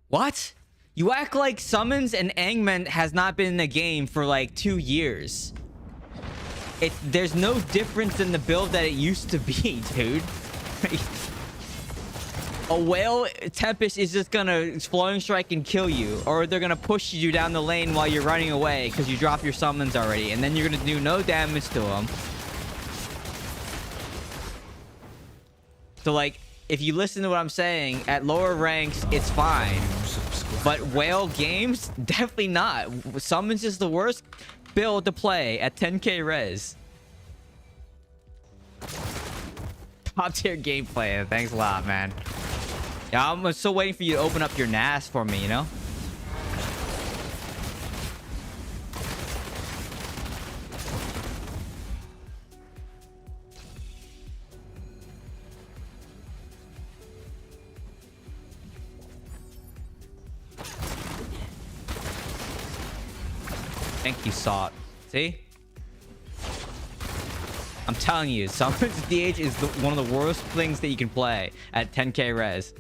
What? You act like Summons and Angman has not been in the game for like 2 years. There's no difference in the build that it used to be, dude. A whale Tempest is just gonna Flowing Strike and kill you, or they're gonna push you down the lane while you're running away because you drop your summons already, and then you're gonna do no damage to them. So like, if you listen to what I'm saying, at lower ranks, it's fine. But whale games, definitely not. Summons is the worst build to play at 10k res. Top tier gameplay. Thanks a lot, man. Yeah, I'm still waiting for you to open up your NAS for me, you know? Thank you, Salt. See? I'm telling you, Summons DH is one of the worst things that you can play at 10k res.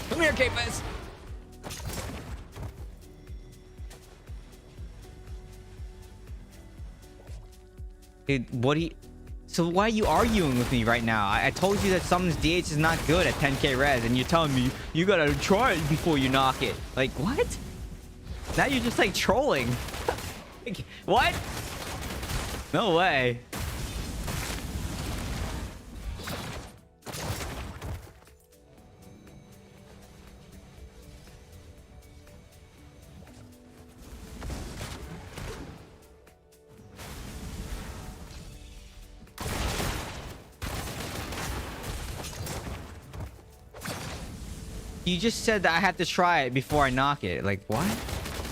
Come here, K-Fest. Dude, what do you... So why are you arguing with me right now? I told you that Summons DH is not good at 10k res, and you're telling me you gotta try it before you knock it. Like, what? Now you're just like trolling. Like, what? No way. You just said that I have to try it before I knock it. Like, what?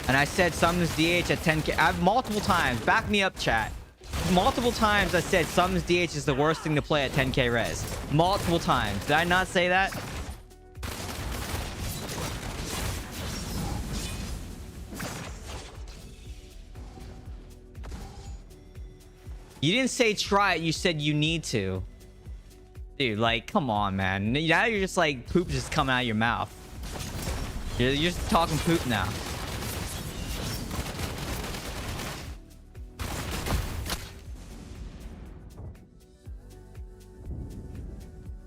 And I said Summons DH at 10k. I've multiple times. Back me up, chat. Multiple times I said Summons DH is the worst thing to play at 10k res. Multiple times. Did I not say that? You didn't say try it. You said you need to. Dude, like, come on, man. Now you're just like poop just coming out of your mouth. You're just talking poop now.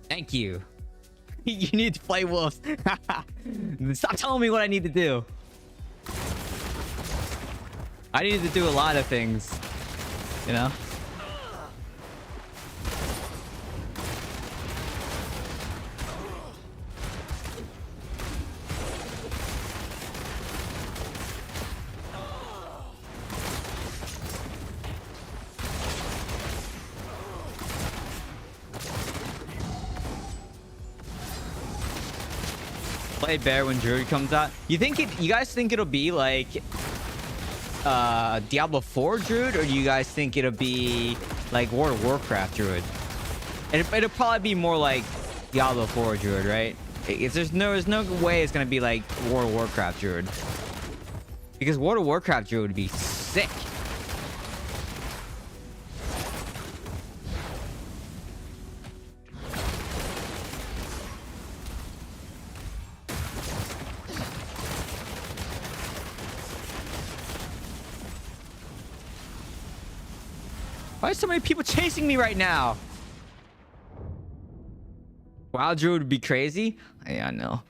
Thank you. You need to play wolves. Stop telling me what I need to do. I need to do a lot of things, you know? Play bear when Druid comes out. You guys think it'll be like Diablo 4 Druid, or do you guys think it'll be like World of Warcraft Druid? It'll probably be more like Diablo 4 Druid, right? There's no way it's gonna be like World of Warcraft Druid, because World of Warcraft Druid would be sick. Why are so many people chasing me right now? Wow, Druid would be crazy. Yeah, I know.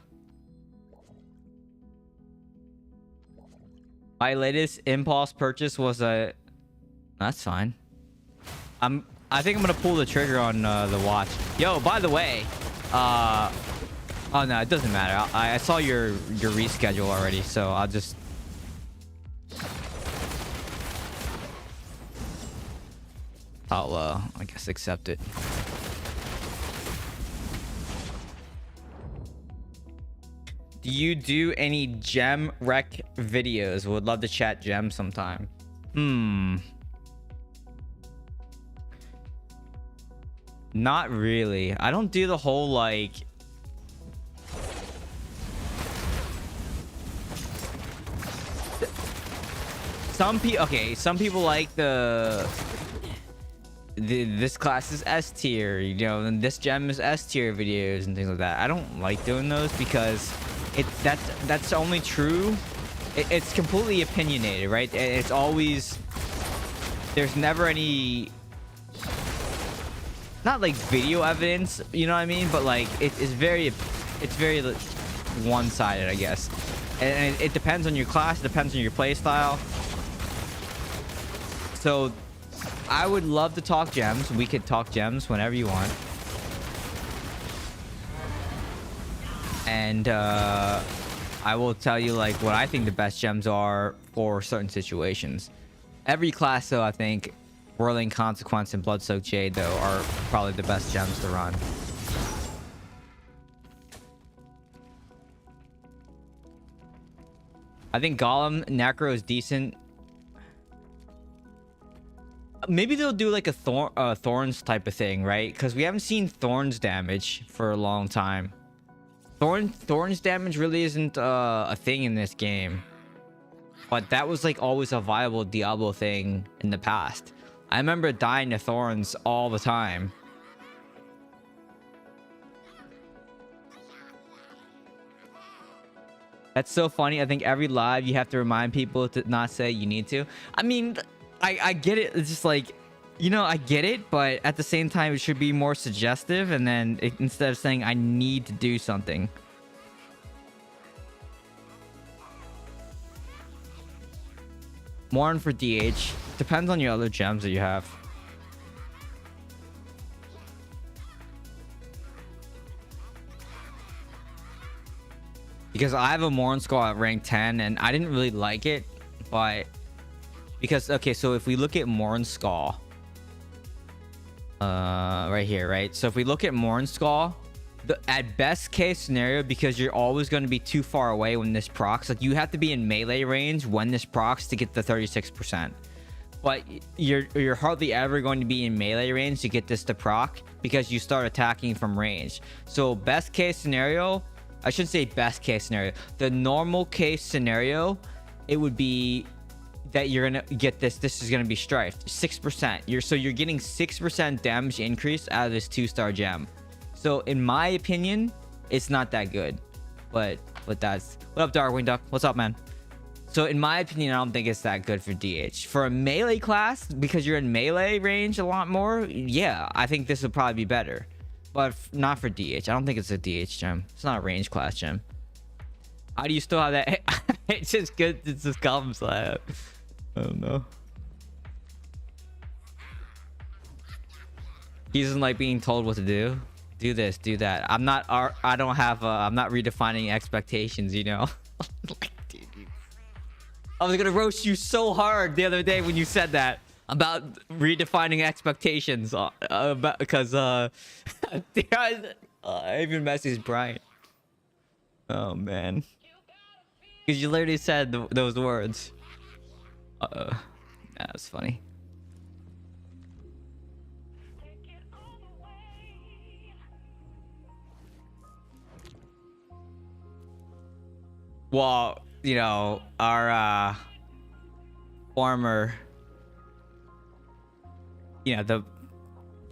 My latest impulse purchase was a... That's fine. I think I'm gonna pull the trigger on the watch. Yo, by the way, oh no, it doesn't matter. I saw your reschedule already, so I'll just... I'll I guess accept it. Do you do any gem rec videos? Would love to chat gem sometime. Not really. I don't do the whole like... Some people like this class is S tier, you know, and this gem is S tier videos and things like that. I don't like doing those because that's only true. It's completely opinionated, right? It's always, there's never any, not like video evidence, you know what I mean? But like it's very one-sided, I guess. And it depends on your class, it depends on your play style. So I would love to talk gems. We could talk gems whenever you want. And I will tell you like what I think the best gems are for certain situations. Every class though, I think Whirling Consequence and Bloodsoaked Jade though are probably the best gems to run. I think Golem Necro is decent. Maybe they'll do like a Thorns type of thing, right? Because we haven't seen Thorns damage for a long time. Thorns damage really isn't a thing in this game. But that was like always a viable Diablo thing in the past. I remember dying to Thorns all the time. That's so funny. I think every live you have to remind people to not say you need to. I mean... I get it. It's just like, you know, I get it, but at the same time, it should be more suggestive. And then instead of saying I need to do something. Mourn for DH. Depends on your other gems that you have. Because I have a Mourn Skull at rank 10 and I didn't really like it, but... Because, okay, so if we look at Mourn Skull, right here, right? So if we look at Mourn Skull, at best case scenario, because you're always going to be too far away when this procs, like you have to be in melee range when this procs to get the 36%. But you're hardly ever going to be in melee range to get this to proc because you start attacking from range. So best case scenario, I shouldn't say best case scenario. The normal case scenario, it would be that you're gonna get this is gonna be strifed 6%. You're getting 6% damage increase out of this 2-star gem. So in my opinion, it's not that good. But that's what up, Darkwing Duck? What's up, man? So in my opinion, I don't think it's that good for DH. For a melee class, because you're in melee range a lot more, yeah, I think this would probably be better. But not for DH. I don't think it's a DH gem. It's not a range class gem. How do you still have that? It's just good. It's just column slab. I don't know. He doesn't like being told what to do. Do this, do that. I'm not redefining expectations, you know. Like, dude, I was gonna roast you so hard the other day when you said that about redefining expectations, because I even messaged Brian. Oh man, because you literally said those words. That was funny. Well, you know, our former, you know, the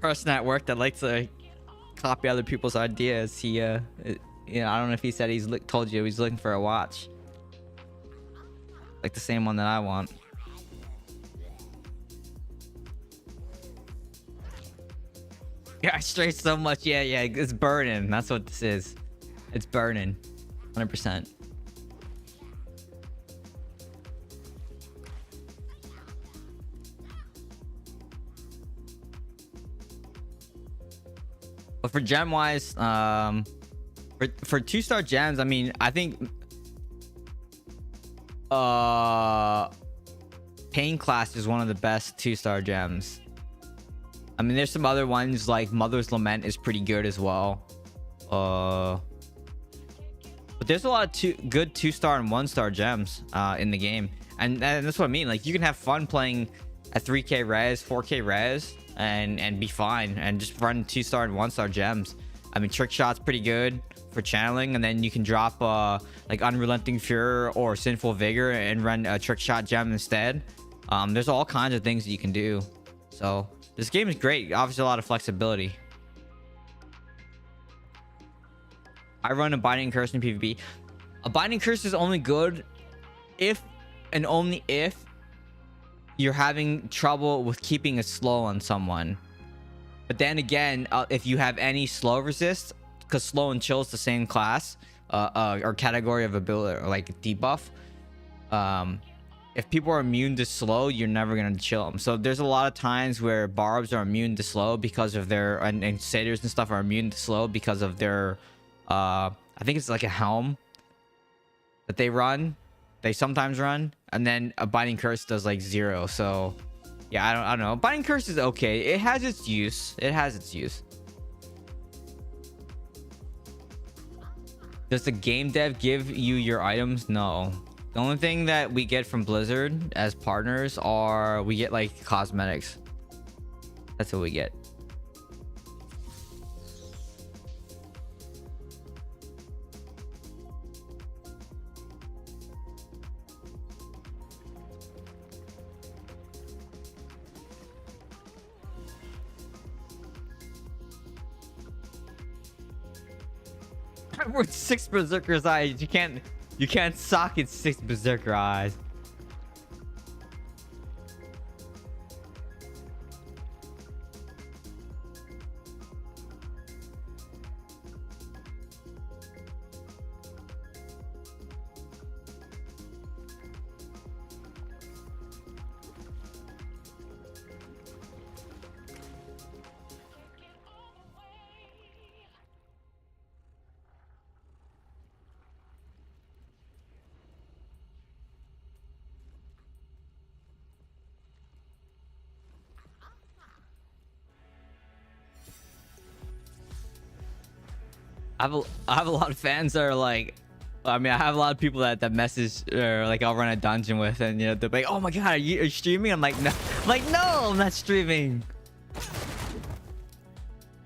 person at work that likes to copy other people's ideas, he you know, I don't know if he said told you he's looking for a watch like the same one that I want. Yeah, I straight so much. Yeah, it's burning. That's what this is. It's burning 100%. But for gem wise, for 2-star gems, I mean, I think Pain Class is one of the best 2-star gems. I mean, there's some other ones like Mother's Lament is pretty good as well. But there's a lot of good 2-star and 1-star gems in the game, and that's what I mean. Like, you can have fun playing at 3K res, 4K res, and be fine, and just run 2-star and 1-star gems. I mean, Trick Shot's pretty good for channeling, and then you can drop like Unrelenting Fury or Sinful Vigor and run a Trick Shot gem instead. There's all kinds of things that you can do. So this game is great. Obviously, a lot of flexibility. I run a Binding Curse in PvP. A Binding Curse is only good if and only if you're having trouble with keeping a slow on someone. But then again, if you have any slow resist, because slow and chill is the same class or category of ability, or like debuff, if people are immune to slow, you're never gonna chill them. So there's a lot of times where barbs are immune to slow because of their, and satyrs and stuff are immune to slow because of their I think it's like a helm that they sometimes run, and then a Binding Curse does like 0. So yeah, I don't know. Binding Curse is okay. It has its use. Does the game dev give you your items? No. The only thing that we get from Blizzard as partners are we get like cosmetics. That's what we get. With 6 berserker's eyes, you can't socket 6 berserker eyes. I have a lot of fans that are like, I mean, I have a lot of people that message, or like I'll run a dungeon with, and you know, they're like, oh my god, are you streaming? I'm like, no. I'm not streaming. And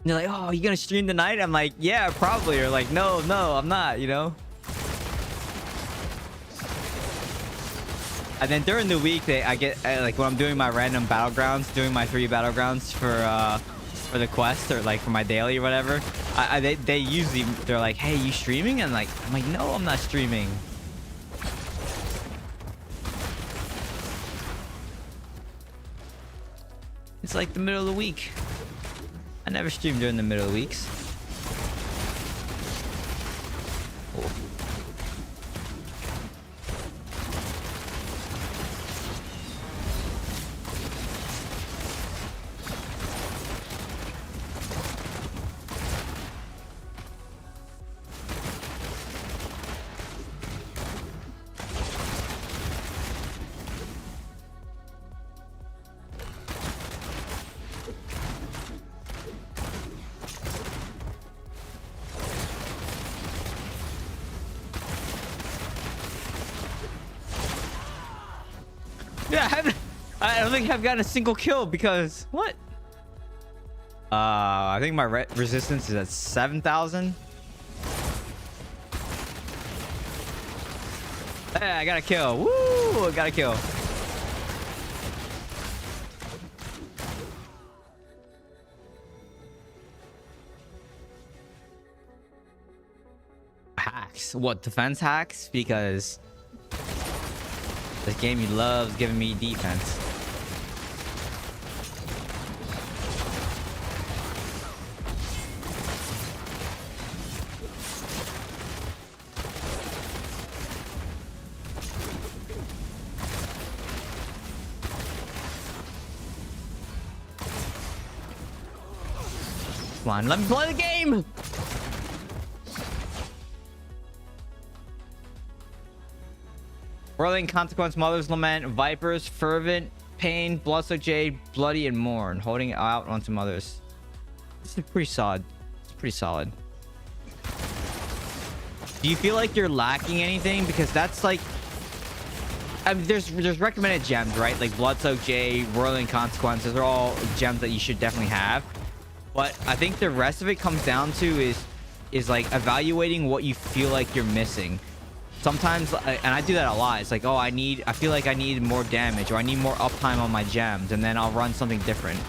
they're like, oh, are you gonna stream tonight? I'm like, yeah, probably. Or like, no, I'm not, you know. And then during the week, I get like when I'm doing my random battlegrounds, doing my 3 battlegrounds for for the quest or like for my daily or whatever, they usually they're like, hey, you streaming? And like I'm like, no, I'm not streaming. It's like the middle of the week. I never stream during the middle of the weeks. Oh. Yeah, I don't think I've gotten a single kill because what? I think my resistance is at 7,000. Hey, I got a kill. Woo! I got a kill. Hacks? What, defense hacks? Because this game loves giving me defense. Come on, let me play the game! Whirling Consequence, Mother's Lament, Vipers, Fervent, Pain, Bloodsoaked Jade, Bloody, and Mourn. Holding out onto Mothers. This is pretty solid. It's pretty solid. Do you feel like you're lacking anything? Because that's like... I mean, there's recommended gems, right? Like Bloodsoaked Jade, Whirling Consequence. Those are all gems that you should definitely have. But I think the rest of it comes down to is like evaluating what you feel like you're missing. Sometimes, and I do that a lot, it's like, oh, I feel like I need more damage or I need more uptime on my gems, and then I'll run something different.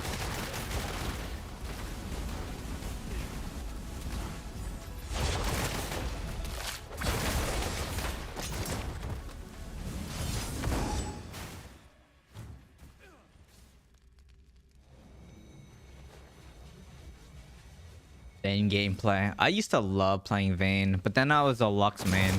Vayne gameplay. I used to love playing Vayne, but then I was a Lux main.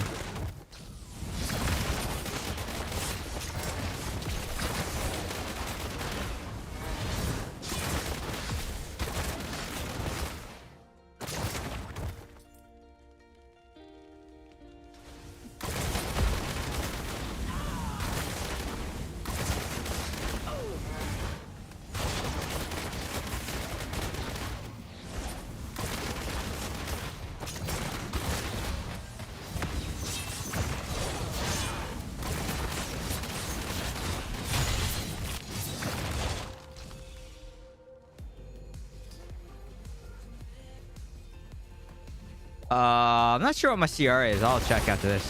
I'm not sure what my CR is. I'll check after this.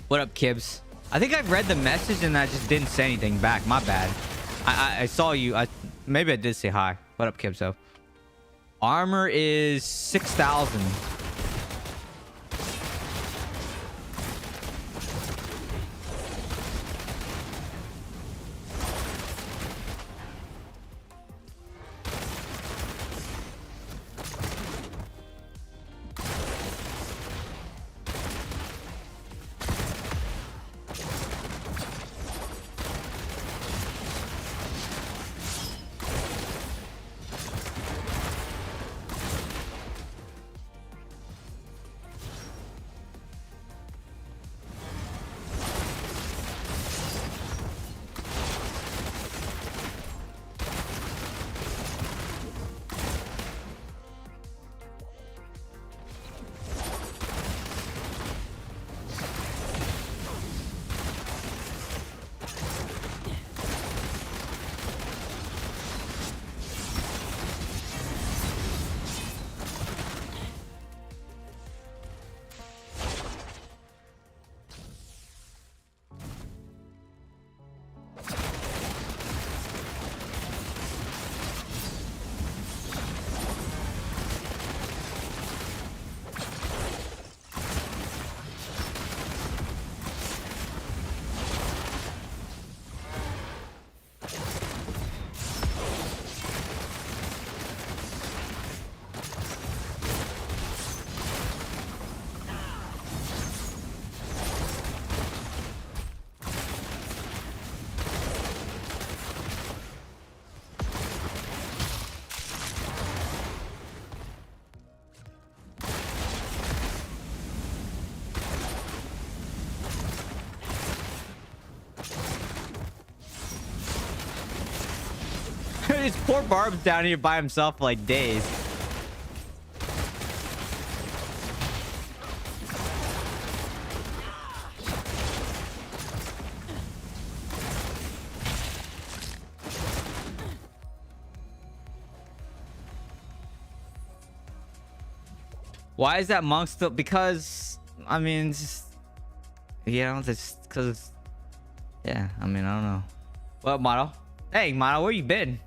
What up, Kibbs? I think I read the message and I just didn't say anything back. My bad. I saw you. Maybe I did say hi. What up, Kibbs, though? Armor is 6,000. Dude, this poor Barb's down here by himself for like days. Why is that monk still? Because I mean, just, you know, just because. Yeah, I mean, I don't know. What, model? Hey, model, where you been?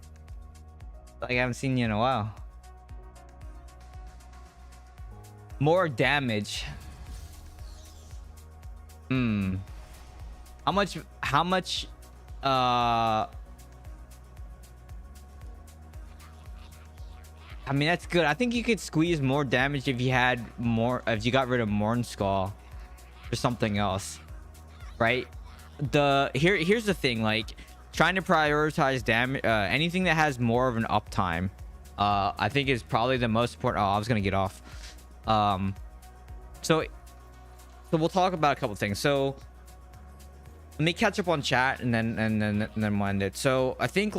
Like, I haven't seen you in a while. More damage. How much? I mean, that's good. I think you could squeeze more damage if you had more, if you got rid of Morn Skull or something else, right? Here's the thing, like trying to prioritize damage, anything that has more of an uptime, I think is probably the most important. Oh, I was gonna get off. So we'll talk about a couple things. So let me catch up on chat and then end it. So I think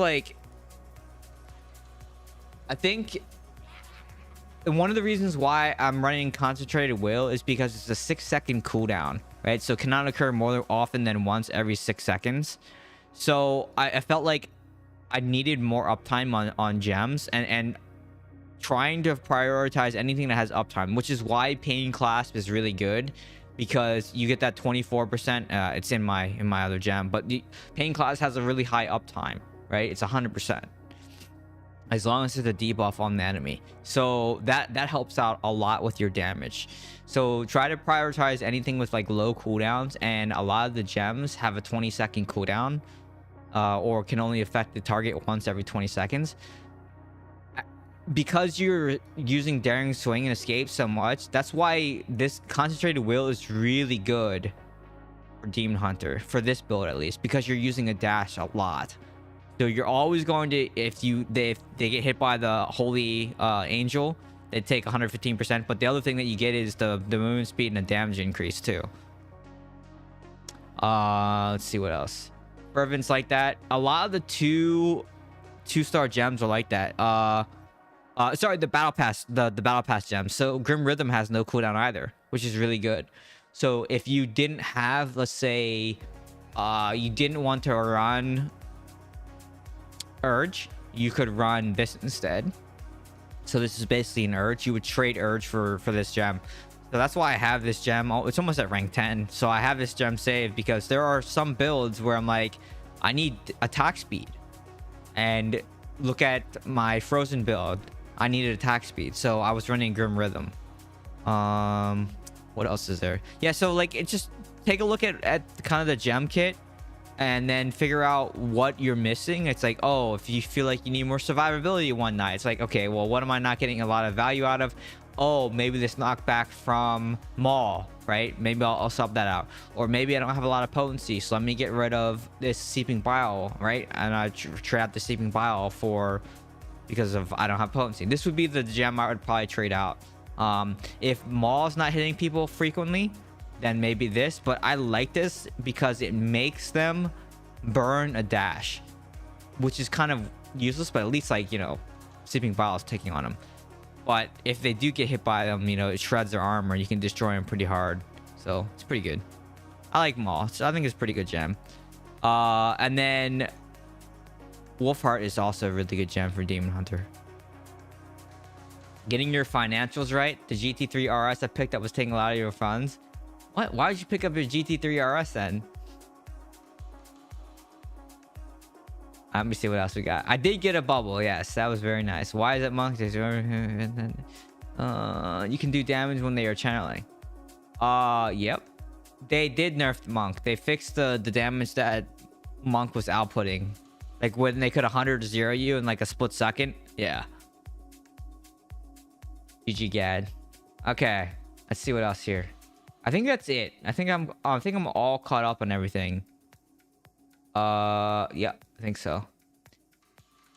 one of the reasons why I'm running Concentrated Will is because it's a 6-second cooldown, right? So it cannot occur more often than once every 6 seconds. So I felt like I needed more uptime on gems and trying to prioritize anything that has uptime, which is why Pain Clasp is really good, because you get that 24%. It's in my other gem, but the Pain Clasp has a really high uptime, right? It's 100%. As long as there's a debuff on the enemy, so that helps out a lot with your damage. So try to prioritize anything with like low cooldowns, and a lot of the gems have a 20-second cooldown, or can only affect the target once every 20 seconds. Because you're using Daring Swing and Escape so much, that's why this Concentrated Will is really good for Demon Hunter, for this build at least, because you're using a dash a lot. So you're always going to, if they get hit by the Holy Angel, they take 115%. But the other thing that you get is the movement speed and the damage increase too. Let's see what else. Fervent's like that. A lot of the two-star gems are like that. Sorry, the battle pass, the battle pass gems. So Grim Rhythm has no cooldown either, which is really good. So if you didn't have, let's say, you didn't want to run Urge, you could run this instead. So this is basically an Urge. You would trade Urge for this gem. So that's why I have this gem. It's almost at rank 10. So I have this gem saved because there are some builds where I'm like, I need attack speed. And look at my Frozen build. I needed attack speed. So I was running Grim Rhythm. What else is there? Yeah, so like, it just take a look at kind of the gem kit, and then figure out what you're missing. It's like, oh, if you feel like you need more survivability one night, it's like, okay, well, what am I not getting a lot of value out of? Oh, maybe this knockback from Maul, right? Maybe I'll sub that out. Or maybe I don't have a lot of potency, so let me get rid of this Seeping Bile, right? And I trade out the Seeping Bile because of I don't have potency. This would be the gem I would probably trade out. If Maul's not hitting people frequently, then maybe this. But I like this because it makes them burn a dash, which is kind of useless, but at least, like, you know, Sleeping Bile is taking on them. But if they do get hit by them, you know, it shreds their armor. You can destroy them pretty hard. So it's pretty good. I like Maul. So I think it's a pretty good gem. And then Wolfheart is also a really good gem for Demon Hunter. Getting your financials right. The GT3 RS I picked up was taking a lot of your funds. What? Why did you pick up your GT3 RS then? Let me see what else we got. I did get a bubble. Yes, that was very nice. Why is it monk? You can do damage when they are channeling. Yep. They did nerf monk. They fixed the damage that monk was outputting. Like when they could 100-0 you in like a split second. Yeah. GG Gad. Okay. Let's see what else here. I think that's it. I think I'm all caught up on everything. Yeah, I think so.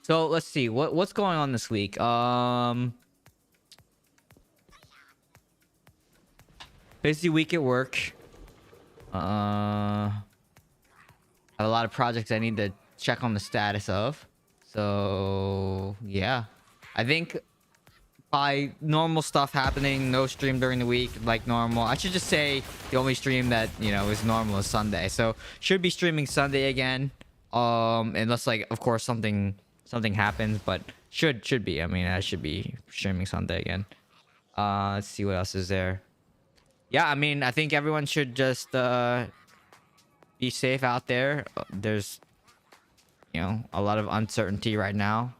So let's see what's going on this week. Busy week at work. I have a lot of projects I need to check on the status of. So yeah, I think by normal stuff happening, no stream during the week like normal. I should just say the only stream that, you know, is normal is Sunday. So should be streaming Sunday again. Unless like of course something happens, but should be. I mean, I should be streaming Sunday again. Let's see what else is there. Yeah, I mean, I think everyone should just be safe out there. There's, you know, a lot of uncertainty right now.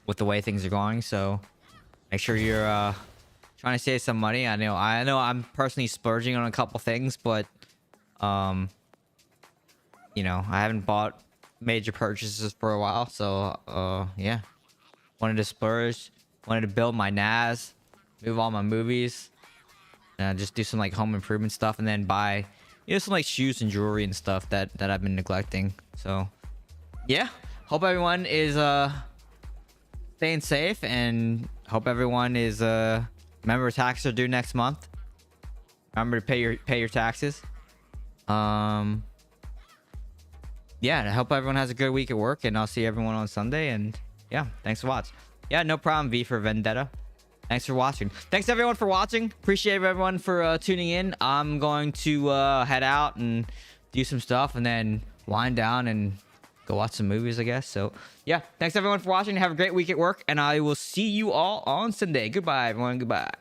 With the way things are going, so make sure you're trying to save some money. I know I'm personally splurging on a couple things, but you know, I haven't bought major purchases for a while, so yeah, wanted to splurge, wanted to build my NAS, move all my movies, and just do some like home improvement stuff, and then buy, you know, some like shoes and jewelry and stuff that I've been neglecting. So yeah, hope everyone is staying safe, and hope everyone is remember taxes are due next month. Remember to pay your taxes. Yeah, and I hope everyone has a good week at work, and I'll see everyone on Sunday. And yeah, thanks for watching. Yeah, no problem, V for Vendetta. Thanks for watching. Thanks everyone for watching. Appreciate everyone for tuning in. I'm going to head out and do some stuff, and then wind down and go watch some movies, I guess. So yeah, thanks everyone for watching. Have a great week at work, and I will see you all on Sunday. Goodbye everyone. Goodbye.